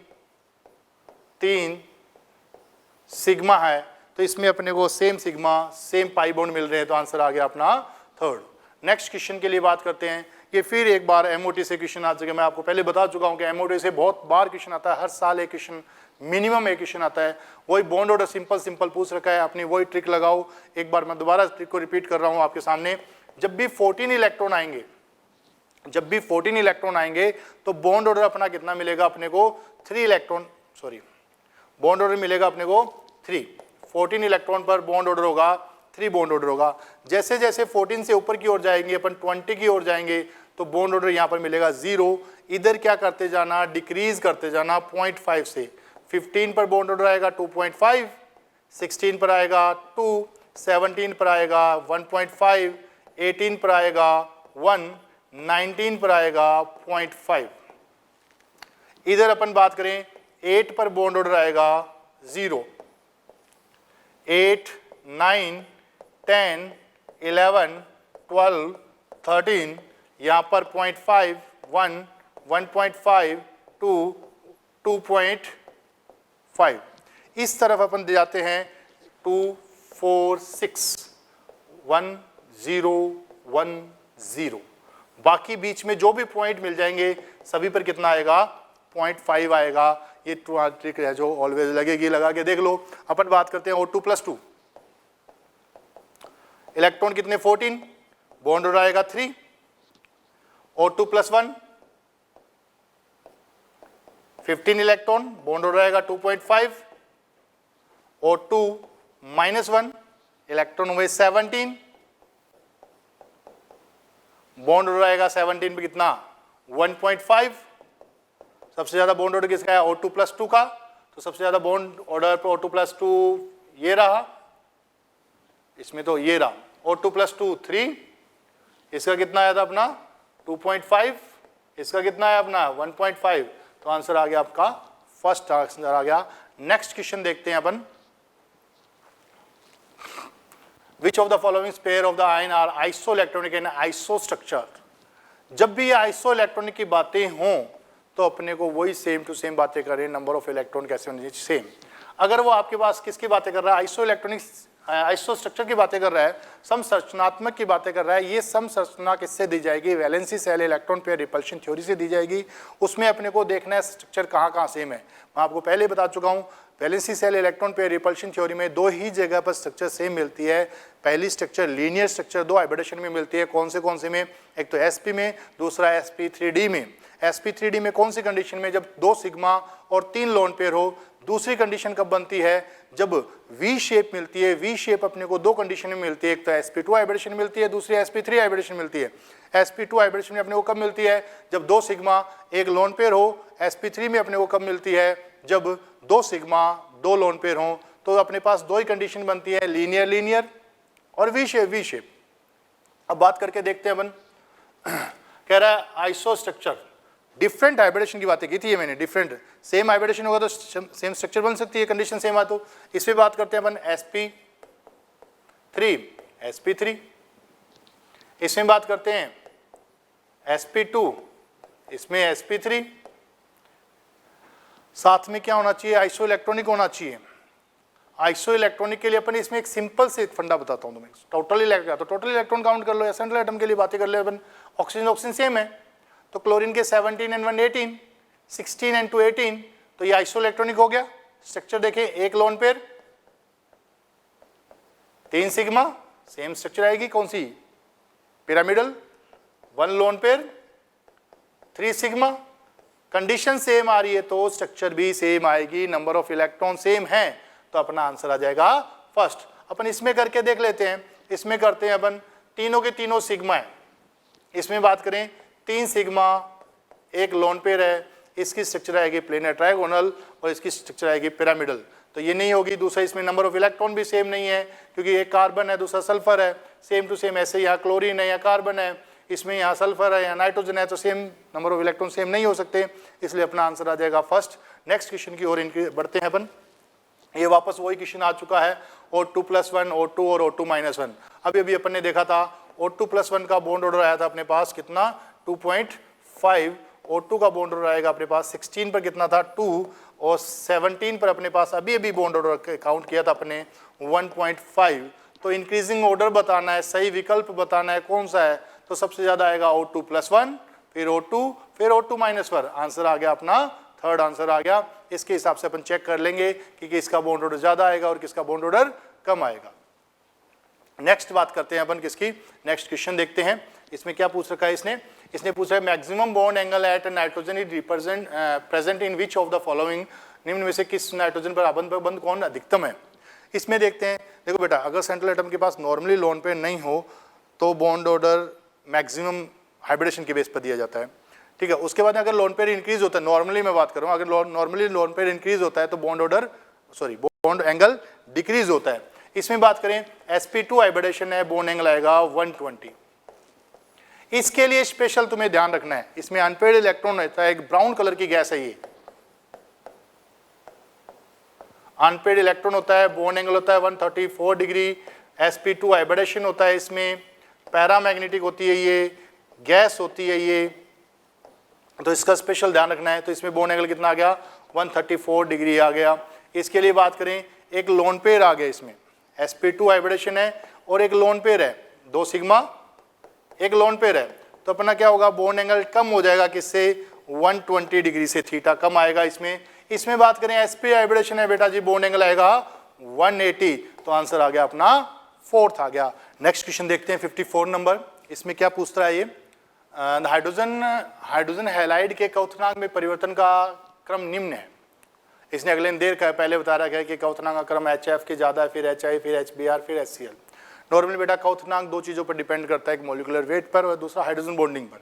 3 sigma है, तो इसमें अपने को same sigma same pi bond मिल रहे हैं, तो आंसर आ गया अपना थर्ड। नेक्स्ट क्वेश्चन के लिए बात करते हैं, ये फिर एक बार MOT से क्वेश्चन आ चुके। मैं आपको पहले बता चुका हूं कि MOT से बहुत बार क्वेश्चन आता है, हर साल एक क्वेश्चन मिनिमम एक क्वेश्चन आता है। वही बॉन्ड ऑर्डर सिंपल पूछ रखा है, अपनी वही ट्रिक लगाओ। एक बार मैं दोबारा ट्रिक को रिपीट कर रहा हूं आपके सामने। जब भी 14 इलेक्ट्रॉन आएंगे तो बॉन्ड ऑर्डर अपना कितना मिलेगा, अपने को 3 इलेक्ट्रॉन, बॉन्ड ऑर्डर मिलेगा अपने को 3। 14 इलेक्ट्रॉन पर बॉन्ड ऑर्डर होगा 3 बॉन्ड ऑर्डर होगा। जैसे जैसे 14 से ऊपर की ओर जाएंगे, अपन 20 की ओर जाएंगे, तो बॉन्ड ऑर्डर यहाँ पर मिलेगा 0। इधर क्या करते जाना, डिक्रीज करते जाना 0.5 से। 15 पर बॉन्ड ऑर्डर आएगा 2.5, 16 पर आएगा 2, 17 पर आएगा 1.5, 18 पर आएगा 1, 19 पर आएगा 0.5। इधर अपन बात करें 8 पर बॉन्ड ऑर्डर आएगा 0, 8, 9, 10, 11, 12, 13, यहाँ पर 0.5, 1, 1.5, 2, 2.5। इस तरफ अपन जाते हैं 2, 4, 6, 1, 0, 1 0। बाकी बीच में जो भी पॉइंट मिल जाएंगे सभी पर कितना आएगा, 0.5 आएगा। ये ट्रिक है जो ऑलवेज लगेगी, लगा के देख लो। अपन बात करते हैं O2 + 2, इलेक्ट्रॉन कितने 14, बॉन्ड हो जाएगा 3, O2 + 1 15 इलेक्ट्रॉन, बॉन्ड हो जाएगा 2.5, O2 - 1 इलेक्ट्रॉन हुए 17, बॉन्ड हो जाएगा 17 पे कितना 1.5। सबसे ज्यादा बॉन्ड ऑर्डर किसका है, O2 + 2 का, तो सबसे ज्यादा बॉन्ड ऑर्डर पे O2 + 2 ये रहा, इसमें तो ये रहा O2 + 2 3, इसका कितना आया था अपना 2.5, इसका कितना है अपना 1.5। तो आंसर आ गया आपका, फर्स्ट आंसर आ गया। नेक्स्ट क्वेश्चन देखते हैं अपन, Which of the following pair of the ion are isoelectronic and isostructure? जब भी ये आइसोइलेक्ट्रॉनिक की बातें हों तो अपने को वही सेम टू सेम बातें करें, नंबर ऑफ इलेक्ट्रॉन कैसे होने चाहिए सेम। अगर वो आपके पास किसकी बातें कर रहा है, आइसोइलेक्ट्रॉनिक आइसोस्ट्रक्चर की बातें कर रहा है, समसंरचनात्मक की बातें कर रहा है, ये समसंरचना किससे दी जाएगी, valency shell electron pair repulsion theory से दी जाएगी। उसमें अपने को देखना है स्ट्रक्चर कहाँ कहाँ सेम है। मैं आपको पहले बता चुका हूँ, valency shell electron pair repulsion theory में दो ही जगह पर स्ट्रक्चर सेम मिलती है। पहली स्ट्रक्चर लीनियर स्ट्रक्चर दो हाइब्रिडेशन में मिलती है। कौन से में, एक तो sp में, दूसरा sp3d में। sp3d में कौन सी कंडीशन में, जब 2 सिग्मा और 3 लोन पेयर हो। दूसरी कंडीशन कब बनती है, जब वी शेप मिलती है। वी शेप अपने को दो कंडीशन में मिलती है, एक तो sp2 हाइब्रिडेशन मिलती है, दूसरी sp3 हाइब्रिडेशन मिलती है। sp2 हाइब्रिडेशन में अपने को कब मिलती है, जब 2 सिग्मा एक लोन पेयर हो। sp3 में अपने को कब मिलती है, जब 2 सिग्मा 2 लोन पेयर हो। तो अपने पास दो ही कंडीशन बनती है, लीनियर लीनियर और वी शेप वी शेप। अब बात करके देखते हैं अपन, कह रहा है आइसो स्ट्रक्चर, डिफरेंट हाइब्रिडेशन की बातें की थी मैंने। डिफरेंट, सेम हाइब्रिडेशन होगा तो सेम स्ट्रक्चर बन सकती है, कंडीशन सेम आ तो। इस पे बात करते हैं अपन sp3, इसमें बात करते हैं sp2, इसमें sp3। साथ में क्या होना चाहिए, आइसो इलेक्ट्रॉनिक होना चाहिए। आइसो इलेक्ट्रॉनिक के लिए अपन इसमें एक सिंपल से एक फंडा बताता हूं तुम्हें। टोटल इलेक्ट्रॉन, तो टोटल इलेक्ट्रॉन काउंट कर लो, या सेंट्रल एटम के लिए बातें कर ले अपन। ऑक्सीजन सेम है, तो क्लोरीन के 17 and 1 18, 16 and 2 18, तो ये आइसो इलेक्ट्रॉनिक हो गया। स्ट्रक्चर देखें, एक lone pair 3 sigma, same structure आएगी, कौन सी, pyramidal. 1 lone pair 3 sigma, condition same आ रही है तो स्ट्रक्चर भी सेम आएगी, नंबर ऑफ इलेक्ट्रॉन सेम है, तो अपना आंसर आ जाएगा फर्स्ट। अपन इसमें करके देख लेते हैं। इसमें करते हैं अपन, तीनों के तीनों सिग्मा है। इसमें बात करें 3 सिग्मा एक लोन पेयर है, इसकी स्ट्रक्चर आएगी प्लेनर ट्रायगोनल और इसकी स्ट्रक्चर आएगी पिरामिडल, तो ये नहीं होगी। दूसरा, इसमें नंबर ऑफ इलेक्ट्रॉन भी सेम नहीं है, क्योंकि एक कार्बन है दूसरा सल्फर है, सेम टू सेम। ऐसे यहाँ क्लोरीन है, यहाँ कार्बन है, इसमें यहाँ सल्फर है, यहाँ नाइट्रोजन है, तो same number of electron same नहीं हो सकते, इसलिए अपना आंसर आ जाएगा फर्स्ट। नेक्स्ट क्वेश्चन की ओर बढ़ते हैं अपन। ये वापस वही क्वेश्चन आ चुका है, O2 + 1, O2 और O2 - 1। अभी अपन ने देखा था O2 + 1 का बॉन्ड ऑर्डर आया था अपने पास कितना 2.5, O2 का बॉन्ड ऑर्डर आएगा अपने पास 16 पर कितना था 2, और 17 पर अपने पास अभी बॉन्ड ऑर्डर काउंट किया था अपने 1.5। तो इंक्रीजिंग ऑर्डर बताना है, सही विकल्प बताना है कौन सा है, तो सबसे ज्यादा आएगा O2 + 1, फिर O2, फिर O2 - 1। आंसर आ गया अपना, थर्ड आंसर आ गया। इसके हिसाब से अपन चेक कर लेंगे कि किसका बॉन्ड ऑर्डर ज्यादा आएगा और किसका बॉन्ड ऑर्डर कम आएगा। नेक्स्ट बात करते हैं अपन किसकी, नेक्स्ट क्वेश्चन देखते हैं। इसमें क्या पूछ रखा है इसने पूछा है maximum bond angle at nitrogen is represent present in which of the following, निम्न में से किस नाइट्रोजन पर बंध कौन अधिकतम है। इसमें देखते हैं, देखो बेटा, अगर सेंट्रल एटम के पास नॉर्मली लोन पेयर नहीं हो तो बॉन्ड ऑर्डर मैक्सिमम हाइब्रिडेशन के बेस पर दिया जाता है, ठीक है। उसके बाद अगर लोन पेयर इंक्रीज होता है, नॉर्मली मैं बात कर रहा हूँ, अगर नॉर्मली लोन पेयर इंक्रीज होता है तो बॉन्ड एंगल डिक्रीज होता है। इसमें बात करें sp2 हाइब्रिडेशन है, बॉन्ड एंगल आएगा 120। इसके लिए स्पेशल तुम्हें ध्यान रखना है, इसमें अनपेयर्ड इलेक्ट्रॉन रहता है, एक ब्राउन कलर की गैस है ये, अनपेयर्ड इलेक्ट्रॉन होता है, बॉन्ड एंगल होता है 134 डिग्री, sp2 हाइब्रिडेशन होता है, इसमें पैरामैग्नेटिक होती है, ये गैस होती है ये, तो इसका स्पेशल ध्यान रखना है। तो इसमें बॉन्ड एंगल कितना आ गया 134 डिग्री आ गया। इसके लिए बात करें, एक लोन पेयर आ गया, इसमें sp2 हाइब्रिडेशन है और एक लोन पेयर है 2 सिग्मा एक लोन पेयर है, तो अपना क्या होगा, बॉन्ड एंगल कम हो जाएगा किससे, 120 डिग्री से, थीटा कम आएगा इसमें बात करें sp हाइब्रिडेशन है बेटा जी, बॉन्ड एंगल आएगा 180, तो आंसर आ गया अपना फोर्थ आ गया। नेक्स्ट क्वेश्चन देखते हैं 54 नंबर, इसमें क्या पूछता है ये, हाइड्रोजन हैलाइड के क्वथनांक में परिवर्तन का क्रम निम्न है। इसने अगले देर का पहले बता रखा है कि क्वथनांक का क्रम HF के ज्यादा है, फिर HI, फिर HBr, फिर HCl। नॉर्मली बेटा क्वथनांक दो चीजों पर डिपेंड करता है, एक मॉलिक्यूलर वेट पर और दूसरा हाइड्रोजन बॉन्डिंग पर।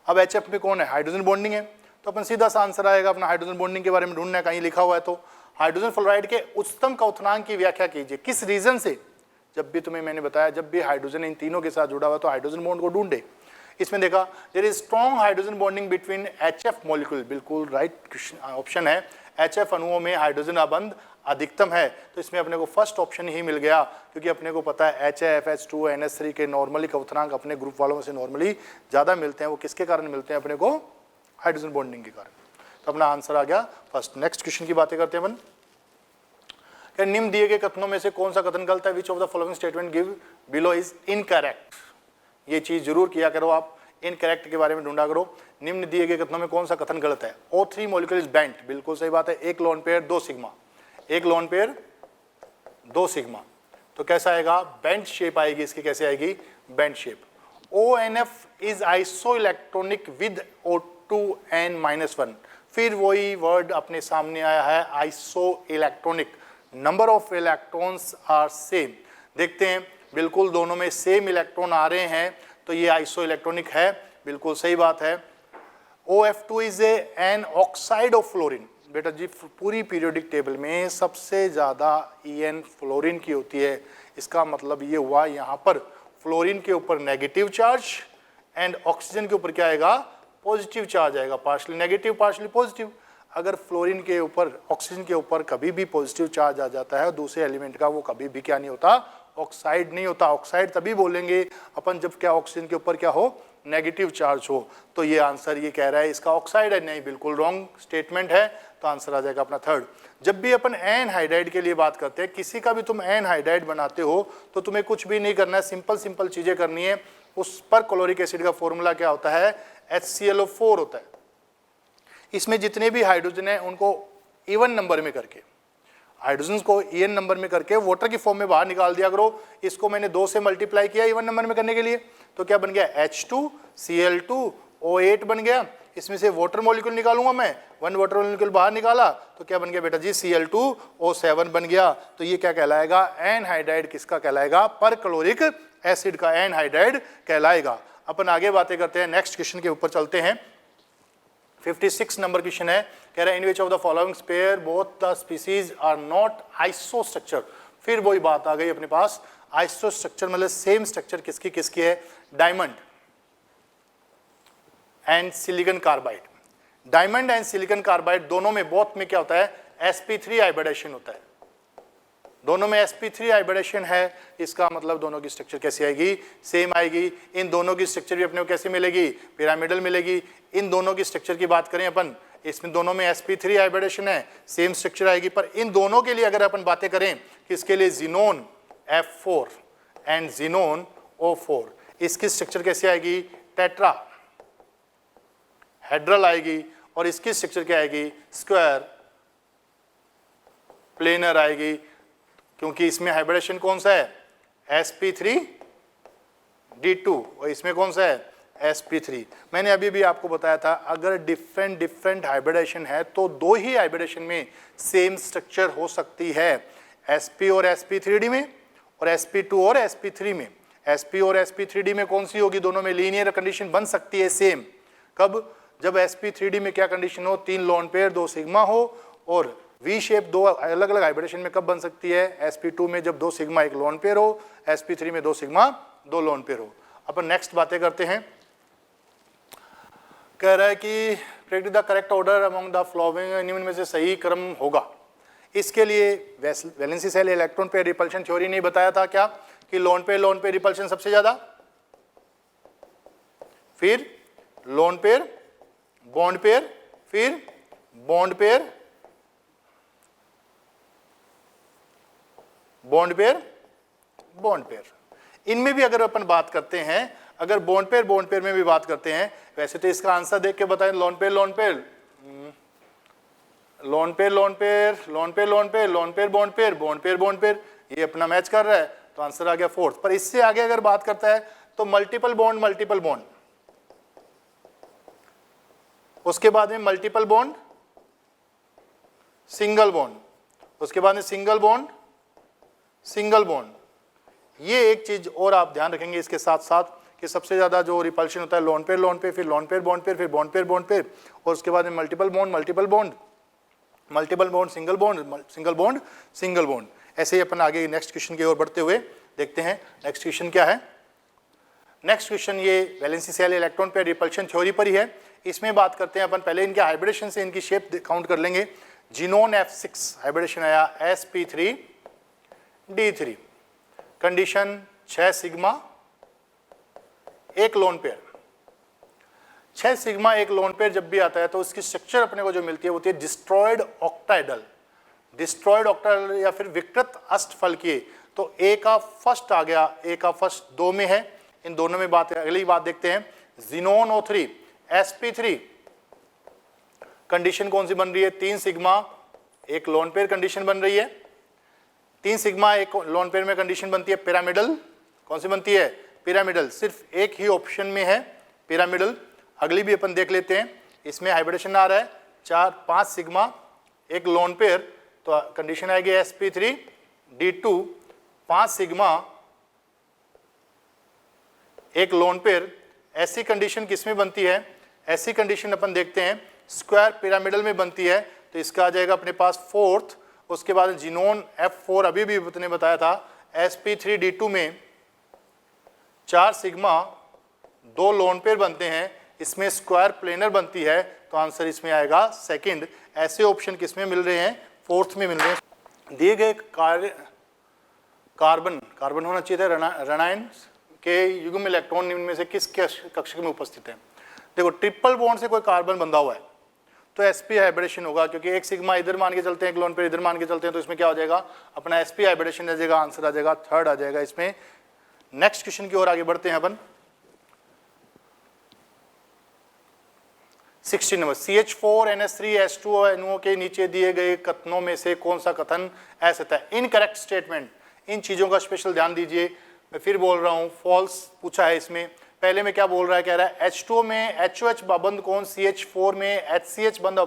अब HF में कौन है, हाइड्रोजन बॉन्डिंग है, तो अपन सीधा सा आंसर आएगा अपना हाइड्रोजन बॉन्डिंग के बारे में ढूंढना है, कहीं लिखा हुआ है तो हाइड्रोजन फ्लोराइड के उच्चतम क्वथनांक की व्याख्या कीजिए, किस रीजन से। जब भी तुम्हें मैंने बताया, जब भी हाइड्रोजन इन तीनों के साथ जुड़ा हुआ तो हाइड्रोजन बॉन्ड को ढूंढे। इसमें देखा there is strong hydrogen bonding between HF molecule, बिल्कुल राइट ऑप्शन है, HF अणुओं में हाइड्रोजन आबंध अधिकतम है, तो इसमें अपने को फर्स्ट ऑप्शन ही मिल गया, क्योंकि अपने को पता है HF, NH3 के नॉर्मली क्वथनांक अपने ग्रुप वालों में से नॉर्मली ज्यादा मिलते हैं, वो किसके कारण मिलते हैं अपने को, हाइड्रोजन बॉन्डिंग के कारण, तो अपना आंसर आ गया फर्स्ट। नेक्स्ट क्वेश्चन की बातें करते हैं अपन, निम्न दिए गए कथनों में से कौन सा कथन गलत है, which of the following statement give below is incorrect. ये चीज जरूर किया करो आप, इनकरेक्ट के बारे में ढूंढा करो, निम्न दिए गए कथनों में कौन सा कथन गलत है। O3 मॉलिक्यूल इज बेंट, बिल्कुल सही बात है, एक लोन पेयर 2 सिग्मा, एक लोन पेयर 2 सिग्मा, तो कैसा आएगा, बेंट शेप आएगी इसकी, कैसे आएगी, bent shape. ONF is isoelectronic with O2n-1, फिर वही वर्ड अपने सामने आया है, isoelectronic, number of electrons are same. देखते हैं बिल्कुल दोनों में सेम इलेक्ट्रॉन आ रहे हैं, तो ये आइसो इलेक्ट्रॉनिक है, बिल्कुल सही बात है। OF2 is an oxide of fluorine, बेटा जी पूरी पीरियोडिक टेबल में सबसे ज्यादा EN फ्लोरीन की होती है, इसका मतलब ये हुआ यहाँ पर फ्लोरीन के ऊपर नेगेटिव चार्ज एंड ऑक्सीजन के ऊपर क्या आएगा, पॉजिटिव चार्ज आएगा, पार्शली नेगेटिव पार्शली पॉजिटिव। अगर फ्लोरीन के ऊपर ऑक्सीजन के ऊपर कभी भी पॉजिटिव चार्ज आ जाता है दूसरे एलिमेंट का, वो कभी भी क्या नहीं होता, ऑक्साइड नहीं होता। ऑक्साइड तभी बोलेंगे अपन जब क्या ऑक्सीजन के ऊपर क्या हो, नेगेटिव चार्ज हो, तो ये आंसर ये कह रहा है इसका ऑक्साइड है, नहीं बिल्कुल रॉन्ग स्टेटमेंट है, तो आंसर आ जाएगा अपना थर्ड। जब भी अपन एन हाइड्राइड के लिए बात करते हैं, किसी का भी तुम एन हाइड्राइड बनाते हो तो तुम्हें कुछ भी नहीं करना है, सिंपल चीजें करनी है। उस पर क्लोरिक एसिड का फॉर्मूला क्या होता है, HClO4 होता है। इसमें जितने भी हाइड्रोजन है उनको इवन नंबर में करके, हाइड्रोजन को EN नंबर में करके वाटर की फॉर्म में बाहर निकाल दिया करो। इसको मैंने 2 से मल्टीप्लाई किया इवन नंबर में करने के लिए, तो क्या बन गया H2Cl2O8 बन गया। इसमें से वाटर मॉलिक्यूल निकालूंगा मैं, 1 वाटर मॉलिक्यूल बाहर निकाला तो क्या बन गया बेटा जी, Cl2O7 बन गया। तो ये क्या कहलाएगा, एनहाइड्राइड किसका कहलाएगा, पर क्लोरिक एसिड का एनहाइड्राइड कहलाएगा। अपन आगे बातें करते हैं, नेक्स्ट क्वेश्चन के ऊपर चलते हैं। 56 नंबर क्वेश्चन है, कह रहा है in which of the following pair both the species are not isostructure. फिर वही बात आ गई अपने पास, आइसोस्ट्रक्चर मतलब सेम स्ट्रक्चर किसकी किसकी है, diamond and silicon carbide. Diamond and silicon carbide दोनों में बोथ में क्या होता है, sp3 हाइब्रिडेशन होता है, दोनों में sp3 हाइब्रिडेशन है। इसका मतलब दोनों की स्ट्रक्चर कैसी आएगी, सेम आएगी। इन दोनों की स्ट्रक्चर भी अपने को कैसे मिलेगी, पिरामिडल मिलेगी। इन दोनों की स्ट्रक्चर की बात करें अपन, इसमें दोनों में sp3 हाइब्रिडेशन है, सेम स्ट्रक्चर आएगी। पर इन दोनों के लिए अगर अपन बातें करें कि इसके लिए xenon F4 and xenon O4, इसकी स्ट्रक्चर कैसी आएगी, टेट्रा हेड्रल आएगी। और इसकी स्ट्रक्चर क्या आएगी, स्क्वायर प्लेनर आएगी, क्योंकि इसमें हाइब्रिडेशन कौन सा है, sp3d2 और इसमें कौन सा है, sp3। मैंने अभी भी आपको बताया था अगर डिफरेंट हाइब्रिडेशन है तो 2 ही हाइब्रिडेशन में सेम स्ट्रक्चर हो सकती है, sp और sp3d में और sp2 और sp3 में। sp और sp3d में कौन सी होगी, दोनों में लीनियर कंडीशन बन सकती है सेम। कब, जब sp3d में क्या कंडीशन हो, 3 लोन पेयर 2 सिग्मा हो, और V शेप 2 अलग अलग हाइब्रिडेशन में कब बन सकती है, sp2 में जब 2 सिग्मा 1 लोन पेयर हो, sp3 में 2 सिग्मा 2 लोन पेयर हो। अपन नेक्स्ट बातें करते हैं, कह रहा है कि predict the correct order among the following, निम्न में से सही क्रम होगा। इसके लिए valency shell electron pair repulsion theory नहीं बताया था क्या, कि लोन पेयर रिपल्शन सबसे ज्यादा, फिर लोन पेयर बॉन्ड पेयर, फिर bond pair bond pair bond pair. इनमें भी अगर अपन बात करते हैं, अगर बॉन्ड पेयर में भी बात करते हैं, वैसे तो इसका आंसर देख के बताएं, lone pair lone pair lone pair lone pair lone pair lone pair lone pair bond pair bond pair bond pair, ये अपना मैच कर रहा है, तो आंसर आ गया फोर्थ। पर इससे आगे अगर बात करता है तो मल्टीपल बॉन्ड, उसके बाद में मल्टीपल बॉन्ड सिंगल बॉन्ड, उसके बाद में सिंगल बॉन्ड। ये एक चीज और आप ध्यान रखेंगे इसके साथ साथ कि सबसे ज्यादा जो रिपल्शन होता है लोन पेयर, फिर लोन पेयर बॉन्ड पेयर, फिर बॉन्ड पेयर, और उसके बाद में मल्टीपल बॉन्ड सिंगल बॉन्ड। ऐसे ही अपन आगे नेक्स्ट क्वेश्चन की ओर बढ़ते हुए देखते हैं। नेक्स्ट क्वेश्चन क्या है? नेक्स्ट क्वेश्चन ये valency shell electron pair repulsion theory पर ही है। इसमें बात करते हैं अपन पहले इनके हाइब्रिडेशन से इनकी शेप काउंट कर लेंगे। जीनोन F6 हाइब्रिडेशन आया sp3d3, कंडीशन 6 सिग्मा एक लोन पेयर। 6 सिग्मा एक लोन पेयर जब भी आता है तो उसकी स्ट्रक्चर अपने को जो मिलती है वो होती है डिस्ट्रॉयड ऑक्टाइडल या फिर विकृत अष्टफलकीय। तो ए का फर्स्ट आ गया, ए का फर्स्ट 2 में है, इन दोनों में बात है। अगली बात देखते हैं, जीनोन O3 sp3, कंडीशन कौन सी बन रही है? 3 सिग्मा एक लोन पेयर कंडीशन बन रही है। 3 सिग्मा एक लोन पेयर में कंडीशन बनती है पिरामिडल। कौन सी बनती है? पिरामिडल। सिर्फ एक ही ऑप्शन में है पिरामिडल। अगली भी अपन देख लेते हैं। इसमें हाइब्रिडेशन आ रहा है 4-5 सिग्मा एक लोन पेयर, तो कंडीशन आएगी sp3d2, 5 सिग्मा एक लोन पेयर। ऐसी कंडीशन किसमें बनती है? ऐसी कंडीशन अपन देखते हैं स्क्वायर पिरामिडल में बनती है, तो इसका आ जाएगा अपने पास फोर्थ। उसके बाद जीनोन F4 अभी भी ने बताया था sp3d2 में 4 सिग्मा 2 लोन पेयर बनते हैं, इसमें स्क्वायर प्लेनर बनती है, तो आंसर इसमें आएगा सेकंड। ऐसे ऑप्शन किसमें मिल रहे हैं? फोर्थ में मिल रहे हैं। दिए गए कार्बन होना चाहिए था रणीन के युग्म इलेक्ट्रॉन निम्न में से किस कक्षक में उपस्थित है? देखो, ट्रिपल बॉन्ड से कोई कार्बन बंधा हुआ है तो sp हाइब्रिडेशन होगा, क्योंकि एक सिग्मा इधर मान के चलते हैं, एक लोन पेयर इधर मान के चलते हैं, तो इसमें क्या हो जाएगा? अपना sp हाइब्रिडेशन आ जाएगा, आंसर आ जाएगा थर्ड आ जाएगा इसमें। नेक्स्ट क्वेश्चन की ओर आगे बढ़ते हैं अपन। 16 नंबर, CH4NH3H2NO के नीचे दिए गए कथनों में से कौन सा कथन असत्य है? Incorrect statement. इन चीजों का स्पेशल ध्यान दीजिए। मैं फिर बोल रहा हूं, फॉल्स पूछा है इसमें। पहले में क्या बोल रहा है? कह रहा है H2 में HOH बंध कोण CH4 में HCH बंध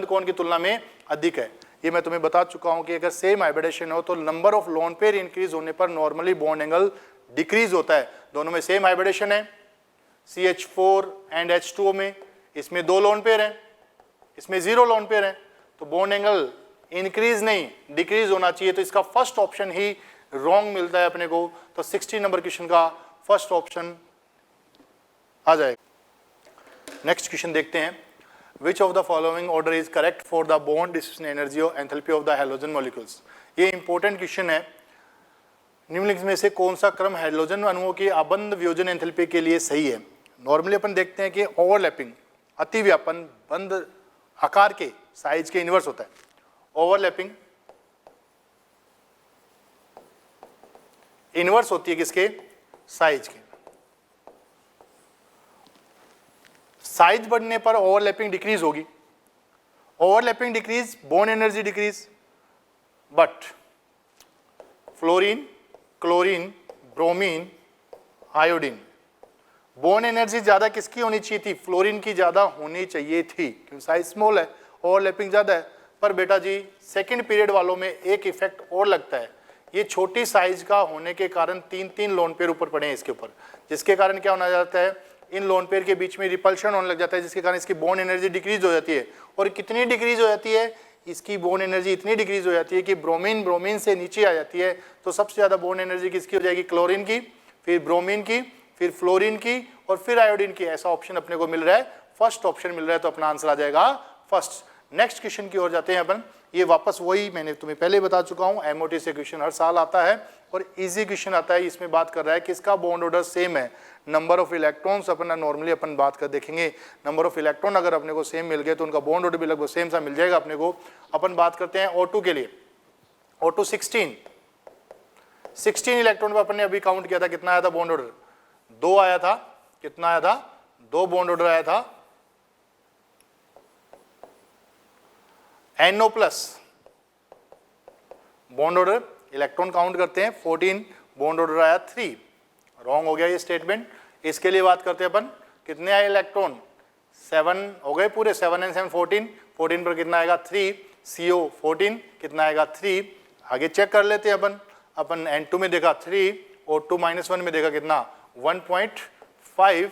कोण की तुलना में अधिक है। ये मैं तुम्हें बता चुका हूं कि अगर सेम हाइब्रिडेशन हो तो number of lone pair increase होने पर नॉर्मली बॉन्ड एंगल डिक्रीज होता है। दोनों में सेम हाइब्रिडेशन है, CH4 एंड H2O में। इसमें 2 लोन पेयर है, इसमें 0 लोन पेयर है, तो बॉन्ड एंगल इंक्रीज नहीं डिक्रीज होना चाहिए। तो इसका फर्स्ट ऑप्शन ही रॉन्ग मिलता है अपने को। तो 16 नंबर क्वेश्चन का फर्स्ट ऑप्शन आ जाएगा। नेक्स्ट क्वेश्चन देखते हैं। Which of the following order is correct for the bond distribution energy और enthalpy of the halogen molecules? ये इंपॉर्टेंट क्वेश्चन है। निम्नलिखित में से कौन सा क्रम हैलोजन अणुओं की आबंध वियोजन एंथैल्पी के लिए सही है? नॉर्मली अपन देखते हैं कि ओवरलैपिंग अतिव्यापन बंद आकार के साइज के इनवर्स होता है। ओवरलैपिंग इनवर्स होती है किसके? साइज के। साइज बढ़ने पर ओवरलैपिंग डिक्रीज होगी। Overlapping decrease, bond energy decrease. But fluorine, chlorine, bromine, iodine, bond energy ज्यादा किसकी होनी चाहिए थी? फ्लोरीन की ज्यादा होनी चाहिए थी, क्योंकि साइज स्मॉल है, ओवरलैपिंग ज्यादा है। पर बेटा जी, सेकंड पीरियड वालों में एक इफेक्ट और लगता है। ये छोटी साइज का होने के कारण 3-3 लोन पेयर ऊपर पड़े हैं इसके ऊपर, जिसके कारण क्या होना जाता है? इन लोन पेयर के बीच में रिपल्शन होने लग जाता है, जिसके कारण इसकी बॉन्ड एनर्जी डिक्रीज हो जाती है। और कितनी डिक्रीज हो जाती है? इसकी बॉन्ड एनर्जी इतनी डिक्रीज हो जाती है कि ब्रोमीन से नीचे आ जाती है। तो सबसे ज्यादा बॉन्ड एनर्जी किसकी हो जाएगी? क्लोरीन की, फिर ब्रोमीन की, फिर फ्लोरीन की, और फिर आयोडीन की। ऐसा ऑप्शन अपने को मिल रहा है, फर्स्ट ऑप्शन मिल रहा है, तो अपना आंसर आ जाएगा फर्स्ट। नेक्स्ट क्वेश्चन की ओर जाते हैं अपन। ये वापस वही मैंने तुम्हें पहले बता चुका हूं, एमओटी से क्वेश्चन हर साल आता है और इजी क्वेश्चन आता है। इसमें बात कर रहा है किसका बॉन्ड ऑर्डर सेम है? नंबर ऑफ इलेक्ट्रॉन्स अपन नॉर्मली अपन बात कर देखेंगे। नंबर ऑफ इलेक्ट्रॉन अगर अपने को सेम मिल गए तो उनका बॉन्ड ऑर्डर भी लगभग सेम सा मिल जाएगा अपने को। अपन बात करते हैं O2 के लिए। O2 16 इलेक्ट्रॉन पर अपन ने अभी काउंट किया था, कितना आया था बॉन्ड ऑर्डर? 2 आया था, कितना आया था, 2 बॉन्ड ऑर्डर आया था। NO plus bond order, electron count करते हैं, 14 बॉन्ड ऑर्डर आया 3। रॉन्ग हो गया ये स्टेटमेंट। इसके लिए बात करते हैं अपन, कितने आए इलेक्ट्रॉन, 7 हो गए पूरे, 7 and 7 14, 14 पर कितना आएगा 3, CO 14 कितना आएगा 3। आगे चेक कर लेते हैं अपन N2 में देखा 3, O2 -1 में देखा कितना 1.5,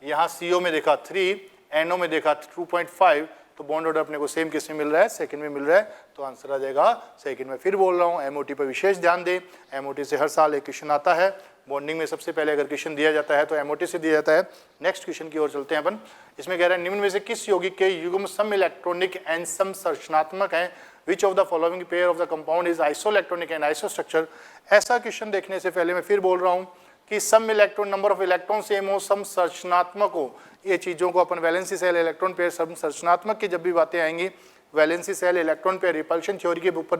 यहाँ CO में देखा 3, NO में देखा 2.5, तो बॉन्ड ऑर्डर अपने को सेम किस में मिल रहा है, सेकंड में मिल रहा है, तो आंसर आ जाएगा सेकंड में। फिर बोल रहा हूँ MOT पर विशेष ध्यान दें, MOT से हर साल एक क्वेश्चन आता है, बॉन्डिंग में सबसे पहले अगर क्वेश्चन दिया जाता है तो MOT से दिया जाता है। नेक्स्ट क्वेश्चन की ओर चलते हैं अपन। इसमें कह रहा है निम्न में से किस यौगिक के युग्म सम इलेक्ट्रॉनिक एंड सम संरचनात्मक हैं, which of the following pair of the compound is isoelectronic and isostructure. ऐसा क्वेश्चन देखने से पहले मैं फिर बोल रहा हूँ कि सम electron, number of electron same हो, सम संरचनात्मक हो, ये चीज़ों को अपन वैलेंसी सेल इलेक्ट्रॉन पेयर सम संरचनात्मक की जब भी बातें आएंगी, valency shell electron pair repulsion theory के ऊपर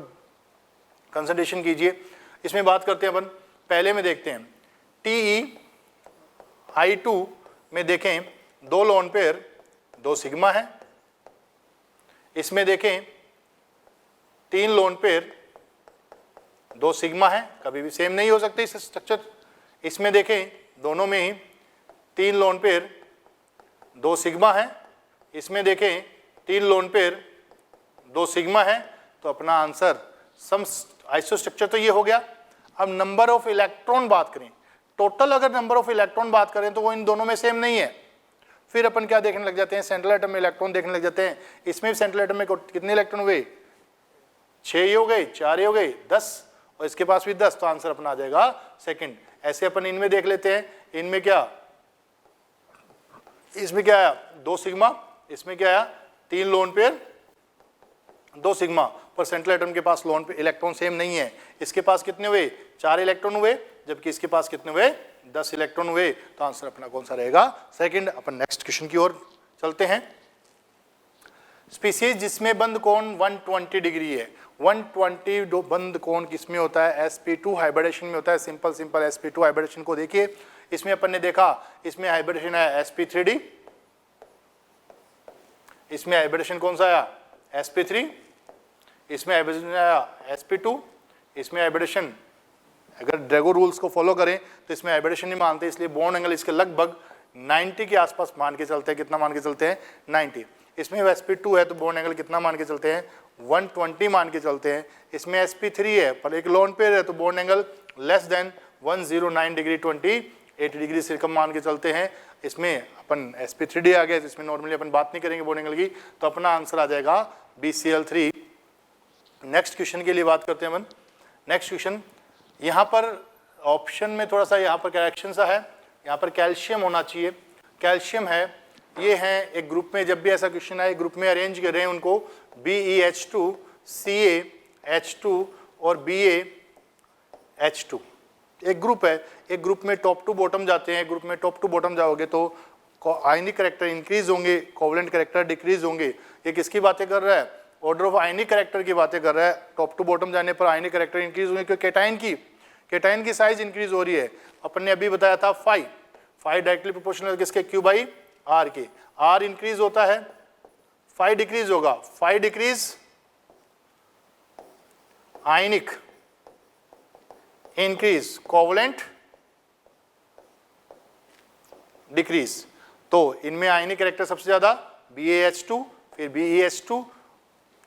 कंसंट्रेशन कीजिए। इसमें बात करते हैं अपन, पहले में देखते हैं TeI2 में देखें 2 लोन पेयर 2 सिग्मा है। इसमें देखें 3 लोन पेयर 2 सिग्मा है, कभी भी सेम नहीं हो सकते इस स्ट्रक्चर। इसमें देखें दोनों में ही 3 लोन पेयर 2 सिग्मा है। इसमें देखें 3 लोन पेयर 2 सिग्मा है, तो अपना आंसर सम आइसोस्ट्रक्चर तो ये हो गया। अब नंबर ऑफ इलेक्ट्रॉन बात करें, टोटल अगर नंबर ऑफ इलेक्ट्रॉन बात करें तो वो इन दोनों में सेम नहीं है। फिर अपन क्या देखने लग जाते हैं, सेंट्रल एटम में इलेक्ट्रॉन देखने लग जाते हैं। इसमें भी सेंट्रल एटम में कितने इलेक्ट्रॉन हुए, 6 ही हो गए, 4 ही हो गए, 10, और इसके पास भी 10, तो आंसर अपना आ जाएगा सेकंड। ऐसे अपन इनमें देख लेते हैं, इनमें क्या, इसमें क्या आया 2 सिग्मा, इसमें क्या आया 3 लोन पेयर 2 सिग्मा, पर सेंट्रल एटम के पास लोन पे इलेक्ट्रॉन सेम नहीं है। इसके पास कितने हुए, 4 इलेक्ट्रॉन हुए, जबकि इसके पास कितने हुए, 10 इलेक्ट्रॉन हुए, तो आंसर अपना कौन सा रहेगा, सेकंड। अपन नेक्स्ट क्वेश्चन की ओर चलते हैं। स्पीसीज जिसमें बंद कोण 120 डिग्री है, 120 बंद कोण किसमें होता है, sp2 हाइब्रिडेशन में होता है। सिंपल sp2 हाइब्रिडेशन को देखिए। इसमें अपन ने देखा, इसमें हाइब्रिडेशन है sp3d, इसमें हाइब्रिडेशन कौन सा आया sp3, इसमें हाइब्रिडेशन आया sp2, इसमें हाइब्रिडेशन अगर ड्रैगो रूल्स को फॉलो करें तो इसमें हाइब्रिडेशन नहीं मानते, इसलिए बॉन्ड एंगल इसके लगभग 90 के आसपास मान के चलते हैं। कितना मान के चलते हैं, 90। इसमें sp2 है तो बॉन्ड एंगल कितना मान के चलते हैं, 120 मान के चलते हैं। इसमें sp3 है पर एक लोन पेयर है तो bond angle less than 109 degree 28 degree से कम मान के चलते हैं। इसमें अपन sp3d आ गया, तो इसमें नॉर्मली अपन बात नहीं करेंगे बॉन्ड एंगल की, तो अपना आंसर आ जाएगा BCl3। नेक्स्ट क्वेश्चन के लिए बात करते हैं अपन। नेक्स्ट क्वेश्चन, यहाँ पर ऑप्शन में थोड़ा सा यहाँ पर करेक्शन सा है, यहाँ पर कैल्शियम होना चाहिए, कैल्शियम है। ये हैं एक ग्रुप में, जब भी ऐसा क्वेश्चन आए ग्रुप में अरेंज कर रहे हैं उनको, BeH2 CaH2 और BaH2 एक ग्रुप है। एक ग्रुप में टॉप टू बॉटम जाते हैं, ग्रुप में टॉप टू बॉटम जाओगे तो आयनिक कैरेक्टर इंक्रीज होंगे, कोवलेंट कैरेक्टर डिक्रीज होंगे। ये किसकी बातें कर रहा है, ऑर्डर ऑफ आयनिक कैरेक्टर की बातें कर रहा है। टॉप टू बॉटम जाने पर आयनिक कैरेक्टर इंक्रीज होंगे क्योंकि केटाइन की साइज इंक्रीज हो रही है। अपन ने अभी बताया था 5 डायरेक्टली प्रोपोर्शनल किसके, Q बाई R के। R इंक्रीज होता है 5 डिक्रीज होगा, 5 डिक्रीज आयनिक इंक्रीज कोवलेंट डिक्रीज। तो इनमें आयनिक कैरेक्टर सबसे ज्यादा BaH2 फिर BeH2,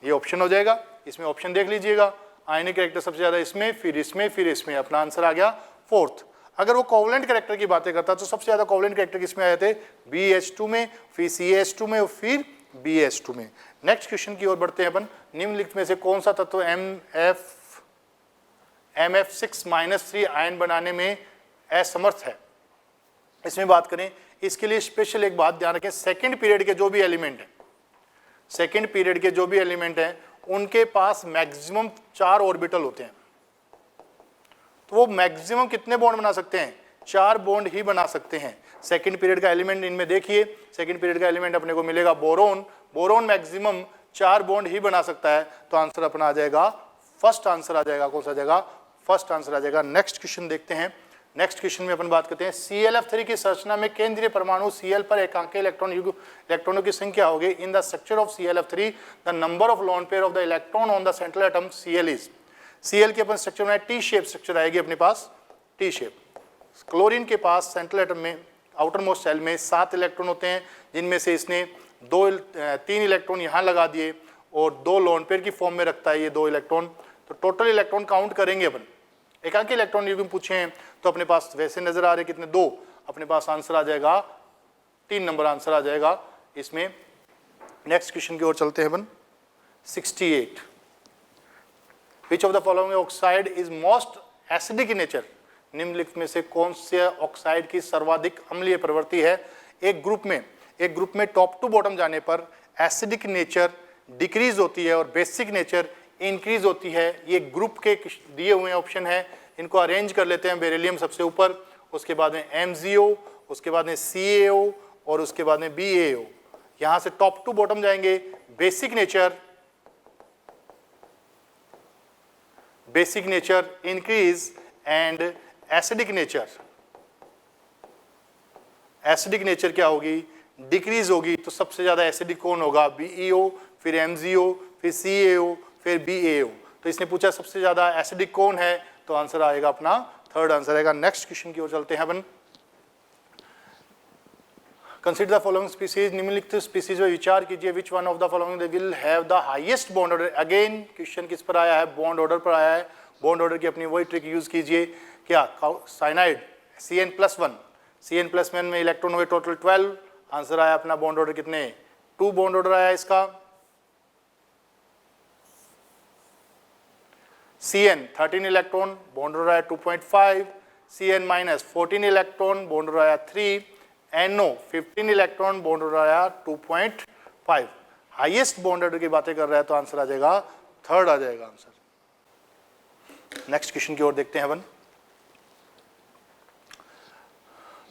ये ऑप्शन हो जाएगा। इसमें ऑप्शन देख लीजिएगा, आयनिक कैरेक्टर सबसे ज्यादा इसमें, फिर इसमें, फिर इसमें, अपना आंसर आ गया फोर्थ। अगर वो कोवलेंट कैरेक्टर की बातें करता तो सबसे ज्यादा कोवलेंट कैरेक्टर किसमें आए थे, BeH2 में, फिर CaH2 में और फिर BeH2 में। नेक्स्ट क्वेश्चन की ओर बढ़ते हैं अपन। निम्नलिखित में से कौन सा तत्व MF6-3 आयन बनाने में असमर्थ है। इसमें बात करें, इसके लिए स्पेशल एक बात ध्यान रखें, सेकंड पीरियड के जो भी एलिमेंट है, सेकंड पीरियड के जो भी एलिमेंट हैं उनके पास मैक्सिमम 4 ऑर्बिटल होते हैं। तो वो मैक्सिमम कितने बॉन्ड बना सकते हैं, 4 बॉन्ड ही बना सकते हैं। सेकंड पीरियड का एलिमेंट इनमें देखिए, सेकंड पीरियड का एलिमेंट अपने को मिलेगा बोरोन। बोरोन मैक्सिमम 4 बॉन्ड ही बना सकता है, तो आंसर अपना आ जाएगा फर्स्ट आंसर आ जाएगा। कौन सा आ जाएगा, फर्स्ट आंसर आ जाएगा। नेक्स्ट क्वेश्चन देखते हैं। नेक्स्ट क्वेश्चन में अपन बात करते हैं ClF3 की संरचना में केंद्रीय परमाणु Cl पर एकांकीय इलेक्ट्रॉनों की संख्या होगी। In the structure of ClF3 the number of lone pair of the electron on the central atom Cl is. Cl के अपन स्ट्रक्चर में टी शेप स्ट्रक्चर आएगी अपने पास, टी शेप। क्लोरीन के पास सेंट्रल एटम में आउटर मोस्ट सेल में 7 electron होते हैं, जिनमें से इसने 3 इलेक्ट्रॉन यहाँ लगा दिए और 2 लोन पेयर की फॉर्म में रखता है ये 2 इलेक्ट्रॉन। तो टोटल इलेक्ट्रॉन काउंट करेंगे अपन, एकांकी इलेक्ट्रॉन यदि पूछे हैं तो अपने पास वैसे नजर आ रहे कितने, 2। अपने पास आंसर आ जाएगा 3 नंबर आंसर आ जाएगा इसमें। नेक्स्ट क्वेश्चन की ओर चलते हैं अपन। 68 विच of the following oxide is most acidic in nature. निम्नलिखित में से कौन से ऑक्साइड की सर्वाधिक अम्लीय प्रवृत्ति है। एक ग्रुप में टॉप टू बॉटम जाने पर एसिडिक नेचर डिक्रीज होती है और बेसिक नेचर इंक्रीज होती है। ये ग्रुप के दिए हुए ऑप्शन है, इनको अरेंज कर लेते हैं। बेरिलियम सबसे ऊपर, उसके बाद में MgO, उसके बाद में CaO और उसके बाद में BaO। यहां से टॉप टू बॉटम जाएंगे। Basic nature increase and acidic nature क्या होगी, डिक्रीज होगी। तो सबसे ज्यादा एसिडिक कौन होगा, BeO, फिर MgO, फिर CaO, फिर BaO। तो इसने पूछा सबसे ज्यादा एसिडिक कौन है, तो आंसर आएगा अपना थर्ड आंसर आएगा। नेक्स्ट क्वेश्चन की ओर चलते हैं अपन। Consider the following species. निम्नलिखित स्पीसीज में विचार कीजिए which one of the following they will have the highest bond order. Again question किस पर आया है, बॉन्ड ऑर्डर पर आया है। बॉन्ड ऑर्डर की अपनी वही ट्रिक यूज कीजिए। क्या, साइनाइड CN+1, CN+1 में इलेक्ट्रॉन हुए टोटल 12। आंसर आया अपना बॉन्ड ऑर्डर कितने, 2 बॉन्ड ऑर्डर आया इसका। Cn 13 इलेक्ट्रॉन, बॉन्ड ऑर्डर आया 2.5। Cn-14 इलेक्ट्रॉन, बॉन्ड ऑर्डर आया 3। NO 15 इलेक्ट्रॉन, बॉन्ड ऑर्डर आया 2.5। हाईएस्ट बॉन्ड ऑर्डर की बातें कर रहा है तो आंसर आ जाएगा थर्ड आ जाएगा आंसर। नेक्स्ट क्वेश्चन की ओर देखते हैं अपन।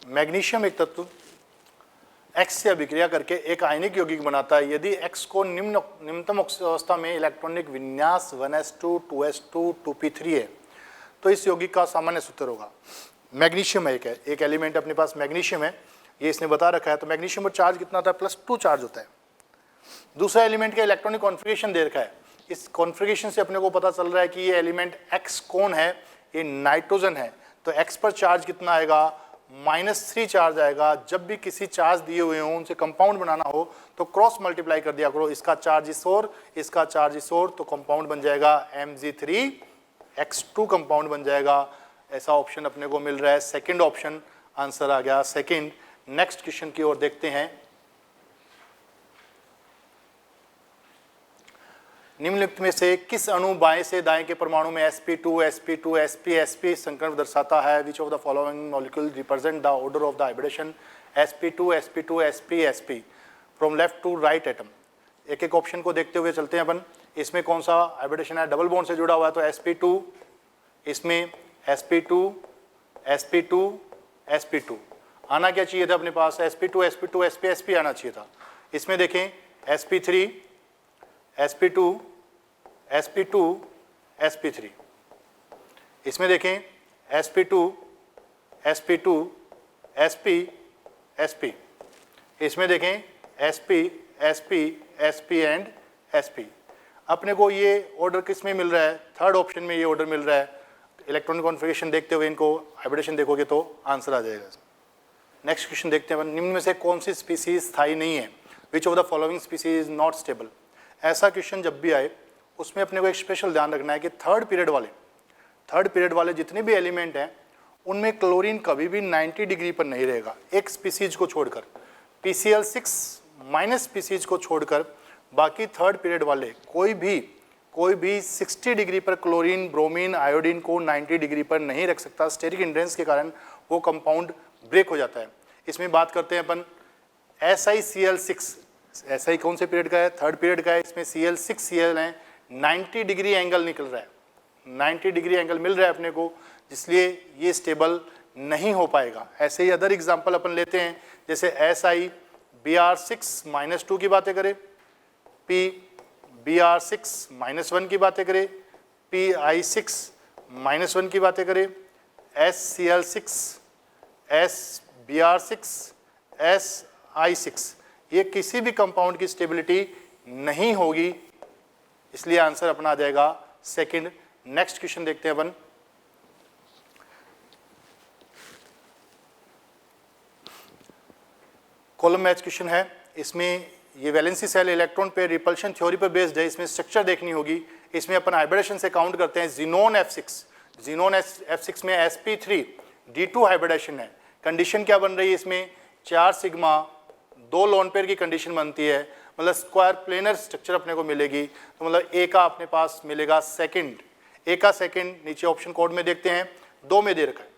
मैग्नीशियम एक तत्व X से अभिक्रिया करके एक आयनिक यौगिक बनाता है। यदि X को निम्नतम अवस्था में इलेक्ट्रॉनिक विन्यास 1s2, 2s2, 2p3 है तो इस यौगिक का सामान्य सूत्र होगा। मैग्नीशियम एक एलिमेंट अपने पास मैग्नीशियम है, ये इसने बता रखा है। तो मैग्नीशियम पर चार्ज कितना होता है, +2 चार्ज होता है। दूसरा एलिमेंट का इलेक्ट्रॉनिक कॉन्फ़िगरेशन दे रखा है। इस कॉन्फ़िगरेशन से अपने को पता चल रहा है कि ये एलिमेंट X कौन है, ये नाइट्रोजन है। तो X पर चार्ज कितना आएगा, -3 चार्ज आएगा। जब भी किसी चार्ज दिए हुए हों उनसे कंपाउंड बनाना हो तो क्रॉस मल्टीप्लाई कर दिया करो, इसका चार्ज इस ओर, इसका चार्ज इस ओर, तो कंपाउंड बन जाएगा Mg3X2 कंपाउंड बन जाएगा। ऐसा ऑप्शन अपने को मिल रहा है, सेकंड ऑप्शन आंसर आ गया सेकंड। नेक्स्ट क्वेश्चन की ओर देखते हैं। निम्नलिखित में से किस अणु बाएं से दाएं के परमाणु में sp2 sp2 sp sp संकरण दर्शाता है। Which of the following molecule represent the order of the hybridization sp2 sp2 sp sp from left to right atom. एक एक ऑप्शन को देखते हुए चलते हैं अपन। इसमें कौन सा हाइब्रिडेशन है, डबल बॉन्ड से जुड़ा हुआ है तो sp2, इसमें sp2 sp2 sp2 आना क्या चाहिए था अपने पास, sp2 sp2 sp sp आना चाहिए था। इसमें देखें sp3 sp2 sp2 sp3, इसमें देखें sp2 sp2 sp sp, इसमें देखें sp sp sp and sp। अपने को ये ऑर्डर किस में मिल रहा है, थर्ड ऑप्शन में ये ऑर्डर मिल रहा है। इलेक्ट्रॉनिक कॉन्फ़िगरेशन देखते हुए इनको हाइब्रिडेशन देखोगे तो आंसर आ जाएगा। नेक्स्ट क्वेश्चन देखते हैं। निम्न में से कौन सी स्पीसीज स्थायी नहीं है। Which of the following species is not stable. ऐसा क्वेश्चन जब भी आए उसमें अपने को एक स्पेशल ध्यान रखना है कि थर्ड पीरियड वाले जितने भी एलिमेंट हैं उनमें क्लोरीन कभी भी 90 डिग्री पर नहीं रहेगा। एक स्पीसीज को छोड़कर, PCl6 माइनस स्पीसीज को छोड़कर बाकी थर्ड पीरियड वाले कोई भी 60 डिग्री पर क्लोरीन, ब्रोमीन, आयोडीन को 90 डिग्री पर नहीं रख सकता। स्टेरिक हिंड्रेंस के कारण वो कंपाउंड ब्रेक हो जाता है। इसमें बात करते हैं अपन SiCl6। SI कौन से पीरियड का है, थर्ड पीरियड का है। इसमें Cl6Cl है, 90 डिग्री एंगल निकल रहा है, 90 डिग्री एंगल मिल रहा है अपने को, इसलिए ये स्टेबल नहीं हो पाएगा। ऐसे ही अदर एग्जांपल अपन लेते हैं, जैसे SiBr6-2 की बातें करें, PBr6-1 की बातें करें, PI6-1 की बातें करें, SCl6, SBr6, SI6, ये किसी भी कंपाउंड की स्टेबिलिटी नहीं होगी, इसलिए आंसर अपना आ जाएगा सेकंड। नेक्स्ट क्वेश्चन देखते हैं अपन। कॉलम मैच क्वेश्चन है, इसमें ये वैलेंसी सेल इलेक्ट्रॉन पे रिपल्शन थ्योरी पर बेस्ड है, इसमें स्ट्रक्चर देखनी होगी। इसमें अपन हाइब्रिडेशन से काउंट करते हैं। ज़ीनोन F6, ज़ीनोन F6 में sp3 D2 हाइब्रिडेशन है। कंडीशन क्या बन रही है इसमें, 4 सिग्मा 2 लोन पेयर की कंडीशन बनती है, मतलब स्क्वायर प्लेनर स्ट्रक्चर अपने को मिलेगी। तो मतलब ए का अपने पास मिलेगा सेकंड, ए का सेकंड नीचे ऑप्शन कोड में देखते हैं 2 में दे रखा है।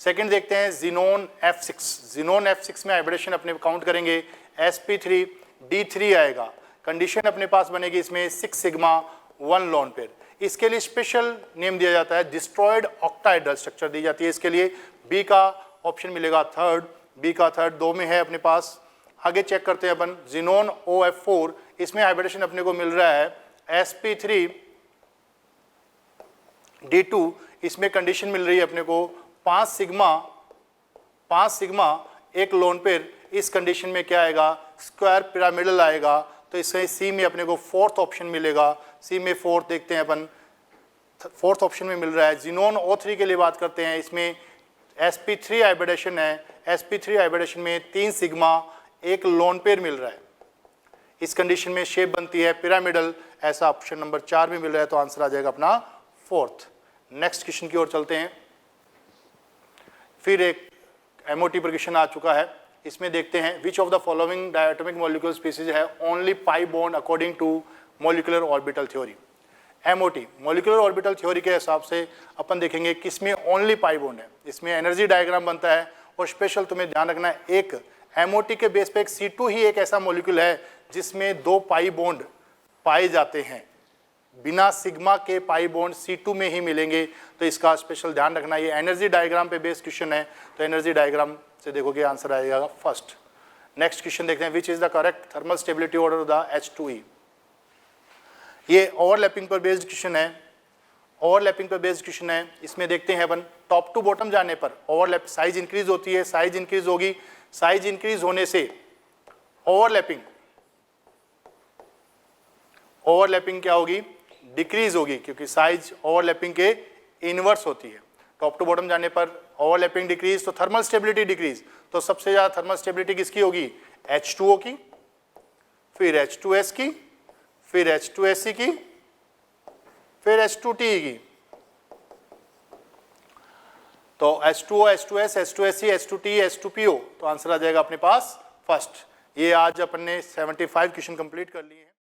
सेकंड देखते हैं ज़ीनोन F6, ज़ीनोन F6 में हाइब्रिडेशन अपने काउंट करेंगे, sp3 D3 आएगा। कंडीशन अपने पास बनेगी इसमें 6 सिग्मा 1 लोन पेयर। इसके लिए स्पेशल नेम दिया जाता है, डिस्ट्रॉयड ऑक्टाहेड्रल स्ट्रक्चर दी जाती है इसके लिए। बी का ऑप्शन मिलेगा थर्ड, बी का थर्ड 2 में है अपने पास। आगे चेक करते हैं अपन ज़ीनोन OF4, इसमें हाइब्रिडेशन अपने को मिल रहा है sp3 D2, इसमें कंडीशन मिल रही है अपने को 5 सिग्मा 1 लोन पेयर। इस कंडीशन में क्या आएगा, स्क्वायर पिरामिडल आएगा। तो इससे सी में अपने को फोर्थ ऑप्शन मिलेगा, सी में फोर्थ देखते हैं अपन, फोर्थ ऑप्शन में मिल रहा है। ज़ीनोन O3 के लिए बात करते हैं, इसमें sp3 हाइब्रिडेशन है, sp3 हाइब्रिडेशन में 3 सिग्मा 1 लोन पेयर मिल रहा है। इस कंडीशन में शेप बनती है पिरामिडल, ऐसा ऑप्शन नंबर 4 में मिल रहा है, तो आंसर आ जाएगा अपना फोर्थ। नेक्स्ट क्वेश्चन की ओर चलते हैं। फिर एक MOT पर क्वेश्चन आ चुका है, इसमें देखते हैं which of the following diatomic molecule species है only pi bond according to molecular orbital theory. MOT molecular orbital theory के हिसाब से अपन देखेंगे किसमें ओनली पाई बॉन्ड है। इसमें एनर्जी डायग्राम बनता है, और स्पेशल तुम्हें ध्यान रखना है, एक MOT के बेस पे एक C2 ही एक ऐसा मॉलिक्यूल है जिसमें 2 पाई बॉन्ड पाए जाते हैं। बिना सिग्मा के पाई बॉन्ड C2 में ही मिलेंगे, तो इसका स्पेशल ध्यान रखना। ये एनर्जी डायग्राम पे बेस्ड क्वेश्चन है, तो एनर्जी डायग्राम से देखोगे आंसर आएगा फर्स्ट। नेक्स्ट क्वेश्चन देखते हैं, which is the correct thermal stability order of the H2E। ये ओवरलैपिंग पर बेस्ड क्वेश्चन है, ओवरलैपिंग पर बेस्ड क्वेश्चन है। इसमें देखते हैं अपन टॉप टू बॉटम जाने पर ओवरलैप साइज इंक्रीज होती है, साइज इंक्रीज होगी, साइज इंक्रीज होने से ओवरलैपिंग क्या होगी, डिक्रीज होगी, क्योंकि साइज ओवरलैपिंग के इनवर्स होती है। टॉप टू बॉटम जाने पर ओवरलैपिंग डिक्रीज, तो थर्मल स्टेबिलिटी डिक्रीज। तो सबसे ज्यादा थर्मल स्टेबिलिटी किसकी होगी, H2O की, फिर H2S की, फिर H2SC की, फिर H2TE की। तो H2O, H2S, H2SC, H2TE, H2PO, तो आंसर आ जाएगा अपने पास फर्स्ट। ये आज अपन ने 75 क्वेश्चन कंप्लीट कर लिए हैं।